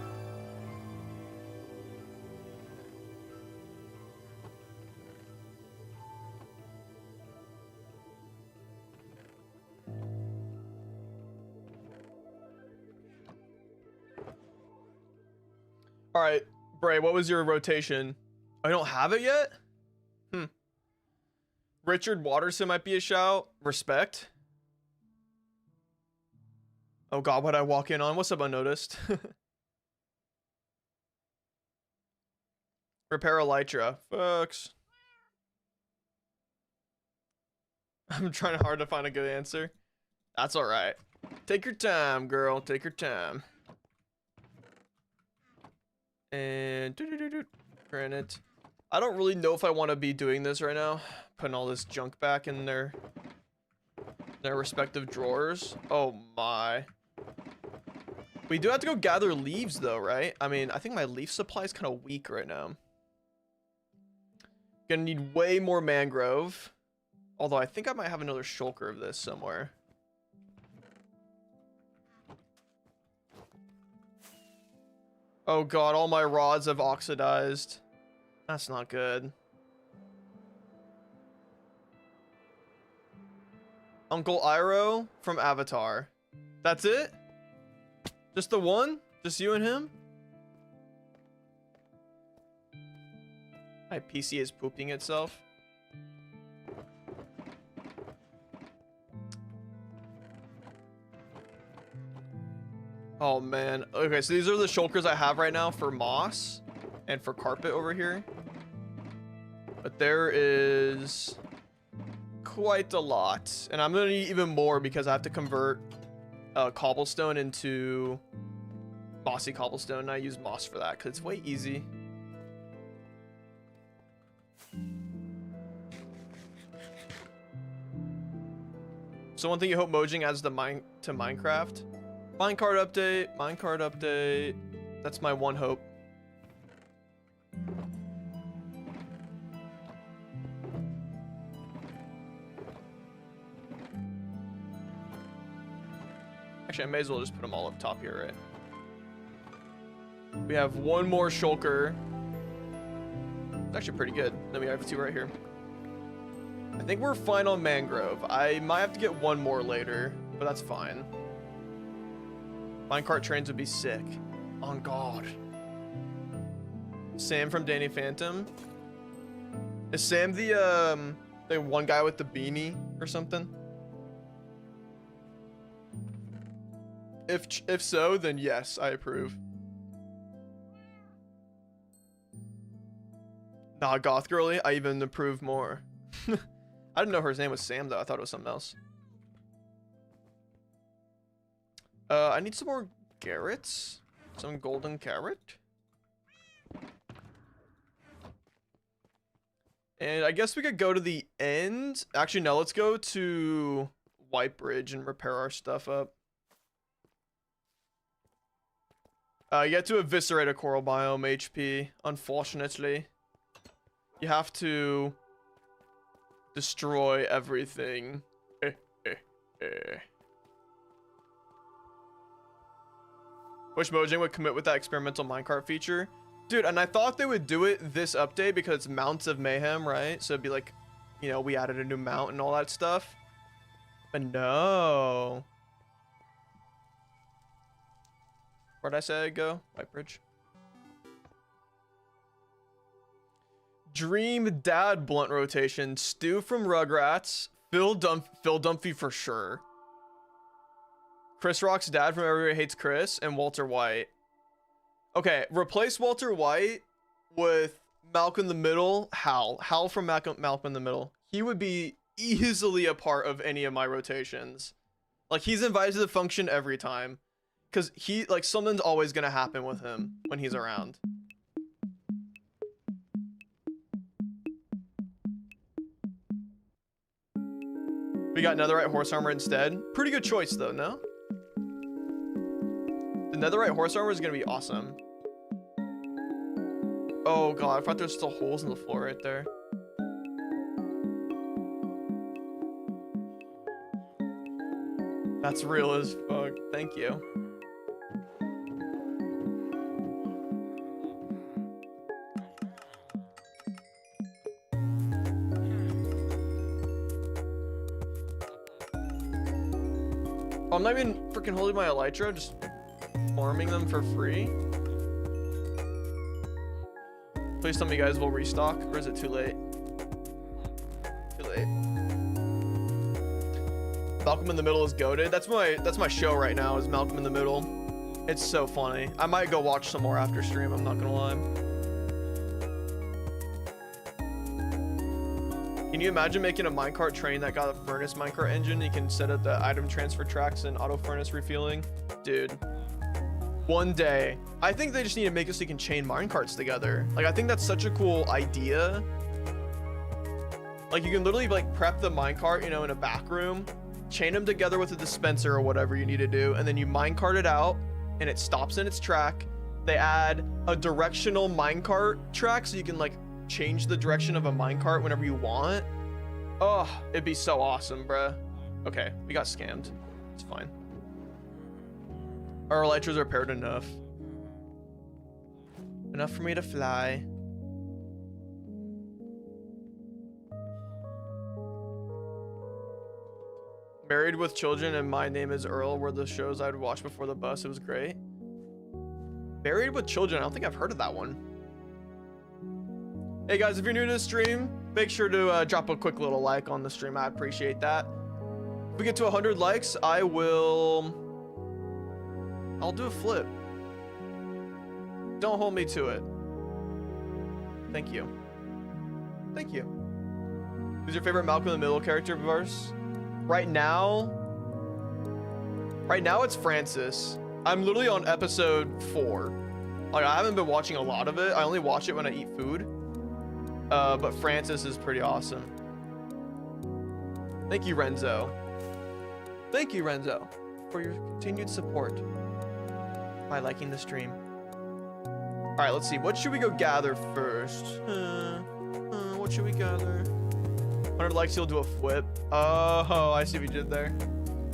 All right, Bray, what was your rotation? I don't have it yet? Richard Watterson might be a shout. Respect. Oh god, what'd I walk in on? What's up, Unnoticed? Repair Elytra. Fucks. I'm trying hard to find a good answer. That's alright. Take your time, girl. Take your time. And granite. I don't really know if I want to be doing this right now. Putting all this junk back in their respective drawers. Oh my. We do have to go gather leaves though, right? I mean, I think my leaf supply is kind of weak right now. Gonna need way more mangrove. Although I think I might have another shulker of this somewhere. Oh god, all my rods have oxidized. That's not good. Uncle Iroh from Avatar. That's it? Just the one? Just you and him? My PC is pooping itself. Oh man. Okay, so these are the shulkers I have right now for moss and for carpet over here. But there is quite a lot. And I'm gonna need even more because I have to convert cobblestone into mossy cobblestone. And I use moss for that because it's way easy. So one thing you hope Mojang adds to Minecraft. Minecart update. That's my one hope. Actually, I may as well just put them all up top here, right? We have one more shulker. It's actually pretty good. Then we have two right here. I think we're fine on mangrove. I might have to get one more later, but that's fine. Minecart trains would be sick. On God. Sam from Danny Phantom. Is Sam the one guy with the beanie or something? If so, then yes, I approve. Nah, Goth Girly, I even approve more. I didn't know her name was Sam though. I thought it was something else. I need some more carrots. Some golden carrot. And I guess we could go to the end. Actually, no, let's go to White Bridge and repair our stuff up. You have to eviscerate a coral biome HP, unfortunately. You have to destroy everything. Wish Mojang would commit with that experimental minecart feature. Dude, and I thought they would do it this update because it's Mounts of Mayhem, right? So it'd be like, you know, we added a new mount and all that stuff. But no. Where'd I say I'd go? White Bridge. Dream Dad blunt rotation. Stu from Rugrats. Phil Dunphy for sure. Chris Rock's dad from Everybody Hates Chris. And Walter White. Okay, replace Walter White with Malcolm in the Middle. Hal. Hal from Malcolm in the Middle. He would be easily a part of any of my rotations. Like, he's invited to the function every time. Because he, like, something's always going to happen with him when he's around. We got netherite horse armor instead. Pretty good choice, though, no? The netherite horse armor is going to be awesome. Oh, God. I thought there's still holes in the floor right there. That's real as fuck. Thank you. I'm not even freaking holding my elytra, just farming them for free. Please tell me you guys will restock, or is it too late? Too late. Malcolm in the Middle is goated. That's my show right now, is Malcolm in the Middle. It's so funny. I might go watch some more after stream, I'm not gonna lie. Can you imagine making a minecart train that got a furnace minecart engine? You can set up the item transfer tracks and auto furnace refueling. Dude, one day. I think they just need to make it so you can chain minecarts together. Like, I think that's such a cool idea. Like, you can literally like prep the minecart, you know, in a back room, chain them together with a dispenser or whatever you need to do, and then you minecart it out and it stops in its track. They add a directional minecart track so you can like change the direction of a minecart whenever you want. Oh, it'd be so awesome, bruh. Okay, we got scammed. It's fine. Our elytras are repaired enough. Enough for me to fly. Married with Children and My Name is Earl were the shows I'd watch before the bus. It was great. Married with Children, I don't think I've heard of that one. Hey guys, if you're new to the stream, make sure to drop a quick little like on the stream. I appreciate that. If we get to 100 likes, I will I'll do a flip. Don't hold me to it. Thank you. Thank you. Who's your favorite Malcolm in the Middle character, Barce? Right now it's Francis. I'm literally on episode 4. Like, I haven't been watching a lot of it. I only watch it when I eat food. But Francis is pretty awesome. Thank you, Renzo. Thank you, Renzo, for your continued support by liking the stream. All right, let's see. What should we go gather first? What should we gather? 100 likes, he'll do a flip. Oh, I see what you did there.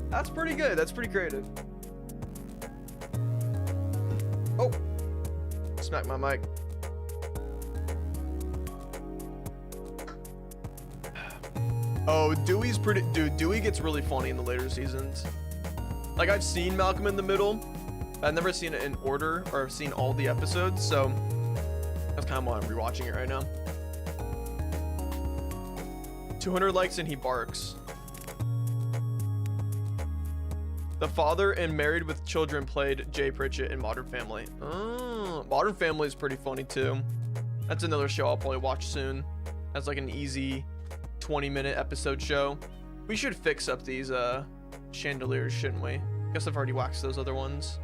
That's pretty good. That's pretty creative. Oh, smack my mic. Oh, Dewey's pretty, dude, Dewey gets really funny in the later seasons. Like, I've seen Malcolm in the Middle. I've never seen it in order or I've seen all the episodes, so that's kind of why I'm rewatching it right now. 200 likes and he barks. The father in Married with Children played Jay Pritchett in Modern Family. Oh, Modern Family is pretty funny too. That's another show I'll probably watch soon. That's like an easy 20-minute episode show. We should fix up these chandeliers, shouldn't we? Guess I've already waxed those other ones.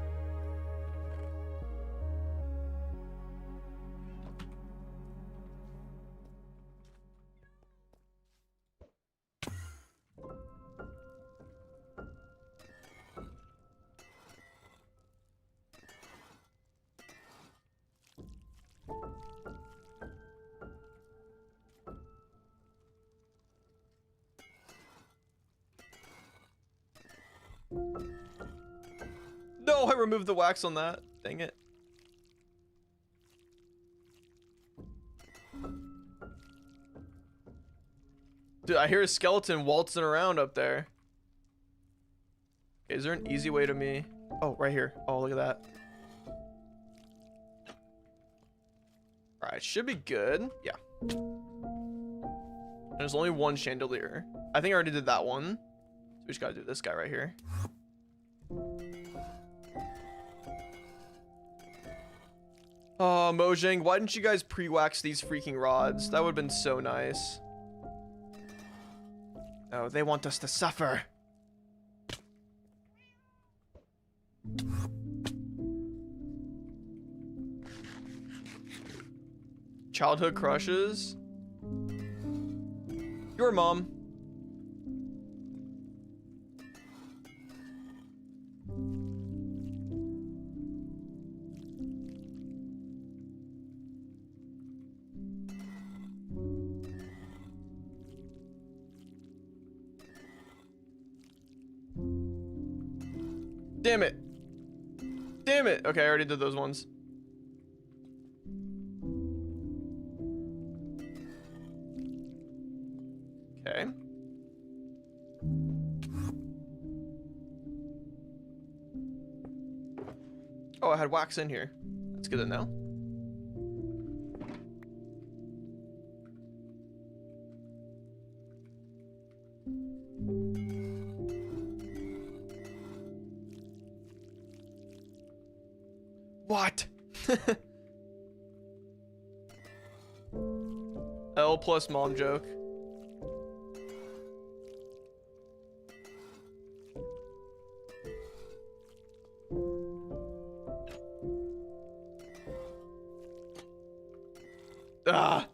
No, I removed the wax on that. Dang it. Dude, I hear a skeleton waltzing around up there. Okay, is there an easy way to me? Oh, right here. Oh, look at that. Alright, should be good. Yeah. There's only one chandelier. I think I already did that one. So we just gotta do this guy right here. Oh, Mojang, why didn't you guys pre-wax these freaking rods? That would have been so nice. Oh, they want us to suffer. Childhood crushes? Your mom. Damn it. Damn it. Okay, I already did those ones. Okay. Oh, I had wax in here. That's good to know. What? L plus mom joke. Ah.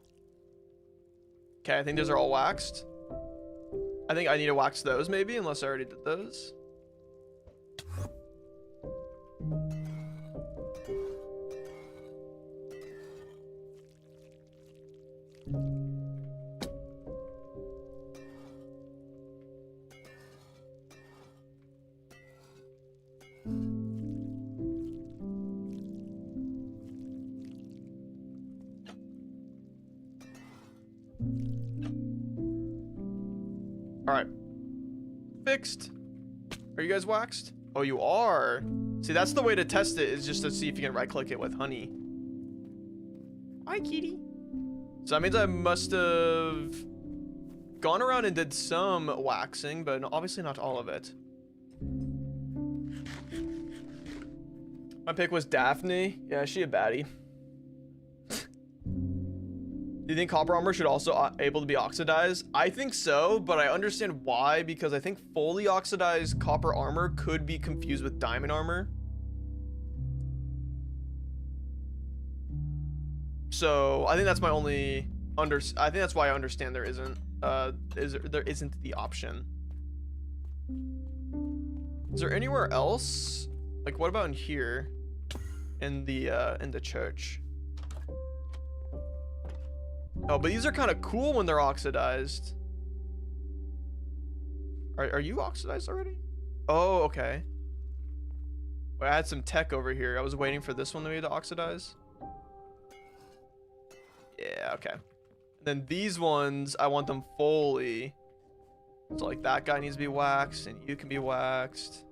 Okay, I think those are all waxed. I think I need to wax those maybe, unless I already did those. Alright. Fixed. Are you guys waxed? Oh, you are. See, that's the way to test it, is just to see if you can right-click it with honey. Hi, kitty. So that means I must have gone around and did some waxing, but obviously not all of it. My pick was Daphne. Yeah, she a baddie. Do you think copper armor should also able to be oxidized? I think so, but I understand why, because I think fully oxidized copper armor could be confused with diamond armor. So I think that's my only I think that's why I understand there isn't the option. Is there anywhere else? Like, what about in here? In the church? Oh, but these are kind of cool when they're oxidized. Are you oxidized already? Oh, okay. Well, I had some tech over here. I was waiting for this one to be to oxidize. Yeah, okay. And then these ones, I want them fully. So like that guy needs to be waxed, and you can be waxed,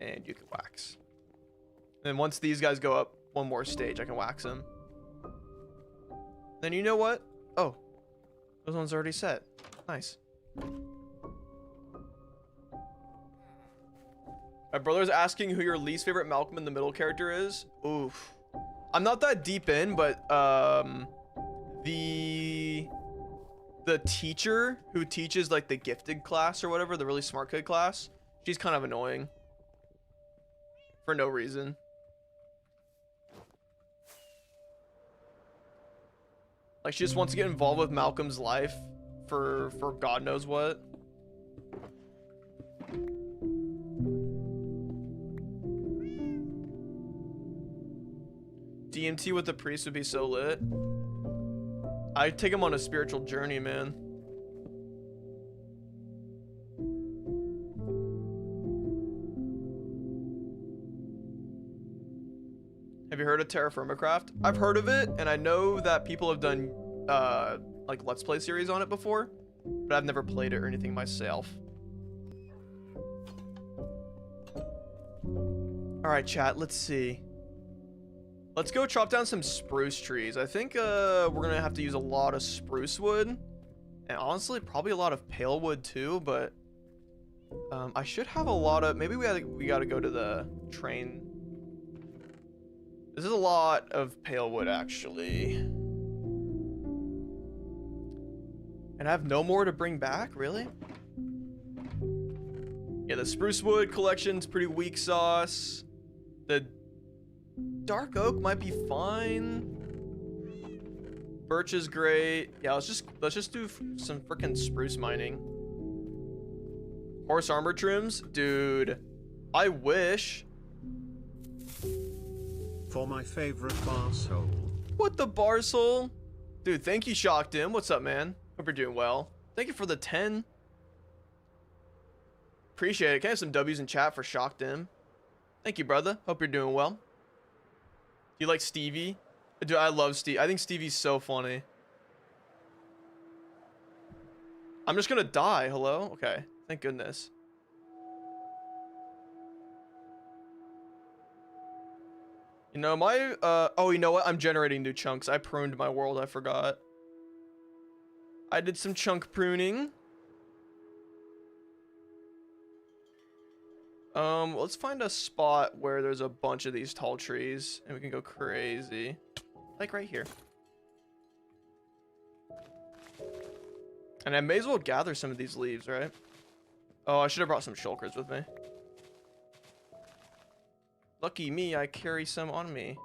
and you can wax. And then once these guys go up one more stage, I can wax them. Then you know what? Oh, those ones are already set. Nice. My brother's asking who your least favorite Malcolm in the Middle character is. Oof. I'm not that deep in, but the teacher who teaches like the gifted class or whatever, the really smart kid class, she's kind of annoying for no reason. Like, she just wants to get involved with Malcolm's life for God knows what. DMT with the priest would be so lit. I'd take him on a spiritual journey, man. Have you heard of Terra Firmacraft? I've heard of it, and I know that people have done like Let's Play series on it before, but I've never played it or anything myself. All right, chat, let's see. Let's go chop down some spruce trees. I think we're gonna have to use a lot of spruce wood, and honestly probably a lot of pale wood too, but I should have a lot of, maybe we gotta go to the train. This is a lot of pale wood, actually. And I have no more to bring back, really? Yeah, the spruce wood collection's pretty weak sauce. The dark oak might be fine. Birch is great. Yeah, let's just do some freaking spruce mining. Horse armor trims? Dude, I wish. For my favorite barce hole. What the barce hole? Dude, thank you, Shocked Him. What's up, man? Hope you're doing well. Thank you for the 10. Appreciate it. Can I have some W's in chat for Shocked Him? Thank you, brother. Hope you're doing well. Do you like Stevie? Dude, I love Steve. I think Stevie's so funny. I'm just gonna die. Hello? Okay. Thank goodness. You know, my, oh, you know what? I'm generating new chunks. I pruned my world. I forgot. I did some chunk pruning. Let's find a spot where there's a bunch of these tall trees and we can go crazy. Like right here. And I may as well gather some of these leaves, right? Oh, I should have brought some shulkers with me. Lucky me, I carry some on me.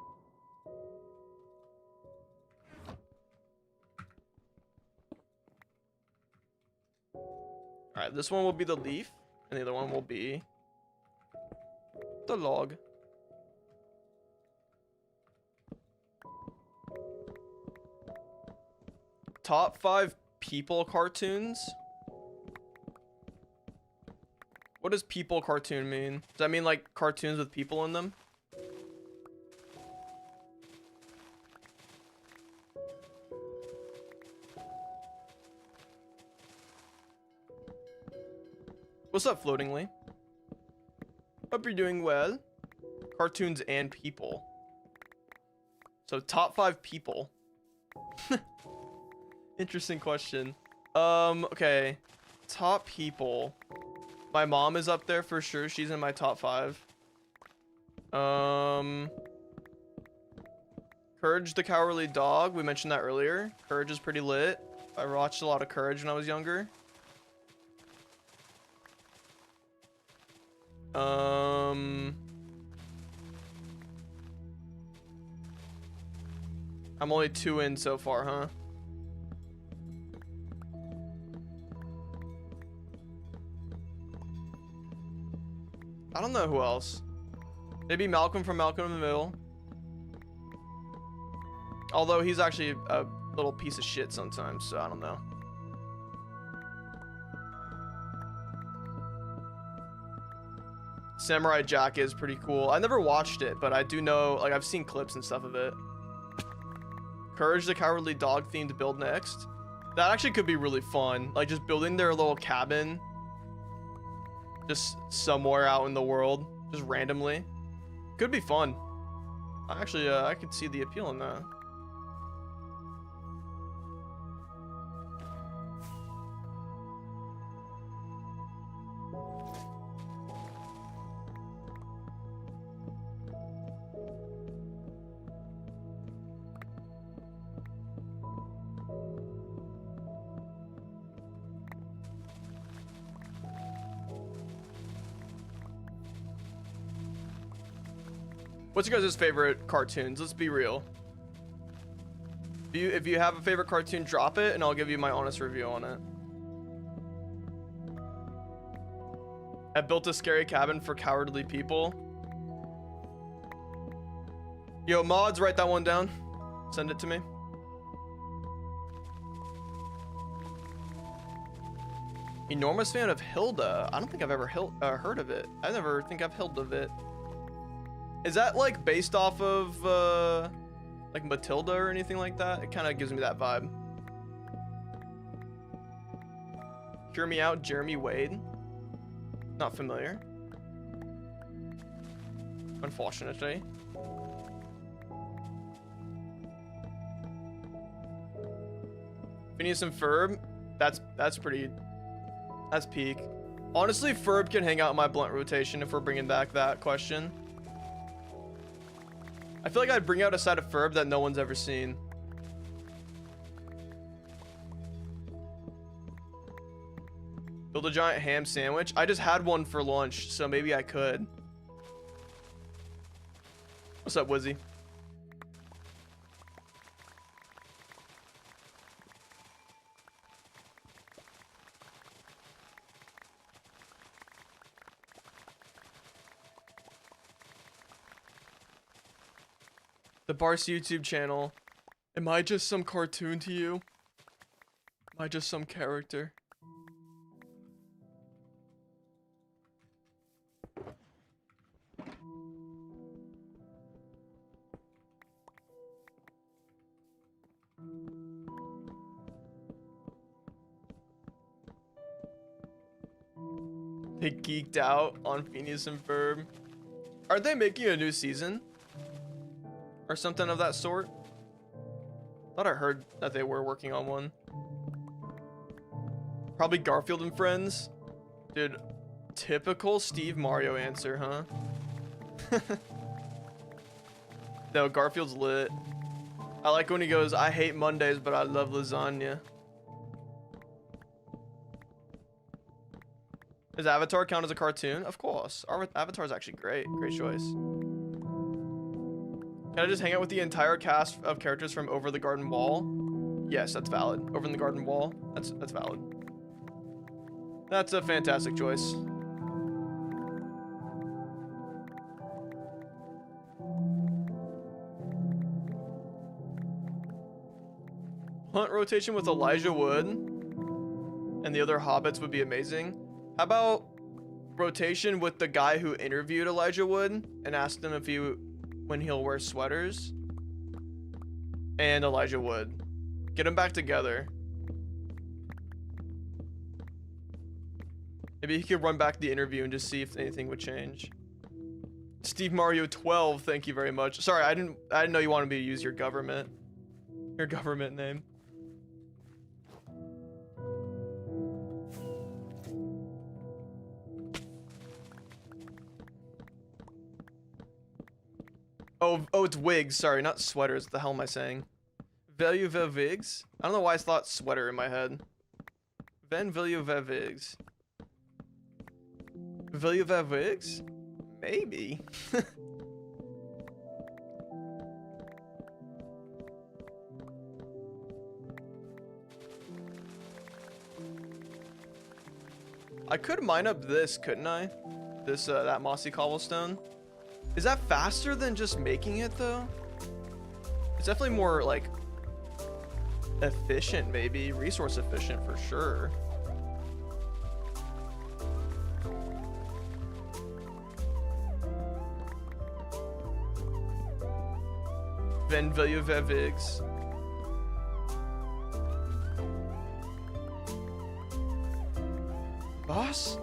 Alright, this one will be the leaf, and the other one will be the log. Top 5 people cartoons? What does people cartoon mean? Does that mean like cartoons with people in them? What's up, Floatingly? Hope you're doing well. Cartoons and people. So top 5 people. Interesting question. Okay. Top people. My mom is up there for sure. She's in my top 5. Courage the Cowardly Dog. We mentioned that earlier. Courage is pretty lit. I watched a lot of Courage when I was younger. I'm only 2 in so far, huh? I don't know who else. Maybe Malcolm from Malcolm in the Middle. Although he's actually a little piece of shit sometimes, so I don't know. Samurai Jack is pretty cool. I never watched it, but I do know, like, I've seen clips and stuff of it. Courage the Cowardly Dog themed build next. That actually could be really fun. Like, just building their little cabin just somewhere out in the world, just randomly. Could be fun. Actually, I could see the appeal in that. What's your guys' favorite cartoons? Let's be real. If you have a favorite cartoon, drop it, and I'll give you my honest review on it. I built a scary cabin for cowardly people. Yo, mods, write that one down. Send it to me. Enormous fan of Hilda. I don't think I've ever heard of it. I never think I've heard of it. Is that like based off of like Matilda or anything like that? It kind of gives me that vibe. Hear Me Out, Jeremy Wade. Not familiar. Unfortunately. Phineas and Ferb. That's pretty. That's peak. Honestly, Ferb can hang out in my blunt rotation if we're bringing back that question. I feel like I'd bring out a side of Ferb that no one's ever seen. Build a giant ham sandwich. I just had one for lunch, so maybe I could. What's up, Wizzy? The Barce YouTube channel. Am I just some cartoon to you? Am I just some character? They geeked out on Phineas and Ferb. Are they making a new season? Or something of that sort? Thought I heard that they were working on one. Probably Garfield and Friends. Dude, typical Steve Mario answer, huh? No, Garfield's lit. I like when he goes, I hate Mondays, but I love lasagna. Does Avatar count as a cartoon? Of course. Avatar's actually great. Great choice. Can I just hang out with the entire cast of characters from Over the Garden Wall? Yes, that's valid. Over in the Garden Wall. That's valid. That's a fantastic choice. Hunt rotation with Elijah Wood and the other hobbits would be amazing. How about rotation with the guy who interviewed Elijah Wood and asked him if when he'll wear sweaters, and Elijah Wood. Get them back together. Maybe he could run back the interview and just see if anything would change. Steve Mario 12, thank you very much. Sorry, I didn't know you wanted me to use your government name. Oh, it's wigs. Sorry, not sweaters. What the hell am I saying? Value of wigs? I don't know why I thought sweater in my head. Ven value of wigs. Value of wigs? Maybe. I could mine up this, couldn't I? This, that mossy cobblestone. Is that faster than just making it, though? It's definitely more, like, efficient, maybe. Resource efficient, for sure. Ven value vevigs. Boss?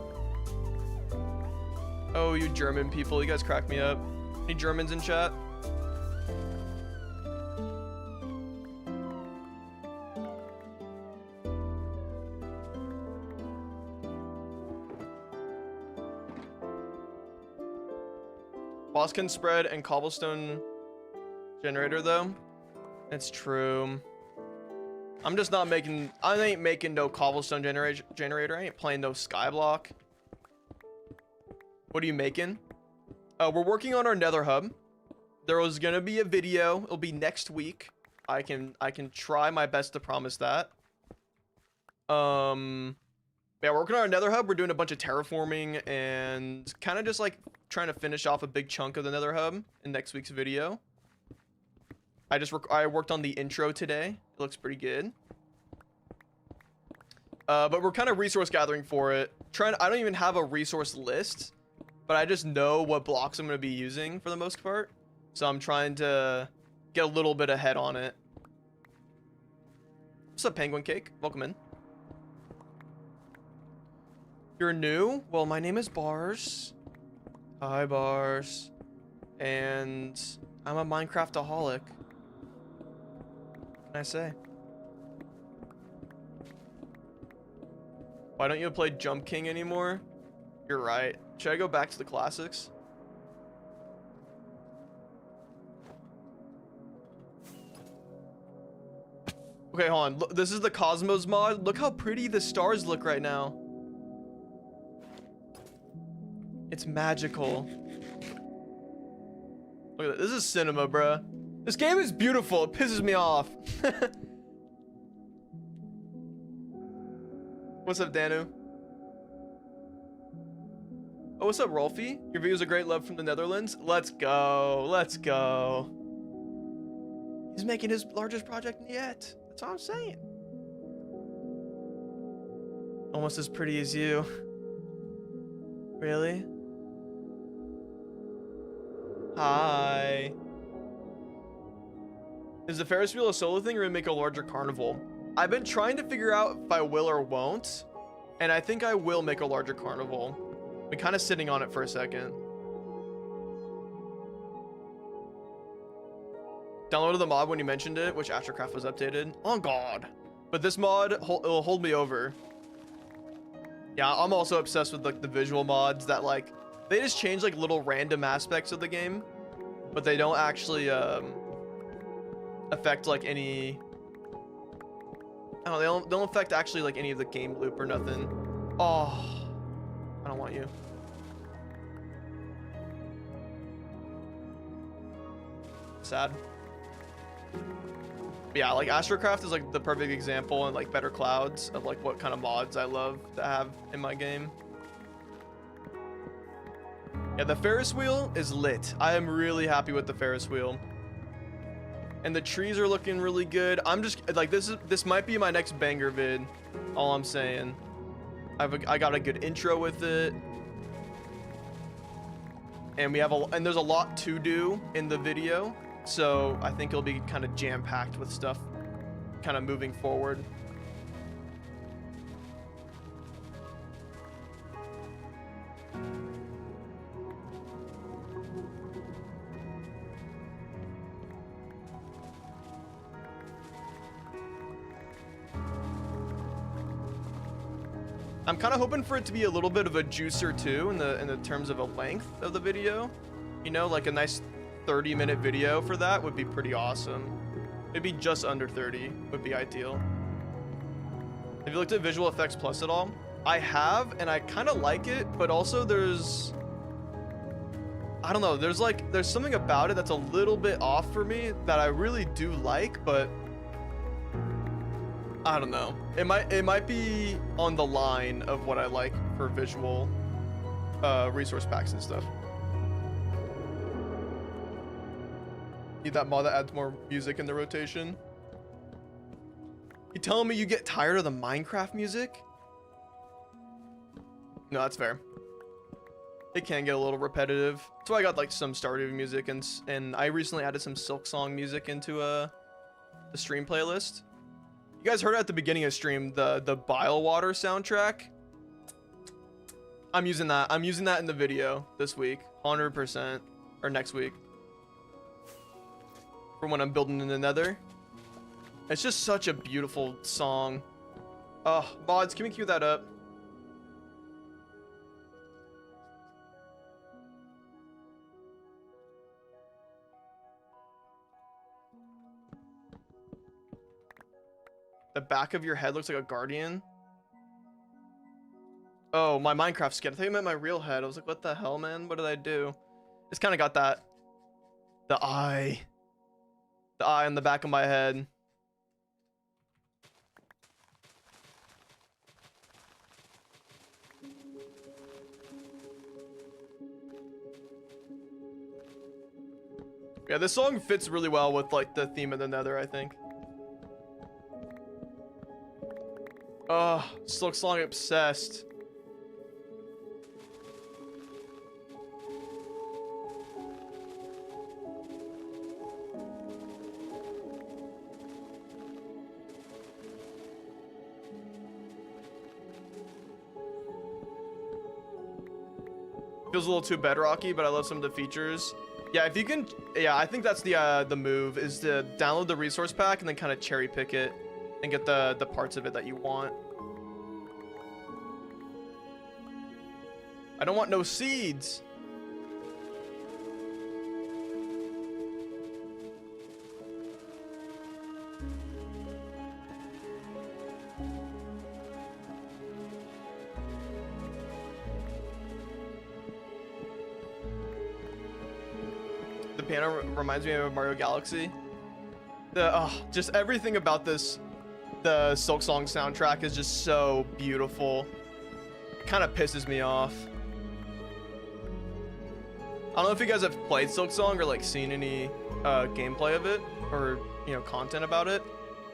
Oh, you German people, you guys crack me up. Any Germans in chat? Boss can spread and cobblestone generator though. It's true. I'm just not making, I ain't making no cobblestone generator. I ain't playing no skyblock. What are you making? We're working on our nether hub. There was gonna be a video. It'll be next week. I can try my best to promise that. Yeah, we're working on our nether hub. We're doing a bunch of terraforming and kind of just like trying to finish off a big chunk of the nether hub in next week's video. I worked on the intro today. It looks pretty good. But we're kind of resource gathering for it. I don't even have a resource list, but I just know what blocks I'm going to be using for the most part. So I'm trying to get a little bit ahead on it. What's up, Penguin Cake? Welcome in. You're new? Well, my name is Barce. Hi, Barce. And I'm a Minecraftaholic. What can I say? Why don't you play Jump King anymore? You're right. Should I go back to the classics? Okay, hold on. Look, this is the Cosmos mod. Look how pretty the stars look right now. It's magical. Look at that. This is cinema, bruh. This game is beautiful. It pisses me off. What's up, Danu? Oh, what's up, Rolfie? Your videos are great. Love from the Netherlands. Let's go. Let's go. He's making his largest project yet. That's all I'm saying. Almost as pretty as you. Really? Hi. Is the Ferris wheel a solo thing or will it make a larger carnival? I've been trying to figure out if I will or won't, and I think I will make a larger carnival. Been kind of sitting on it for a second. Downloaded the mod when you mentioned it, which Astrocraft was updated. Oh god. But this mod, it'll hold me over. Yeah, I'm also obsessed with like the visual mods that like, they just change like little random aspects of the game, but they don't actually affect like any, I don't know, they don't affect actually like any of the game loop or nothing. Oh, I don't want you. Sad. But yeah, like Astrocraft is like the perfect example and like Better Clouds of like what kind of mods I love to have in my game. Yeah, the Ferris wheel is lit. I am really happy with the Ferris wheel. And the trees are looking really good. I'm just like, this might be my next banger vid. All I'm saying. I got a good intro with it. And there's a lot to do in the video. So I think it'll be kind of jam-packed with stuff kind of moving forward. I'm kind of hoping for it to be a little bit of a juicer too in the terms of a length of the video, you know, like a nice 30-minute video for that would be pretty awesome. Maybe just under 30 would be ideal. Have you looked at Visual Effects Plus at all? I have, and I kind of like it, but also I don't know, there's something about it that's a little bit off for me that I really do like, but I don't know. It might be on the line of what I like for visual resource packs and stuff. Need that mod that adds more music in the rotation. You telling me you get tired of the Minecraft music? No, that's fair. It can get a little repetitive. That's why I got like some Stardew music, and I recently added some Silk Song music into the stream playlist. You guys heard at the beginning of stream the Bile Water soundtrack. I'm using that. I'm using that in the video this week, 100%, or next week. For when I'm building in the Nether. It's just such a beautiful song. Oh, mods, can we cue that up? The back of your head looks like a guardian. Oh, my Minecraft skin. I thought you meant my real head. I was like, what the hell, man? What did I do? It's kind of got that. The eye on the back of my head. Yeah, this song fits really well with like the theme of the Nether, I think. Oh, Silk Song obsessed. Feels a little too bedrocky, but I love some of the features. Yeah, if you can, yeah, I think that's the move, is to download the resource pack and then kind of cherry pick it and get the parts of it that you want. I don't want no seeds. The piano reminds me of Mario Galaxy. Just everything about this, the Silk Song soundtrack is just so beautiful. Kind of pisses me off. I don't know if you guys have played Silk Song or like seen any gameplay of it or, you know, content about it,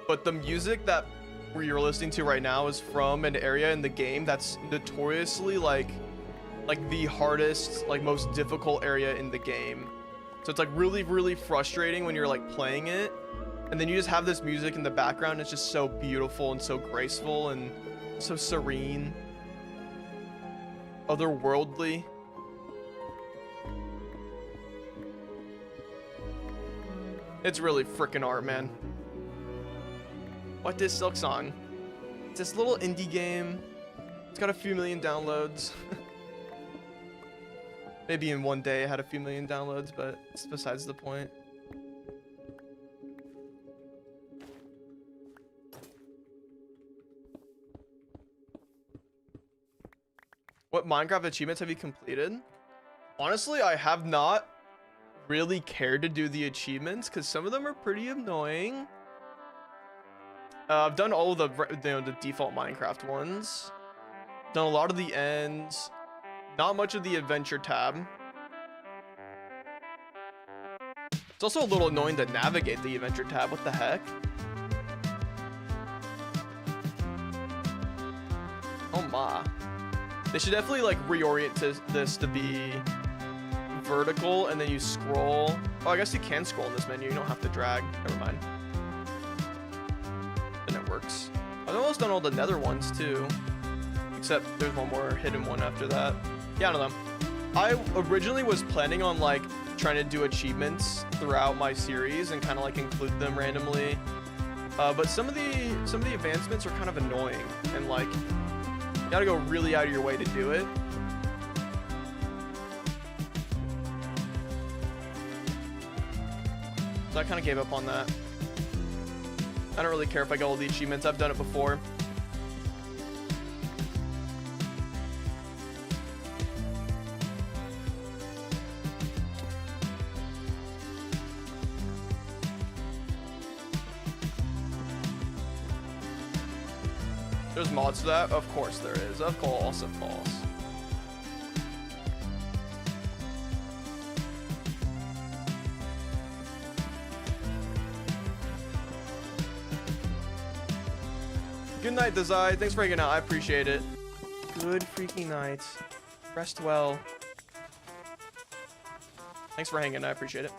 but the music that you're listening to right now is from an area in the game that's notoriously like the hardest, like most difficult area in the game. So it's like really, really frustrating when you're like playing it, and then you just have this music in the background. It's just so beautiful and so graceful and so serene, otherworldly. It's really freaking art, man. What is Silk Song? It's this little indie game. It's got a few million downloads. Maybe in one day it had a few million downloads, but it's besides the point. What Minecraft achievements have you completed? Honestly, I have not really cared to do the achievements because some of them are pretty annoying. I've done all of the default Minecraft ones. Done a lot of the ends. Not much of the adventure tab. It's also a little annoying to navigate the adventure tab. What the heck? Oh my. They should definitely like reorient this to be vertical, and then you scroll. Oh, I guess you can scroll in this menu. You don't have to drag. Never mind. Then it works. I've almost done all the Nether ones too, except there's one more hidden one after that. Yeah, I don't know. I originally was planning on like trying to do achievements throughout my series and kind of like include them randomly, but some of the advancements are kind of annoying, and like you gotta go really out of your way to do it. So I kind of gave up on that. I don't really care if I get all the achievements. I've done it before. There's mods to that? Of course there is. Of course. Good night, Desai. Thanks for hanging out. I appreciate it. Good freaking night. Rest well. Thanks for hanging. I appreciate it.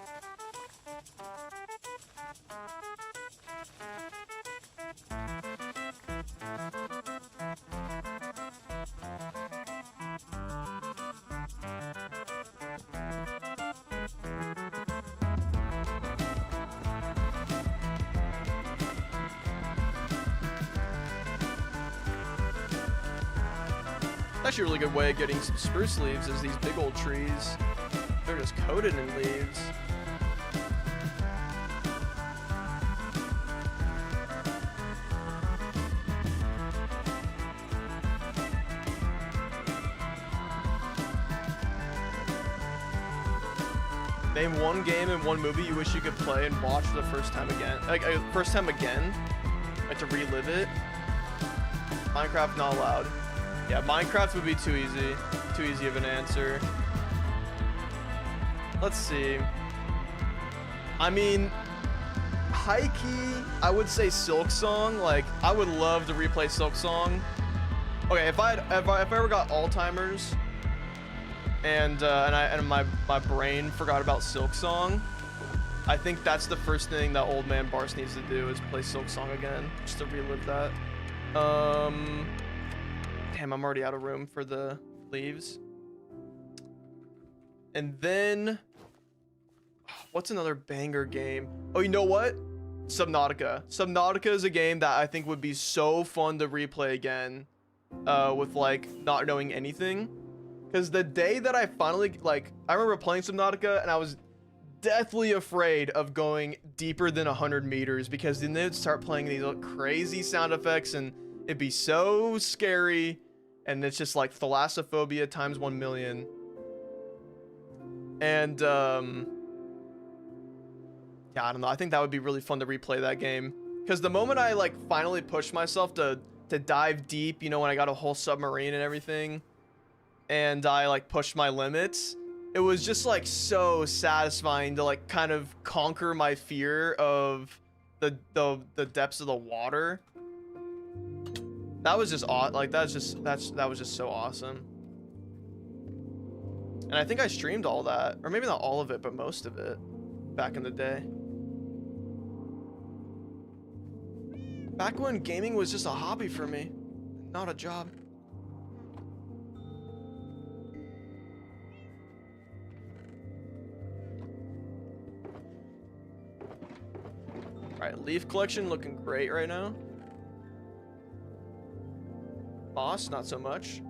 Actually a really good way of getting some spruce leaves is these big old trees. They're just coated in leaves. Name one game and one movie you wish you could play and watch for the first time again. Like, first time again? Like, to relive it? Minecraft not allowed. Yeah, Minecraft would be too easy. Too easy of an answer. Let's see. I mean, high-key, I would say Silk Song. Like, I would love to replay Silk Song. Okay, if I ever got Alzheimer's and my brain forgot about Silk Song, I think that's the first thing that old man Barce needs to do is play Silk Song again, just to relive that. Damn, I'm already out of room for the leaves. And then, what's another banger game? Oh, you know what? Subnautica. Subnautica is a game that I think would be so fun to replay again, with like not knowing anything. Because the day that I finally, like, I remember playing Subnautica and I was deathly afraid of going deeper than 100 meters because then they'd start playing these crazy sound effects and it'd be so scary. And it's just like thalassophobia times 1 million. And yeah, I don't know. I think that would be really fun to replay that game. Because the moment I like finally pushed myself to dive deep, you know, when I got a whole submarine and everything, and I like pushed my limits, it was just like so satisfying to like kind of conquer my fear of the depths of the water. That was just like that was just so awesome. And I think I streamed all that, or maybe not all of it, but most of it back in the day. Back when gaming was just a hobby for me, not a job. All right, leaf collection looking great right now. Moss, not so much.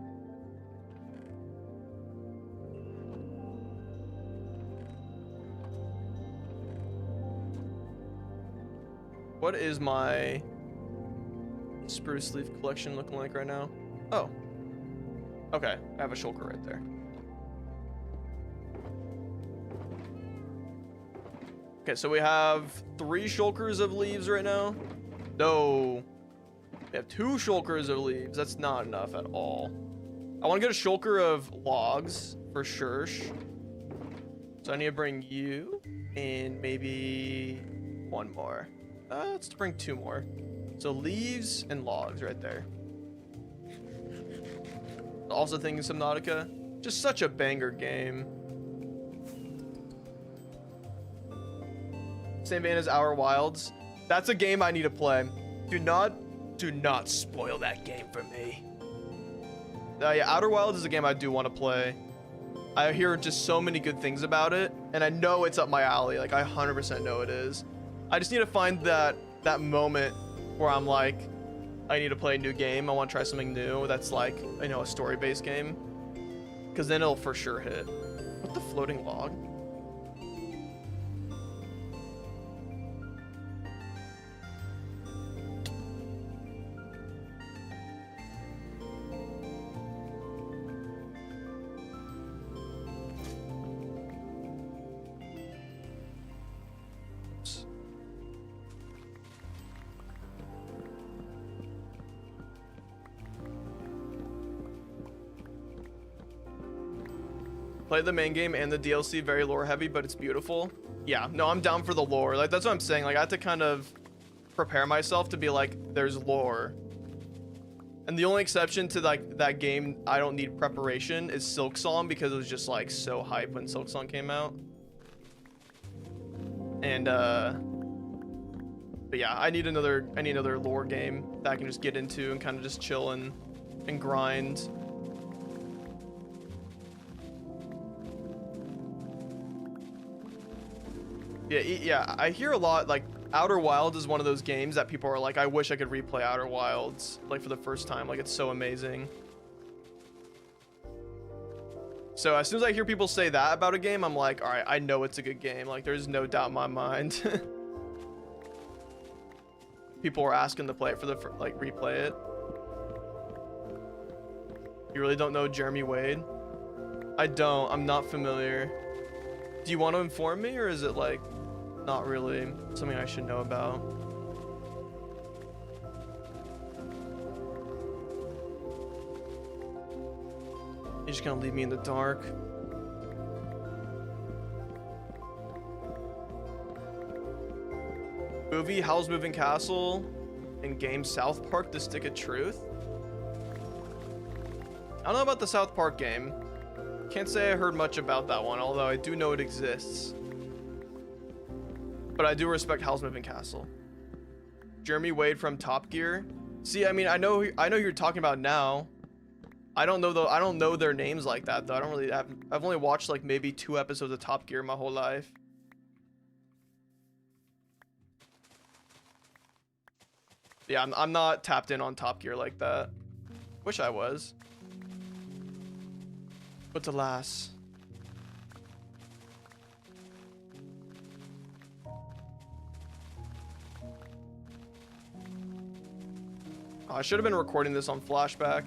What is my spruce leaf collection looking like right now? Oh. Okay, I have a shulker right there. Okay, so we have 3 shulkers of leaves right now. No. We have 2 shulkers of leaves. That's not enough at all. I want to get a shulker of logs for sure. So I need to bring you and maybe 1 more. Let's bring 2 more. So leaves and logs right there. Also thinking Subnautica. Just such a banger game. Same vein as Outer Wilds. That's a game I need to play. Do not spoil that game for me. Yeah, Outer Wilds is a game I do want to play. I hear just so many good things about it, and I know it's up my alley. Like, I 100% know it is. I just need to find that moment where I'm like, I need to play a new game. I want to try something new that's like, you know, a story-based game. Because then it'll for sure hit. What the floating log? Play the main game and the DLC, very lore heavy, but it's beautiful. Yeah, no, I'm down for the lore. Like, that's what I'm saying. Like, I have to kind of prepare myself to be like, there's lore. And the only exception to like that game I don't need preparation is Silksong, because it was just like so hype when Silksong came out. And but yeah, I need another lore game that I can just get into and kind of just chill and grind. Yeah, I hear a lot, like, Outer Wilds is one of those games that people are like, I wish I could replay Outer Wilds, like, for the first time. Like, it's so amazing. So as soon as I hear people say that about a game, I'm like, all right, I know it's a good game. Like, there's no doubt in my mind. People are asking to play it like, replay it. You really don't know Jeremy Wade? I don't. I'm not familiar. Do you want to inform me, or is it like not really something I should know about? You're just gonna leave me in the dark. Movie Howl's Moving Castle and game South Park: The Stick of Truth. I don't know about the South Park game. Can't say I heard much about that one, although I do know it exists. But I do respect Howl's Moving Castle. Jeremy Wade from Top Gear. See, I mean, I know who you're talking about now. I don't know their names like that though. I've only watched like maybe 2 episodes of Top Gear my whole life. Yeah, I'm not tapped in on Top Gear like that. Wish I was. But alas. Oh, I should have been recording this on flashback.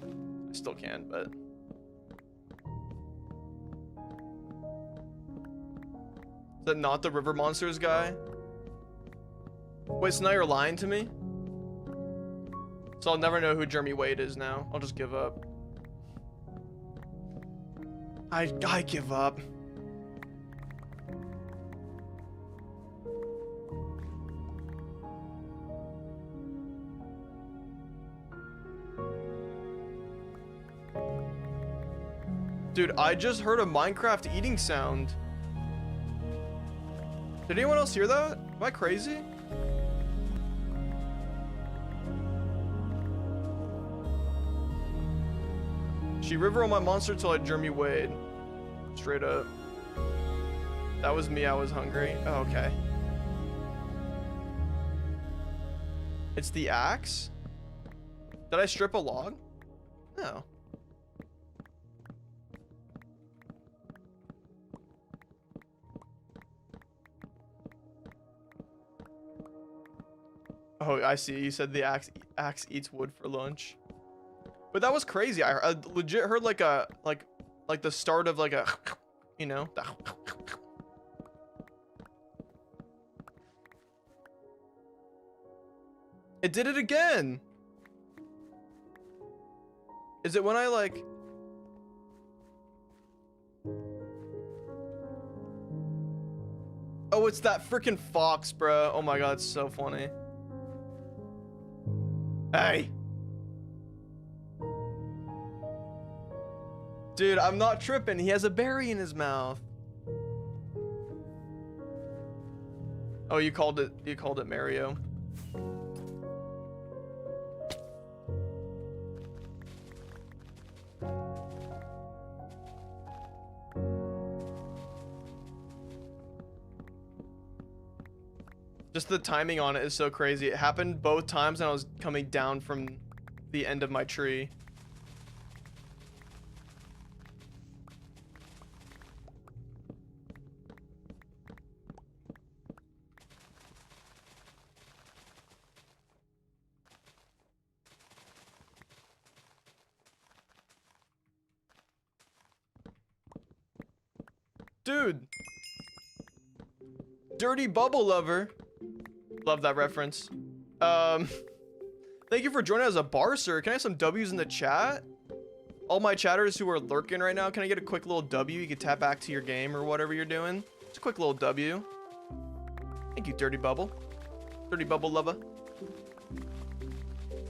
I still can, but is that not the River Monsters guy? Wait, so now you're lying to me? So I'll never know who Jeremy Wade is now. I'll just give up. I give up. Dude, I just heard a Minecraft eating sound. Did anyone else hear that? Am I crazy? She river on my monster till I Jeremy Wade. Straight up. That was me, I was hungry. Oh, okay. It's the axe? Did I strip a log? No. Oh, I see. You said the axe eats wood for lunch. But that was crazy. I legit heard like a like the start of like a, you know. It did it again. Is it when I like? Oh, it's that freaking fox, bro. Oh my god, it's so funny. Hey. Dude, I'm not tripping. He has a berry in his mouth. Oh, you called it Mario. Just the timing on it is so crazy. It happened both times and I was coming down from the end of my tree. Dude. Dirty Bubble Lover. Love that reference. Thank you for joining as a barcer. Can I have some W's in the chat? All my chatters who are lurking right now, can I get a quick little W? You can tap back to your game or whatever you're doing. Just a quick little W. Thank you, Dirty Bubble. Dirty Bubble lover.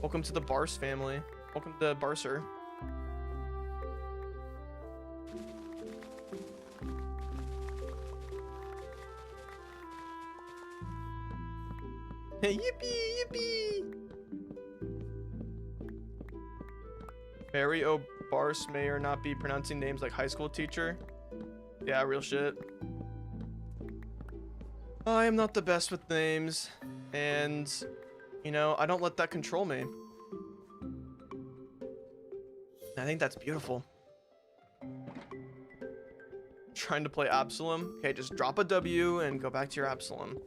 Welcome to the Barce family. Welcome to Barcer. Hey, yippee, yippee! Mary O'Barce may or not be pronouncing names like high school teacher. Yeah, real shit. I am not the best with names, and, you know, I don't let that control me. I think that's beautiful. Trying to play Absalom. Okay, just drop a W and go back to your Absalom.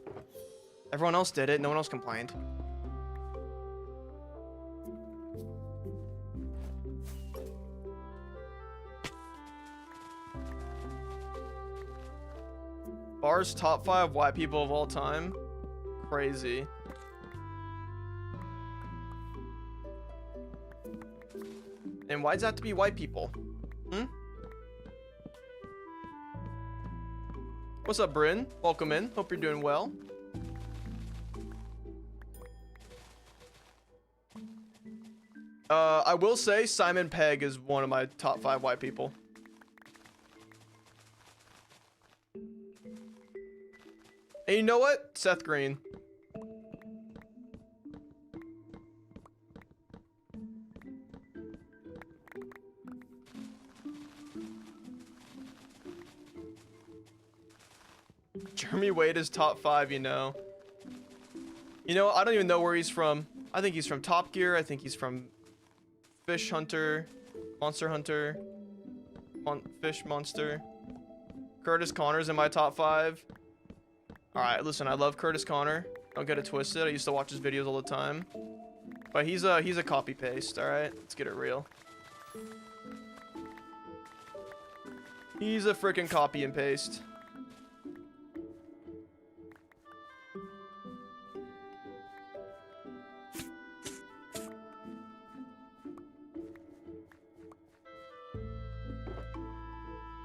Everyone else did it. No one else complained. Bar's top 5 white people of all time. Crazy. And why does it have to be white people? Hmm? What's up, Bryn? Welcome in. Hope you're doing well. I will say Simon Pegg is one of my top 5 white people. And you know what? Seth Green. Jeremy Wade is top 5, you know. You know, I don't even know where he's from. I think he's from Top Gear. I think he's from Fish Hunter, Monster Hunter, Fish Monster. Curtis Connor's in my top 5. Alright, listen, I love Curtis Connor. Don't get it twisted. I used to watch his videos all the time. But he's a copy paste, alright? Let's get it real. He's a freaking copy and paste.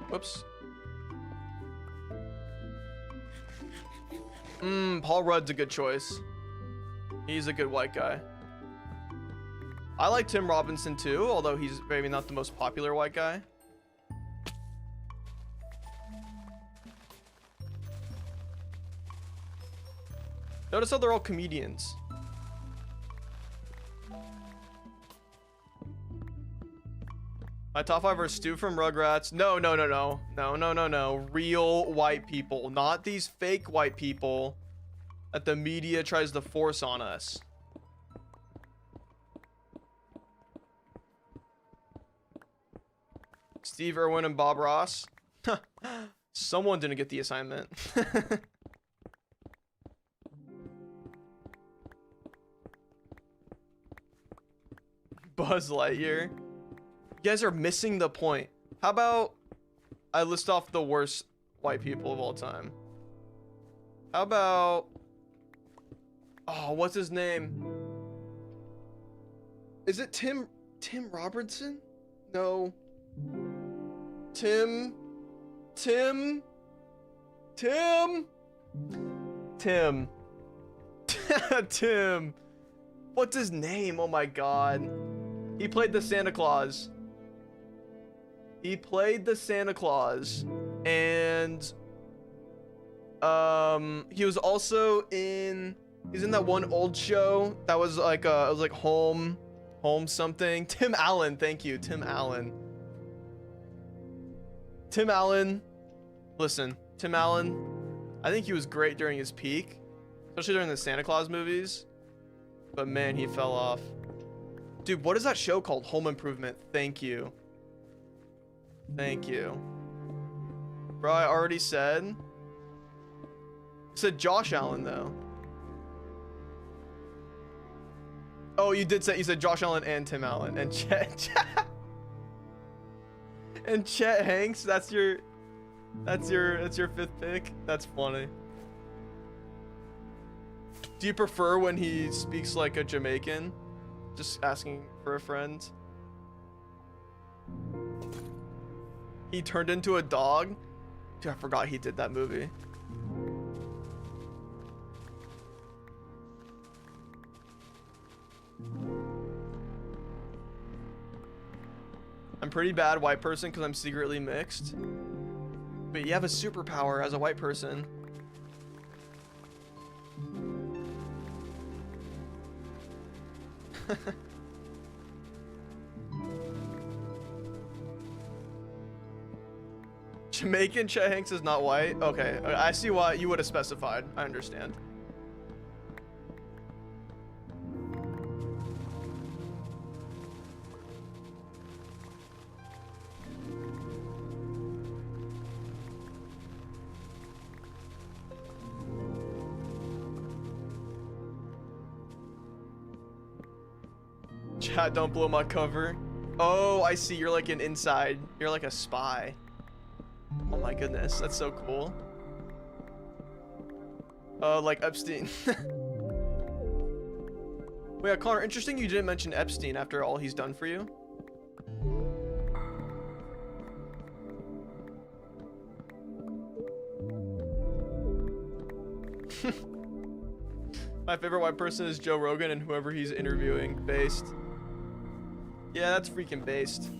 Whoops. Paul Rudd's a good choice. He's a good white guy. I like Tim Robinson too, although he's maybe not the most popular white guy. Notice how they're all comedians. My top 5 are Stu from Rugrats. No. Real white people. Not these fake white people that the media tries to force on us. Steve Irwin and Bob Ross. Someone didn't get the assignment. Buzz Lightyear. You guys are missing the point. How about I list off the worst white people of all time? How about... Oh, what's his name? Is it Tim Robertson? No. Tim. Tim. What's his name? Oh my god. He played the Santa Claus. He played the Santa Claus, and he was also in. He's in that one old show that was like it was like home something. Tim Allen, thank you, Tim Allen. Listen, Tim Allen. I think he was great during his peak, especially during the Santa Claus movies. But man, he fell off. Dude, what is that show called? Home Improvement. Thank you. Thank you. Bro, I already said. I said Josh Allen, though. Oh, you did say, you said Josh Allen and Tim Allen. And Chet. And Chet Hanks, that's your 5th pick? That's funny. Do you prefer when he speaks like a Jamaican? Just asking for a friend. He turned into a dog. Dude, I forgot he did that movie. I'm pretty bad white person because I'm secretly mixed. But you have a superpower as a white person. Jamaican Chet Hanks is not white? Okay, I see why you would have specified. I understand. Chat, don't blow my cover. Oh, I see. You're like an inside. You're like a spy. Oh my goodness, that's so cool. Like Epstein. Wait, Connor, interesting you didn't mention Epstein after all he's done for you. My favorite white person is Joe Rogan and whoever he's interviewing. Based. Yeah, that's freaking based.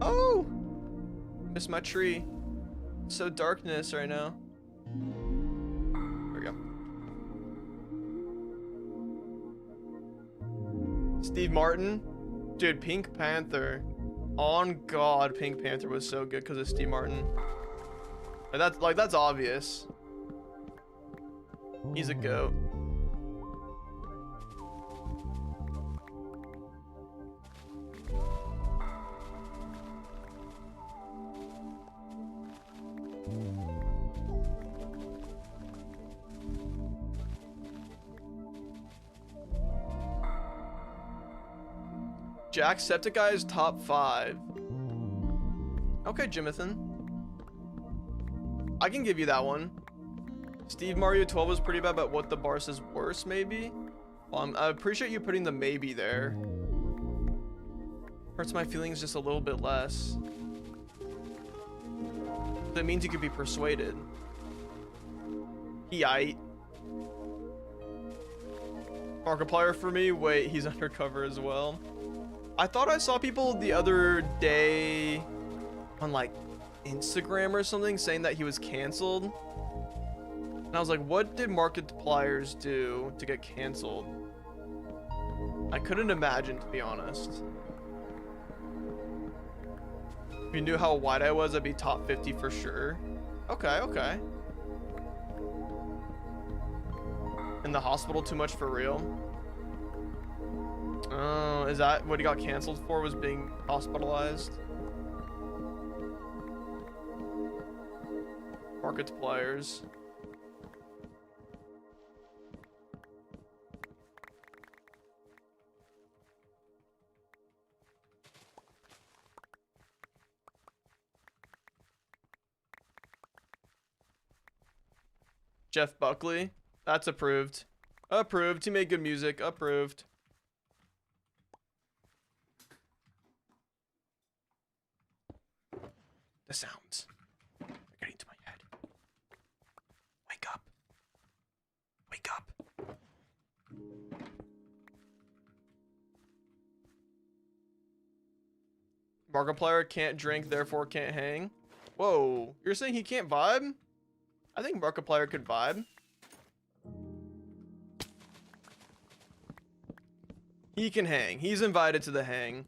Oh! Missed my tree. So darkness right now. There we go. Steve Martin. Dude, Pink Panther. On God, Pink Panther was so good because of Steve Martin. That's obvious. He's a goat. Jacksepticeye is top 5. Okay, Jimathan. I can give you that one. Steve Mario 12 was pretty bad, but what the Barce is worse, maybe? Well, I appreciate you putting the maybe there. Hurts my feelings just a little bit less. That means you could be persuaded. He-ite. Markiplier for me? Wait, he's undercover as well. I thought I saw people the other day on like Instagram or something saying that he was canceled. And I was like, what did Markipliers do to get canceled? I couldn't imagine, to be honest. If you knew how wide I was, I'd be top 50 for sure. Okay, okay. In the hospital too much for real? Oh, is that what he got canceled for, was being hospitalized? Markipliers. Jeff Buckley. That's approved. Approved. He made good music. Approved. The sounds. They're getting to my head. Wake up. Wake up. Markiplier can't drink, therefore can't hang. Whoa. You're saying he can't vibe? I think Markiplier could vibe. He can hang. He's invited to the hang.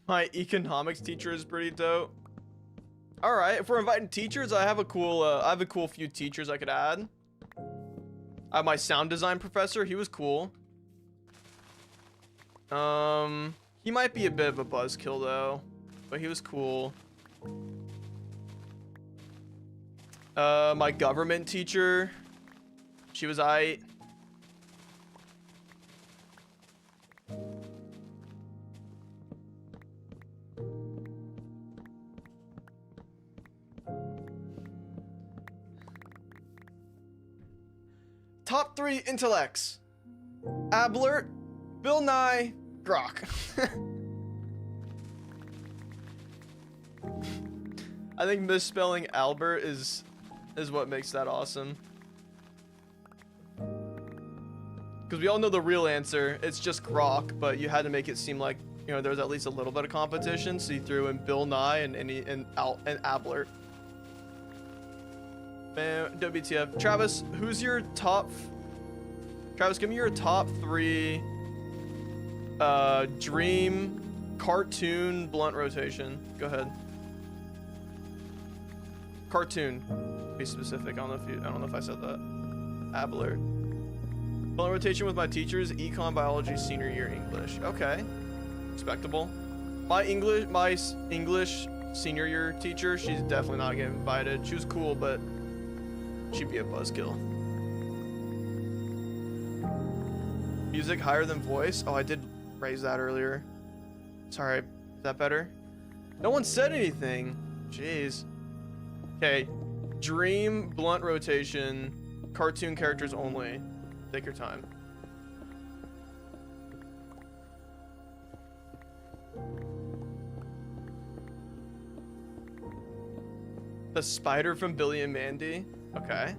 My economics teacher is pretty dope. All right, if we're inviting teachers, I have a cool few teachers I could add. I have my sound design professor. He was cool. He might be a bit of a buzzkill though, but he was cool. My government teacher, she was aight. Top 3 intellects. Ablert, Bill Nye, Grok. I think misspelling Albert is what makes that awesome. Because we all know the real answer. It's just Grok, but you had to make it seem like, you know, there was at least a little bit of competition, so you threw in Bill Nye and Ablert. Man, WTF. Travis, who's your top... Travis, give me your top 3 dream cartoon blunt rotation. Go ahead. Cartoon. Be specific. I don't know if I said that. Ablert. Blunt rotation with my teachers, econ, biology, senior year English. Okay. Respectable. My English senior year teacher, she's definitely not getting invited. She was cool, but she'd be a buzzkill. Music higher than voice? Oh, I did raise that earlier. Sorry, is that better? No one said anything. Jeez. Okay, dream, blunt rotation, cartoon characters only. Take your time. The spider from Billy and Mandy? Okay.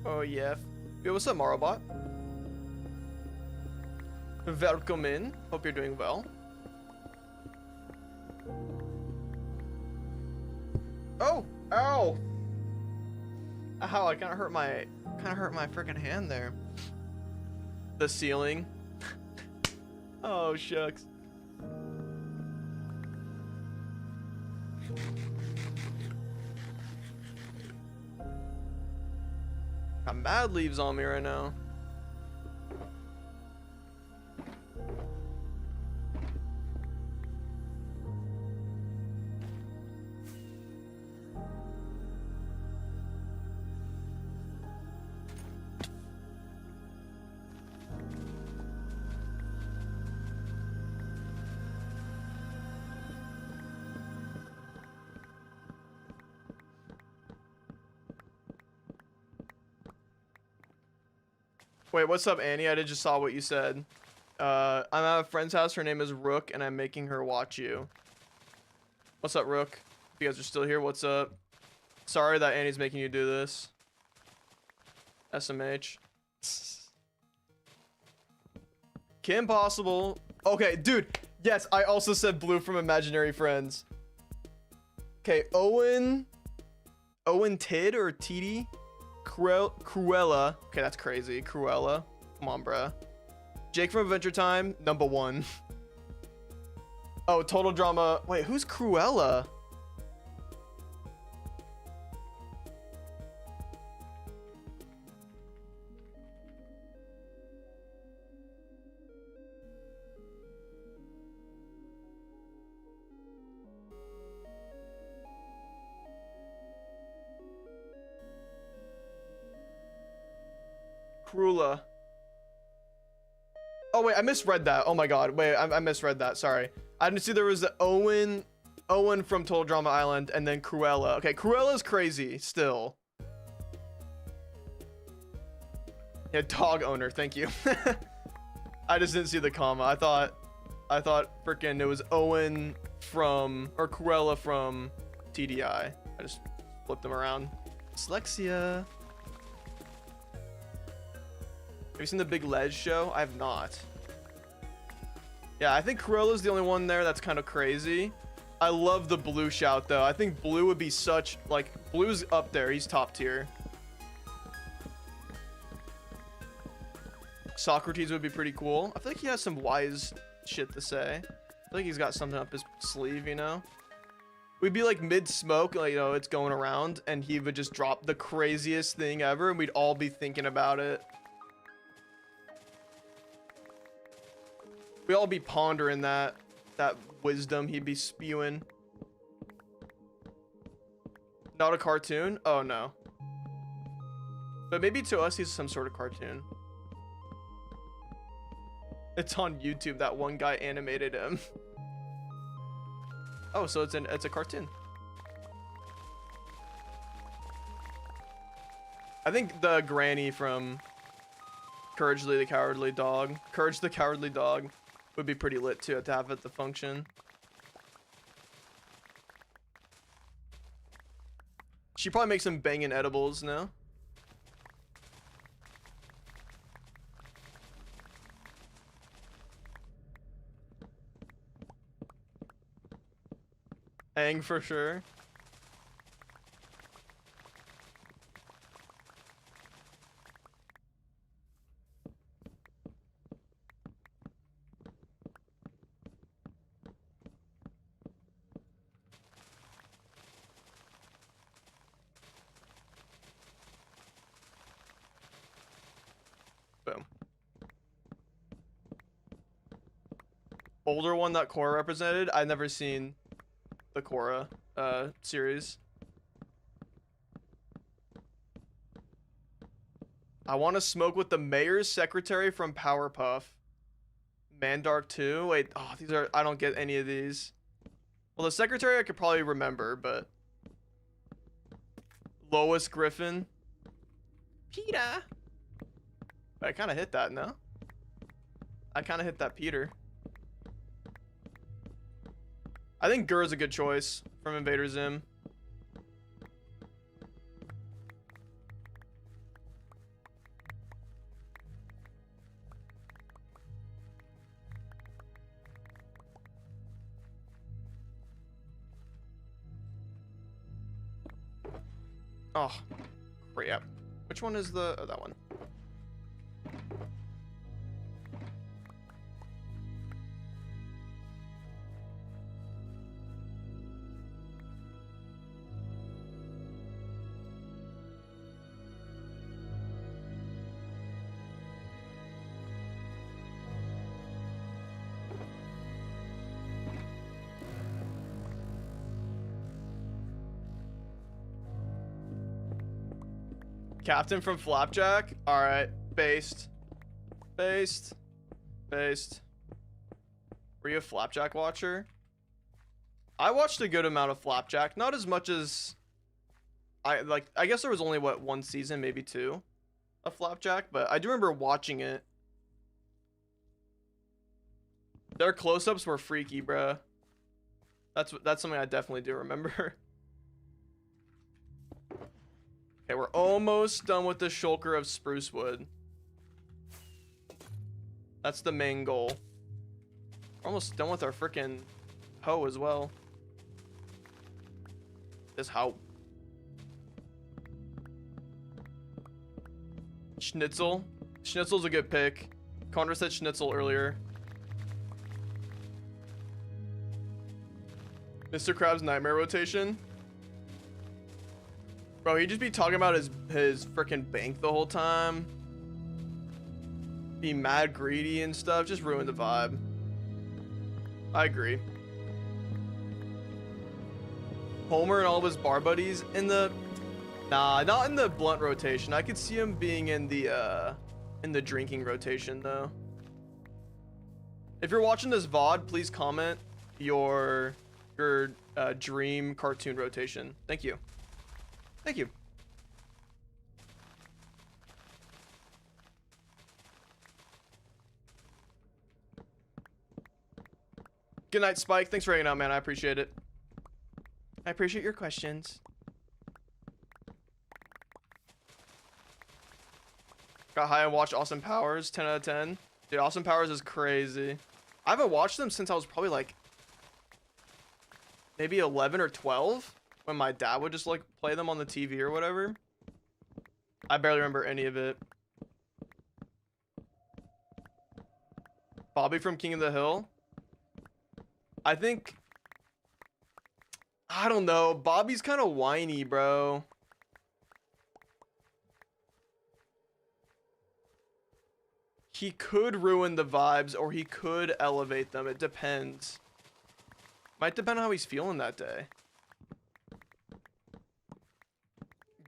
Oh yeah. Yo, what's up, Marobot? Welcome in. Hope you're doing well. Oh! Ow! Ow, I kinda hurt my freaking hand there. The ceiling. Oh shucks. Got mad leaves on me right now. Wait, what's up, Annie? I just saw what you said. I'm at a friend's house. Her name is Rook, and I'm making her watch you. What's up, Rook? If you guys are still here, what's up? Sorry that Annie's making you do this. SMH. Kim Possible. Okay, dude. Yes, I also said Blue from Imaginary Friends. Okay, Owen Tid or TD? Cruella. Okay, that's crazy. Cruella. Come on, bruh. Jake from Adventure Time, number 1. Oh, Total Drama. Wait, who's Cruella? Cruella. Oh wait, I misread that. Oh my god. Wait, I misread that. Sorry. I didn't see there was Owen from Total Drama Island and then Cruella. Okay, Cruella's crazy still. Yeah, dog owner. Thank you. I just didn't see the comma. I thought freaking it was Owen from or Cruella from TDI. I just flipped them around. Dyslexia. Have you seen the Big Ledge show? I have not. Yeah, I think Cruella's the only one there that's kind of crazy. I love the Blue shout though. I think Blue would be such, like, Blue's up there. He's top tier. Socrates would be pretty cool. I feel like he has some wise shit to say. I feel like he's got something up his sleeve, you know? We'd be like mid-smoke, like, you know, it's going around, and he would just drop the craziest thing ever, and we'd all be thinking about it. We all be pondering that wisdom he'd be spewing. Not a cartoon? Oh no. But maybe to us he's some sort of cartoon. It's on YouTube. That one guy animated him. Oh, so it's a cartoon. I think the granny from Courage the Cowardly Dog would be pretty lit too to have at the function. She probably makes some banging edibles now. Hang for sure. Boom. Older one that Korra represented. I've never seen the Korra series. I want to smoke with the mayor's secretary from Powerpuff. Mandark 2. Wait, oh, these are, I don't get any of these. Well, the secretary I could probably remember, but Lois Griffin. Peter. I kind of hit that, no? I kind of hit that Peter. I think Gur's a good choice from Invader Zim. Oh, crap. Which one is the... Oh, that one. Captain from Flapjack? Alright. Based. Were you a Flapjack watcher? I watched a good amount of Flapjack. Not as much as... I guess there was only, what, one season, maybe two of Flapjack, but I do remember watching it. Their close-ups were freaky, bruh. That's something I definitely do remember. Okay, we're almost done with the shulker of Sprucewood. That's the main goal. We're almost done with our freaking hoe as well. This hoe. Schnitzel. Schnitzel's a good pick. Connor said Schnitzel earlier. Mr. Krabs' nightmare rotation. Bro, he'd just be talking about his freaking bank the whole time. Be mad greedy and stuff. Just ruin the vibe. I agree. Homer and all of his bar buddies in the... Nah, not in the blunt rotation. I could see him being in the drinking rotation, though. If you're watching this VOD, please comment your dream cartoon rotation. Thank you. Thank you. Good night, Spike. Thanks for hanging out, man. I appreciate it. I appreciate your questions. Got high and watched Austin Powers. 10 out of 10. Dude, Austin Powers is crazy. I haven't watched them since I was probably like maybe 11 or 12. When my dad would just like play them on the TV or whatever. I barely remember any of it. Bobby from King of the Hill. I think... I don't know. Bobby's kind of whiny, bro. He could ruin the vibes or he could elevate them. It depends. Might depend on how he's feeling that day.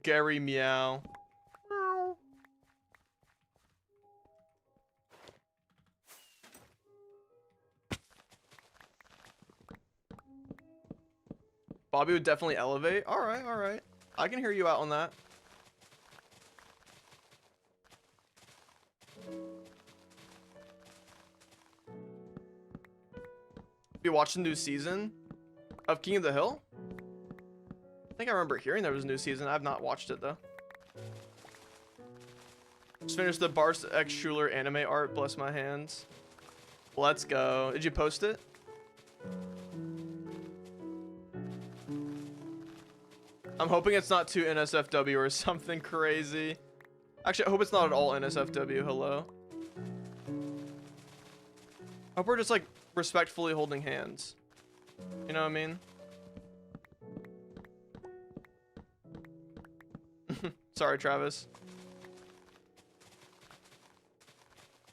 Gary meow. Meow. Bobby would definitely elevate. All right, all right. I can hear you out on that. You watched the new season of King of the Hill? I think I remember hearing there was a new season. I've not watched it though. Just finished the Barce X Schuler anime art. Bless my hands. Let's go. Did you post it? I'm hoping it's not too NSFW or something crazy. Actually, I hope it's not at all NSFW. Hello. I hope we're just like respectfully holding hands. You know what I mean? Sorry, Travis.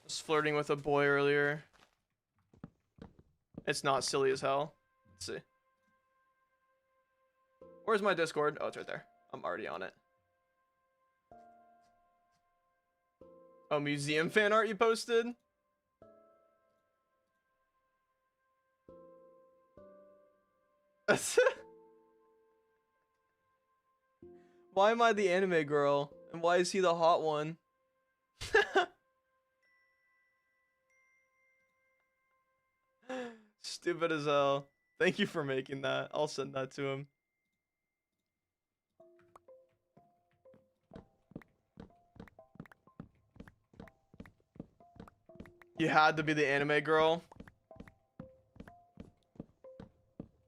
Was flirting with a boy earlier. It's not silly as hell. Let's see. Where's my Discord? Oh, it's right there. I'm already on it. Oh, museum fan art you posted? Why am I the anime girl? And why is he the hot one? Stupid as hell. Thank you for making that. I'll send that to him. You had to be the anime girl.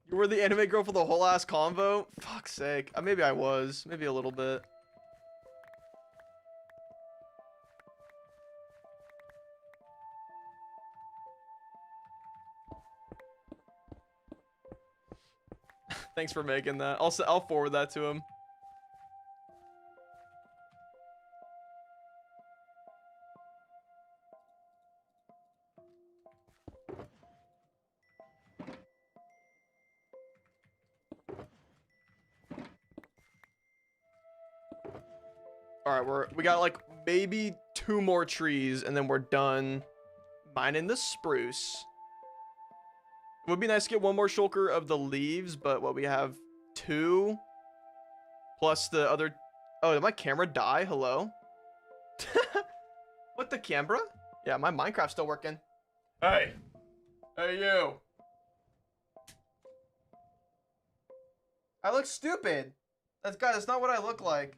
You were the anime girl for the whole ass convo? Fuck's sake. Maybe I was. Maybe a little bit. Thanks for making that. I'll forward that to him. All right, we got like maybe 2 more trees and then we're done mining the spruce. It would be nice to get 1 more shulker of the leaves, but what we have 2 plus the other. Oh, did my camera die? Hello? What, the camera? Yeah, my Minecraft's still working. Hey. Hey, you. I look stupid. That's not what I look like.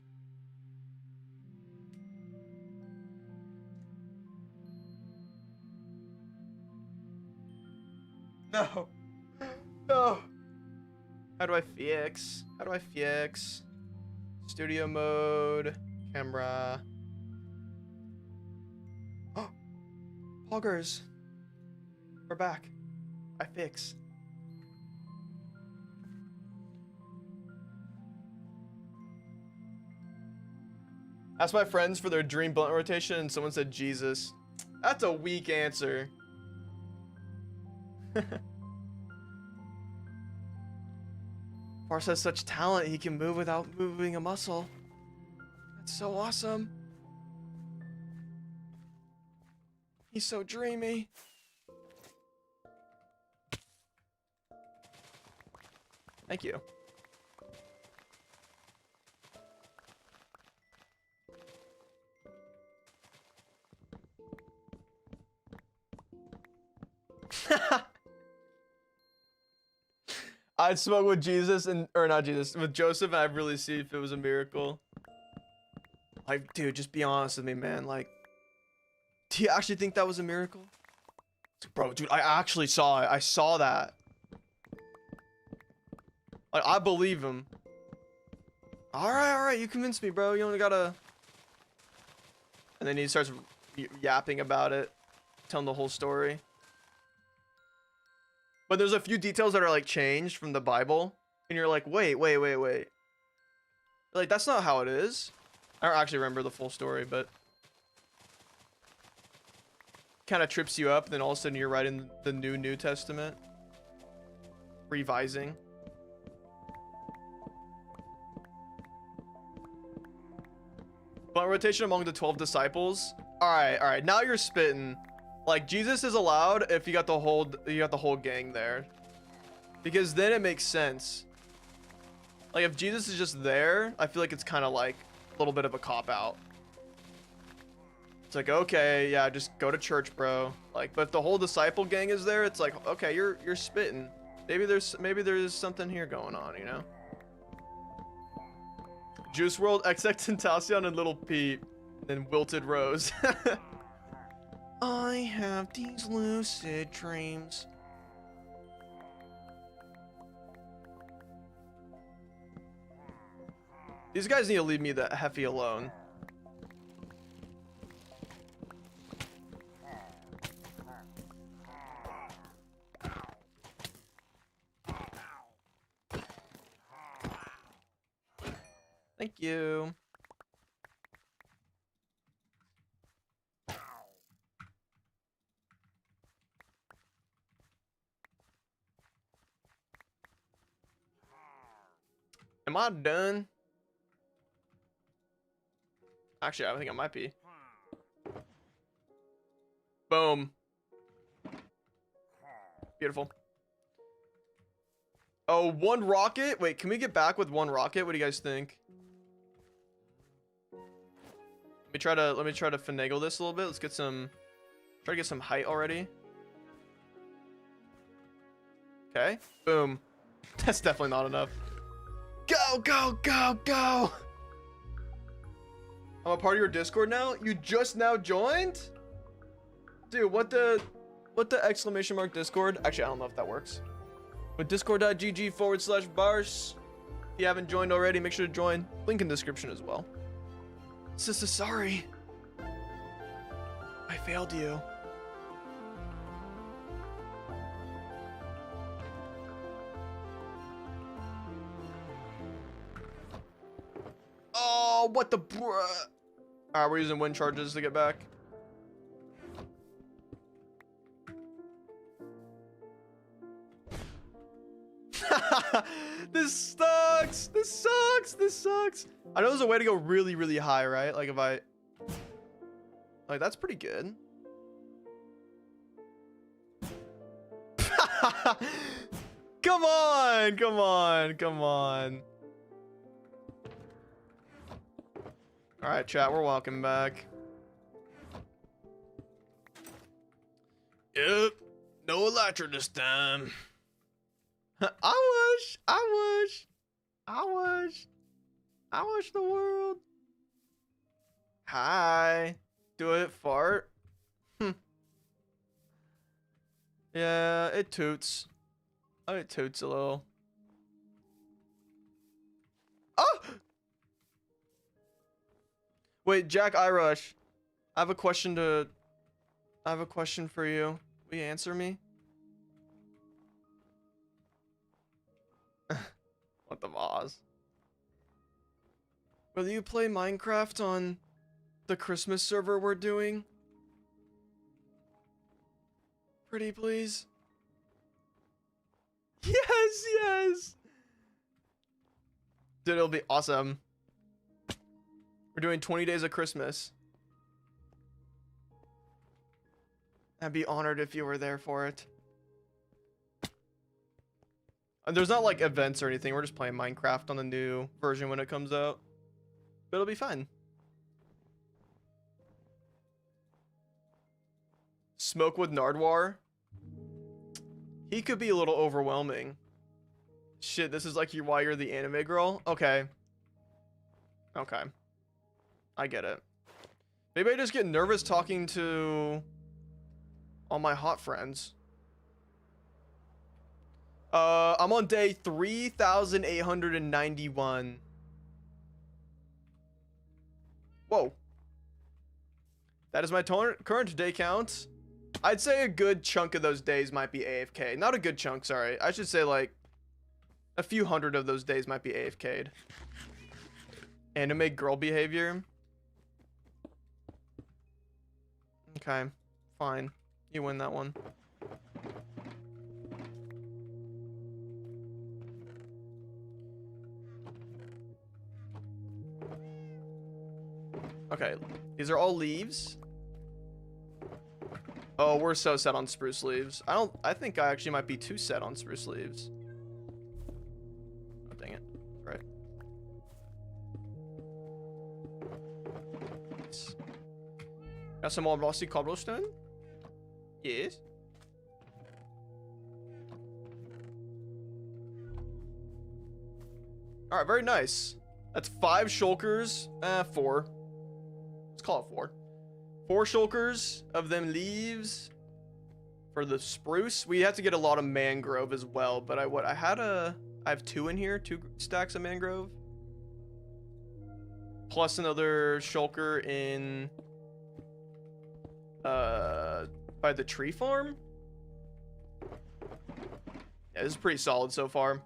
No. No. How do I fix? How do I fix? Studio mode. Camera. Oh. Poggers. We're back. I fix. Asked my friends for their dream blunt rotation and someone said Jesus. That's a weak answer. Barce has such talent, he can move without moving a muscle. That's so awesome. He's so dreamy. Thank you. I'd smoke with Jesus or not Jesus, with Joseph, and I'd really see if it was a miracle. Like, dude, just be honest with me, man. Like, do you actually think that was a miracle? Bro, dude, I actually saw it. I saw that. Like, I believe him. All right, you convinced me, bro. You only gotta. And then he starts yapping about it, telling the whole story. But there's a few details that are like changed from the Bible, and you're like, wait. Like, that's not how it is. I don't actually remember the full story, but kind of trips you up, then all of a sudden you're writing the New Testament, revising. Blunt rotation among the 12 disciples. All right, now you're spitting. Like, Jesus is allowed if you got the whole gang there, because then it makes sense. Like, if Jesus is just there, I feel like it's kind of like a little bit of a cop out. It's like, okay, yeah, just go to church, bro. Like, but if the whole disciple gang is there, it's like, okay, you're spitting. Maybe there's something here going on, you know? Juice World, XX Tentacion, and Little Peep, then Wilted Rose. I have these lucid dreams. These guys need to leave me the Heffy alone. Thank you. Am I done? Actually, I think I might be. Boom. Beautiful. Oh, one rocket? Wait, can we get back with one rocket? What do you guys think? Let me try to finagle this a little bit. Let's get some, try to get some height already. Okay, boom. That's definitely not enough. Go, go, go, go. I'm a part of your Discord now. You just now joined? Dude, what the exclamation mark Discord? Actually, I don't know if that works. But discord.gg/barce. If you haven't joined already, make sure to join. Link in description as well. Sister, sorry. I failed you. Oh, what the bruh? Alright, we're using wind charges to get back. This sucks. This sucks. This sucks. I know there's a way to go really, really high, right? Like if I... Like, that's pretty good. Come on. Come on. Come on. Alright, chat. We're walking back. Yep. No elytra this time. I wish the world. Hi. Do it fart. Yeah, it toots. Oh, it toots a little. Oh! Wait, Jack Irush. I have a question for you. Will you answer me? What the boss? Will you play Minecraft on the Christmas server we're doing? Pretty please? Yes, yes! Dude, it'll be awesome. We're doing 20 days of Christmas. I'd be honored if you were there for it. And there's not like events or anything. We're just playing Minecraft on the new version when it comes out. But it'll be fun. Smoke with Nardwar. He could be a little overwhelming. Shit, this is like why you're the anime girl? Okay. Okay. I get it. Maybe I just get nervous talking to all my hot friends. I'm on day 3,891. Whoa. That is my current day count. I'd say a good chunk of those days might be AFK. Not a good chunk, sorry. I should say like a few hundred of those days might be AFK'd. Anime girl behavior. Okay. Fine. You win that one. Okay, these are all leaves. Oh, we're so set on spruce leaves. I think I actually might be too set on spruce leaves. Oh, dang it. Right. Nice. Got some more mossy cobblestone? Yes. Alright, very nice. That's 5 shulkers. 4. Let's call it 4. 4 shulkers of them leaves for the spruce. We have to get a lot of mangrove as well, but I have 2 in here, 2 stacks of mangrove. Plus another shulker in by the tree farm. Yeah, this is pretty solid so far.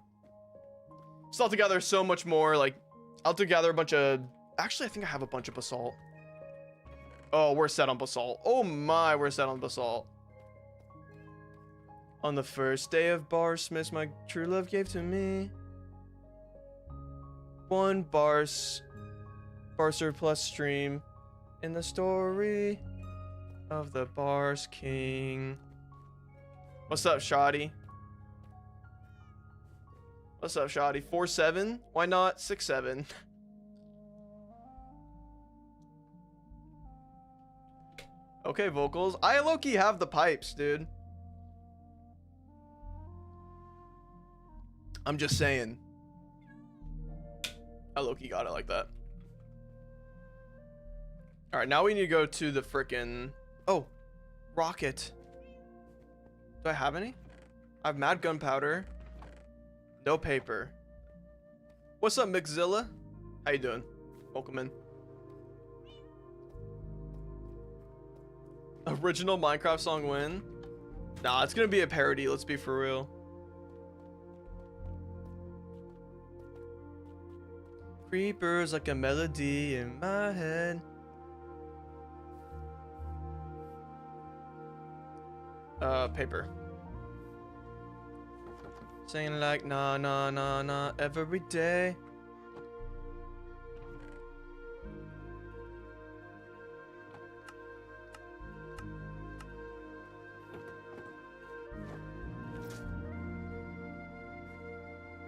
Still have to gather so much more. Like, I'll have to gather a bunch of, actually I think I have a bunch of basalt. Oh, we're set on basalt. Oh my, we're set on basalt. On the first day of Barcemas, my true love gave to me 1 barcer plus stream in the story of the Barce King. What's up, Shoddy? What's up, Shoddy? 4-7? Why not 6-7? Okay, vocals. I low-key have the pipes, dude. I'm just saying. I low-key got it like that. Alright, now we need to go to the frickin'... Oh, rocket. Do I have any? I have mad gunpowder. No paper. What's up, Mixzilla? How you doing? Welcome in. Original Minecraft song win? Nah, it's gonna be a parody, let's be for real. Creepers like a melody in my head. Paper. Saying like nah nah nah nah every day.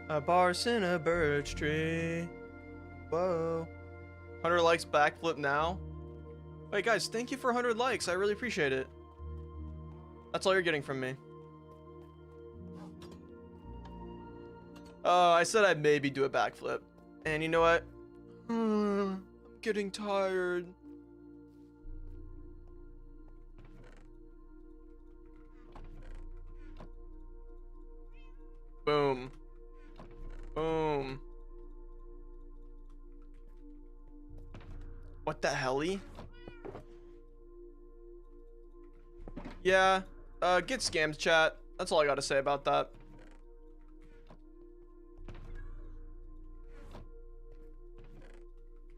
A barce in a birch tree. Whoa. 100 likes backflip now. Wait guys, thank you for 100 likes. I really appreciate it. That's all you're getting from me. I said I'd maybe do a backflip. And you know what? I'm getting tired. Boom. Boom. What the helly? Yeah. Get scammed, chat. That's all I gotta say about that.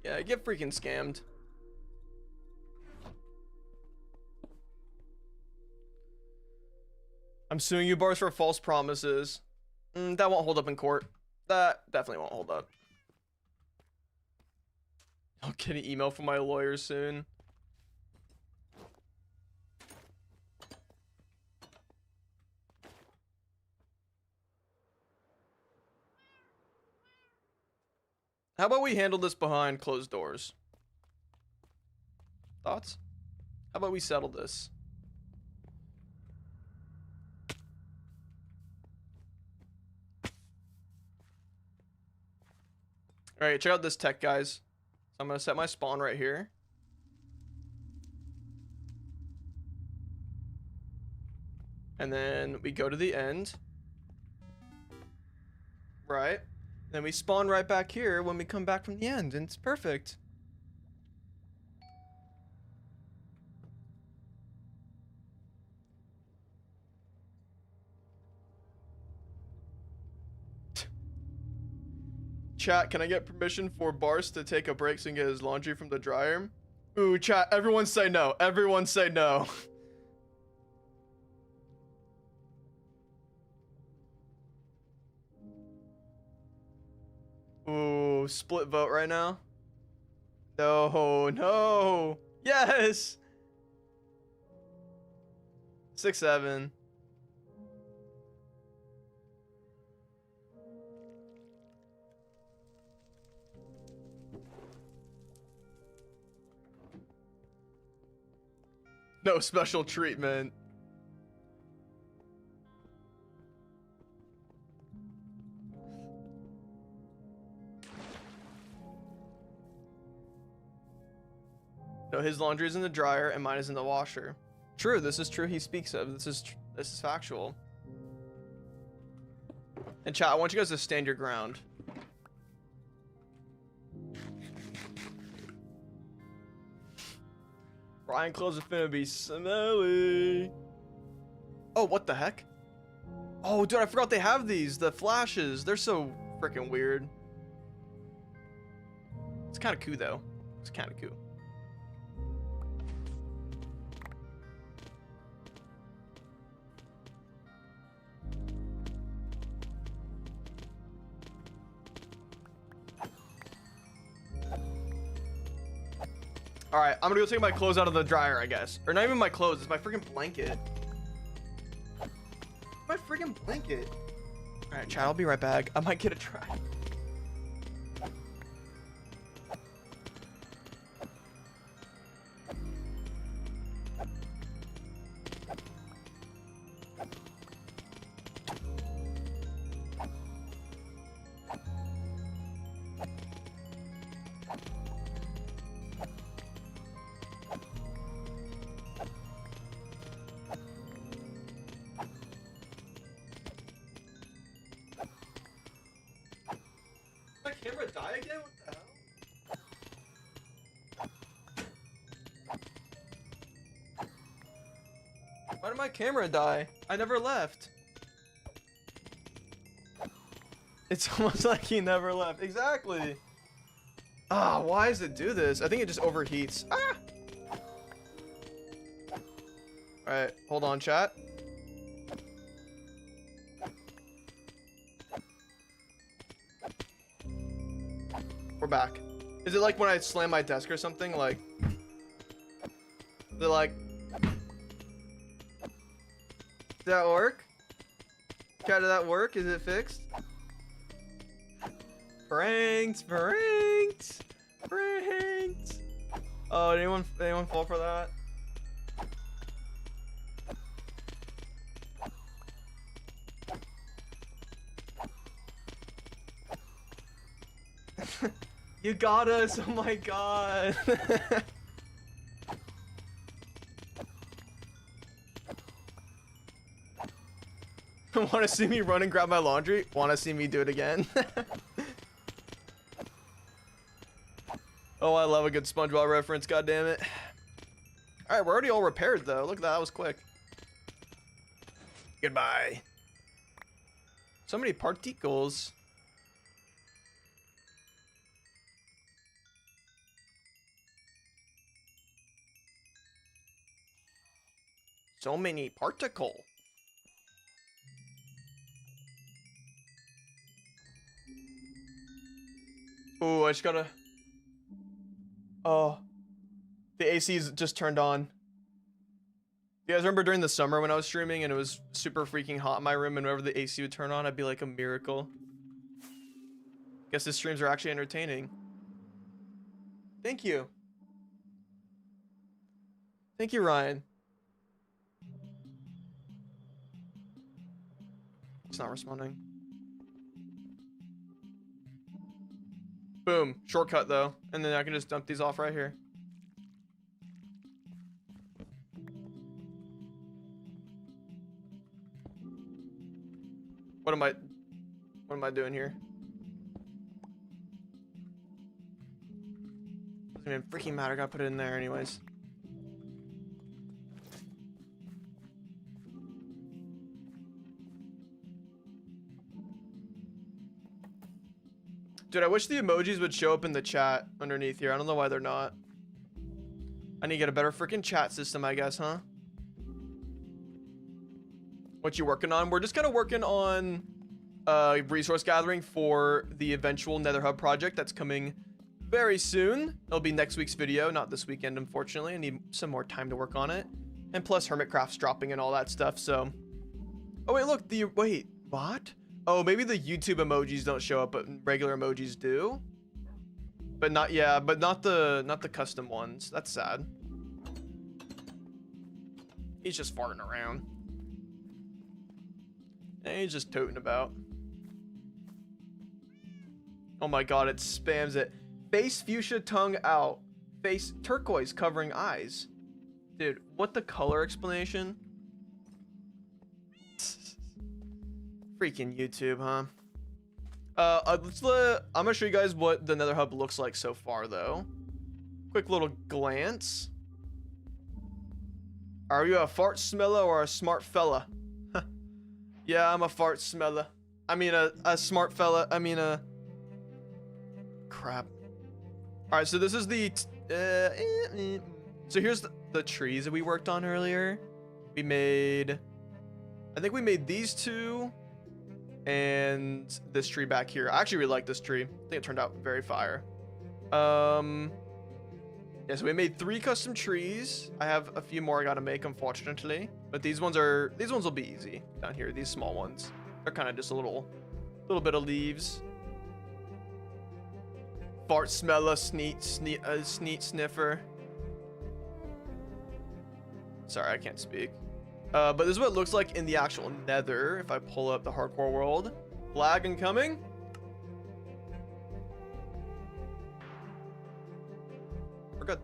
Yeah, get freaking scammed. I'm suing you, Barce, for false promises. That won't hold up in court. That definitely won't hold up. I'll get an email from my lawyer soon. How about we handle this behind closed doors? Thoughts? How about we settle this? Alright, check out this tech, guys. So I'm gonna set my spawn right here. And then we go to the end. Right. Then we spawn right back here when we come back from the end, and it's perfect. Chat, can I get permission for Barce to take a break so he can get his laundry from the dryer? Ooh, chat, everyone say no. Everyone say no. Ooh, split vote right now. No, no. Yes. 6-7. No special treatment. No, his laundry is in the dryer and mine is in the washer. True, this is true. He speaks of this is factual. And chat, I want you guys to stand your ground. Ryan clothes are finna be smelly. Oh, what the heck? Oh, dude, I forgot they have these. The flashes. They're so freaking weird. It's kind of cool, though. It's kind of cool. All right, I'm gonna go take my clothes out of the dryer, I guess. Or not even my clothes, it's my freaking blanket. My freaking blanket. All right, chat, I'll be right back. I might get a try. My camera die again? What the hell? Why did my camera die? I never left. It's almost like he never left. Exactly. Ah, why does it do this? I think it just overheats. Ah! Alright, hold on, chat. We're back. Is it like when I slam my desk or something? Like, they're like, did that work? Chat, did that work? Is it fixed? Pranked, pranked, pranked. Oh, did anyone fall for that? You got us! Oh my god! Want to see me run and grab my laundry? Want to see me do it again? Oh, I love a good SpongeBob reference, god damn it. Alright, we're already all repaired though. Look at that, that was quick. Goodbye. So many particles. So many particle. Oh, I just gotta. Oh, the AC's just turned on. You guys remember during the summer when I was streaming and it was super freaking hot in my room, and whenever the AC would turn on, I'd be like a miracle. Guess the streams are actually entertaining. Thank you. Thank you, Ryan. It's not responding. Boom. Shortcut though. And then I can just dump these off right here. What am I doing here? Doesn't even freaking matter. I gotta put it in there anyways. Dude, I wish the emojis would show up in the chat underneath here. I don't know why they're not. I need to get a better freaking chat system, I guess, huh? What you working on? We're just kind of working on resource gathering for the eventual Nether Hub project that's coming very soon. It'll be next week's video, not this weekend, unfortunately. I need some more time to work on it. And plus Hermitcraft's dropping and all that stuff, so... Oh, wait, look, wait, what? Oh, maybe the YouTube emojis don't show up, but regular emojis do? But not, yeah, but not the custom ones. That's sad. He's just farting around. And he's just tooting about. Oh my god, it spams it. Face fuchsia tongue out. Face turquoise covering eyes. Dude, what the color explanation? Freaking YouTube, huh? I'm gonna show you guys what the Nether Hub looks like so far, though. Quick little glance. Are you a fart smeller or a smart fella? Yeah, I'm a fart smeller. I mean a smart fella. I mean a... Crap. Alright, so this is the... So here's the trees that we worked on earlier. We made... I think we made these two. And this tree back here. I actually really like this tree. I think it turned out very fire. Yeah, so we made 3 custom trees. I have a few more I gotta make, unfortunately. But these ones will be easy down here. These small ones. They're kind of just a little bit of leaves. Fart smeller, sneet sniffer. Sorry, I can't speak. But this is what it looks like in the actual Nether. If I pull up the hardcore world, lag incoming. We're good.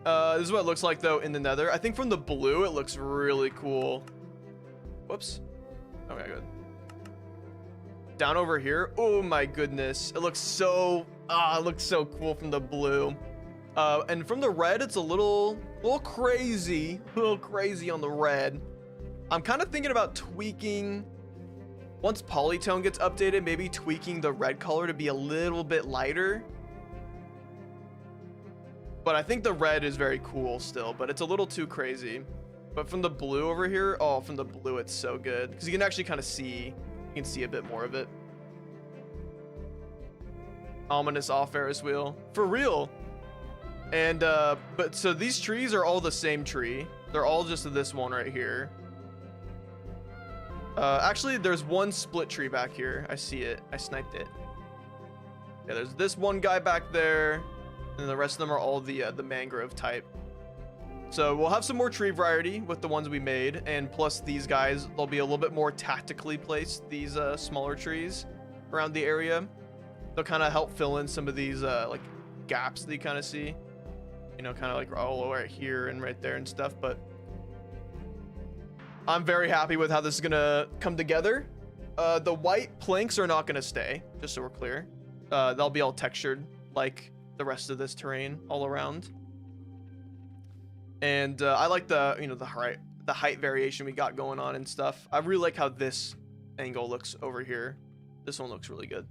This is what it looks like though in the Nether. I think from the blue it looks really cool. Whoops. Okay, good. Down over here, oh my goodness, it looks so cool from the blue. And from the red, it's a little crazy on the red. I'm kind of thinking about tweaking, once Polytone gets updated, maybe tweaking the red color to be a little bit lighter. But I think the red is very cool still, but it's a little too crazy. But from the blue over here, oh, from the blue, it's so good. Because you can actually kind of see, you can see a bit more of it. Ominous off Ferris wheel. For real. And, but so these trees are all the same tree. They're all just this one right here. Actually, there's one split tree back here. I see it. I sniped it. Yeah, there's this one guy back there. And the rest of them are all the mangrove type. So we'll have some more tree variety with the ones we made. And plus these guys, they'll be a little bit more tactically placed, these smaller trees around the area. They'll kind of help fill in some of these like gaps that you kind of see. You know, kind of like all right here and right there and stuff. But I'm very happy with how this is going to come together. The white planks are not going to stay, just so we're clear. They'll be all textured like the rest of this terrain all around. And I like the, you know, the height variation we got going on and stuff. I really like how this angle looks over here. This one looks really good.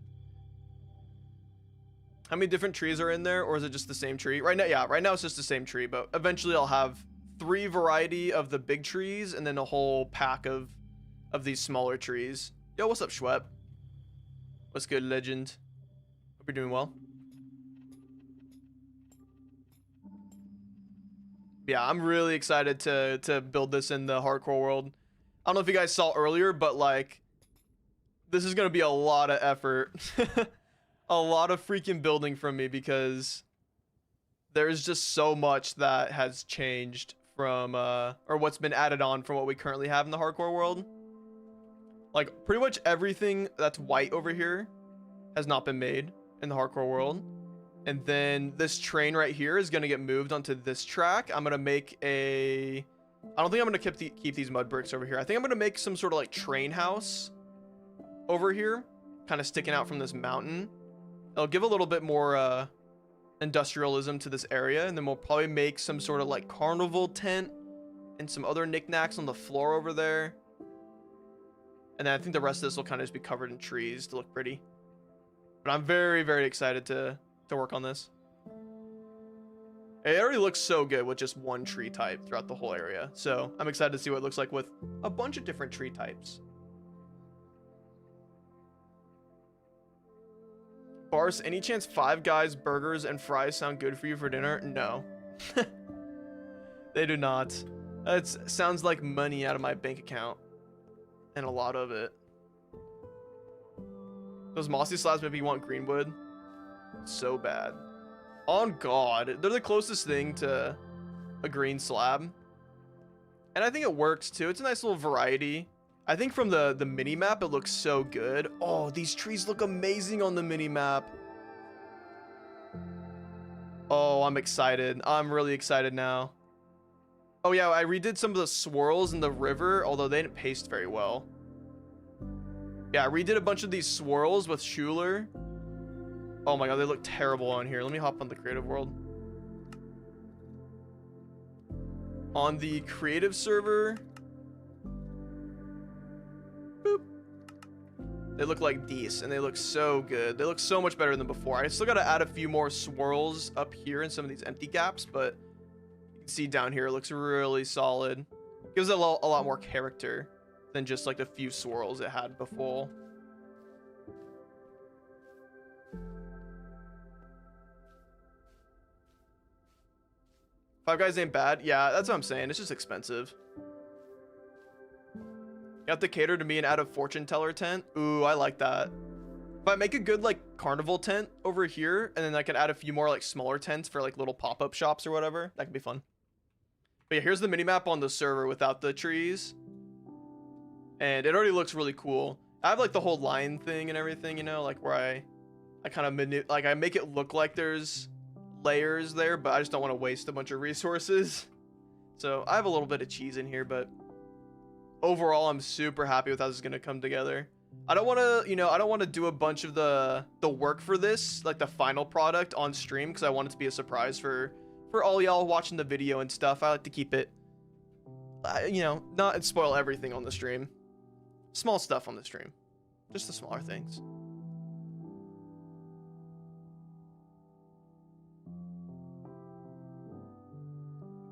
How many different trees are in there, or is it just the same tree? Right now, yeah, right now it's just the same tree, but eventually I'll have 3 variety of the big trees and then a whole pack of these smaller trees. Yo, what's up, Schweb? What's good, legend? Hope you're doing well. Yeah, I'm really excited to build this in the hardcore world. I don't know if you guys saw earlier, but like, this is gonna be a lot of effort. A lot of freaking building from me, because there's just so much that has changed from or what's been added on from what we currently have in the hardcore world. Like pretty much everything that's white over here has not been made in the hardcore world. And then this train right here is going to get moved onto this track. I'm going to make I don't think I'm going to keep these mud bricks over here. I think I'm going to make some sort of like train house over here, kind of sticking out from this mountain. It'll give a little bit more industrialism to this area, and then we'll probably make some sort of like carnival tent and some other knickknacks on the floor over there. And then I think the rest of this will kind of just be covered in trees to look pretty. But I'm very, very excited to work on this. It already looks so good with just one tree type throughout the whole area. So I'm excited to see what it looks like with a bunch of different tree types. Barce, any chance Five Guys burgers and fries sound good for you for dinner? No. They do not. It sounds like money out of my bank account. And a lot of it. Those mossy slabs make me want greenwood. So bad. On God. They're the closest thing to a green slab. And I think it works too. It's a nice little variety. I think from the mini map, it looks so good. Oh, these trees look amazing on the mini map. Oh, I'm excited. I'm really excited now. Oh yeah, I redid some of the swirls in the river, although they didn't paste very well. Yeah, I redid a bunch of these swirls with Schuler. Oh my God, they look terrible on here. Let me hop on the creative world. On the creative server, boop, they look like these, and they look so good. They look so much better than before. I still got to add a few more swirls up here in some of these empty gaps, but you can see down here it looks really solid. Gives it a lot more character than just like the few swirls it had before. Five Guys ain't bad. Yeah, that's what I'm saying. It's just expensive. You have to cater to me and add a fortune teller tent. Ooh, I like that. If I make a good like carnival tent over here, and then I can add a few more like smaller tents for like little pop-up shops or whatever, that could be fun. But yeah, here's the minimap on the server without the trees. And it already looks really cool. I have like the whole line thing and everything, you know, like where I kind of I make it look like there's layers there, but I just don't want to waste a bunch of resources. So I have a little bit of cheese in here, but overall I'm super happy with how this is going to come together. I don't want to, you know, I don't want to do a bunch of the work for this, like the final product on stream, because I want it to be a surprise for all y'all watching the video and stuff. I like to keep it, you know, not spoil everything on the stream. Small stuff on the stream, just the smaller things.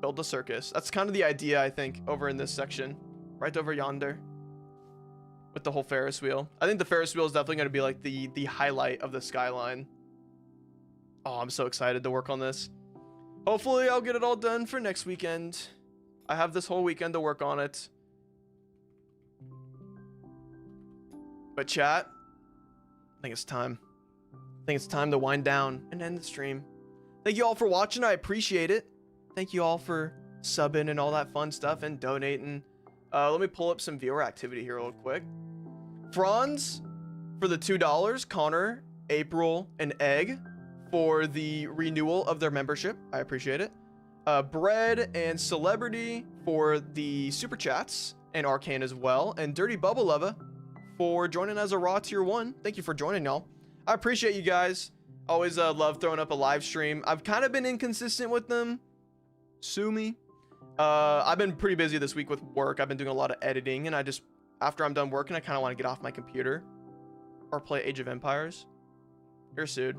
Build a circus. That's kind of the idea, I think, over in this section. Right over yonder. With the whole Ferris wheel. I think the Ferris wheel is definitely going to be like the highlight of the skyline. Oh, I'm so excited to work on this. Hopefully, I'll get it all done for next weekend. I have this whole weekend to work on it. But chat, I think it's time. I think it's time to wind down and end the stream. Thank you all for watching. I appreciate it. Thank you all for subbing and all that fun stuff and donating. Let me pull up some viewer activity here real quick. Franz for the $2. Connor, April, and Egg for the renewal of their membership. I appreciate it. Bread and Celebrity for the super chats, and Arcane as well. And Dirty Bubble Lover for joining as a Raw Tier 1. Thank you for joining, y'all. I appreciate you guys. Always love throwing up a live stream. I've kind of been inconsistent with them. Sue me. I've been pretty busy this week with work. I've been doing a lot of editing, and I just, after I'm done working, I kind of want to get off my computer or play Age of Empires. You're sued.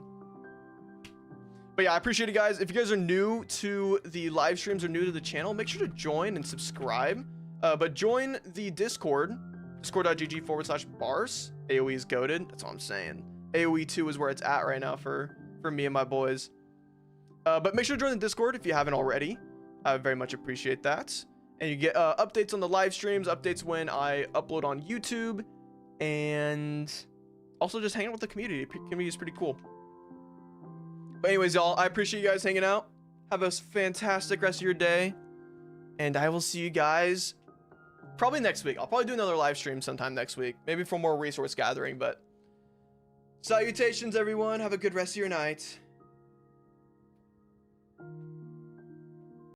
But yeah, I appreciate it, guys. If you guys are new to the live streams or new to the channel, make sure to join and subscribe. But join the Discord, discord.gg/barce. AoE is goated. That's all I'm saying. AoE 2 is where it's at right now for me and my boys. But make sure to join the Discord if you haven't already. I very much appreciate that. And you get updates on the live streams, updates when I upload on YouTube, and also just hanging out with the community. The community is pretty cool. But anyways, y'all, I appreciate you guys hanging out. Have a fantastic rest of your day, and I will see you guys probably next week. I'll probably do another live stream sometime next week, maybe for more resource gathering. But salutations, everyone. Have a good rest of your night.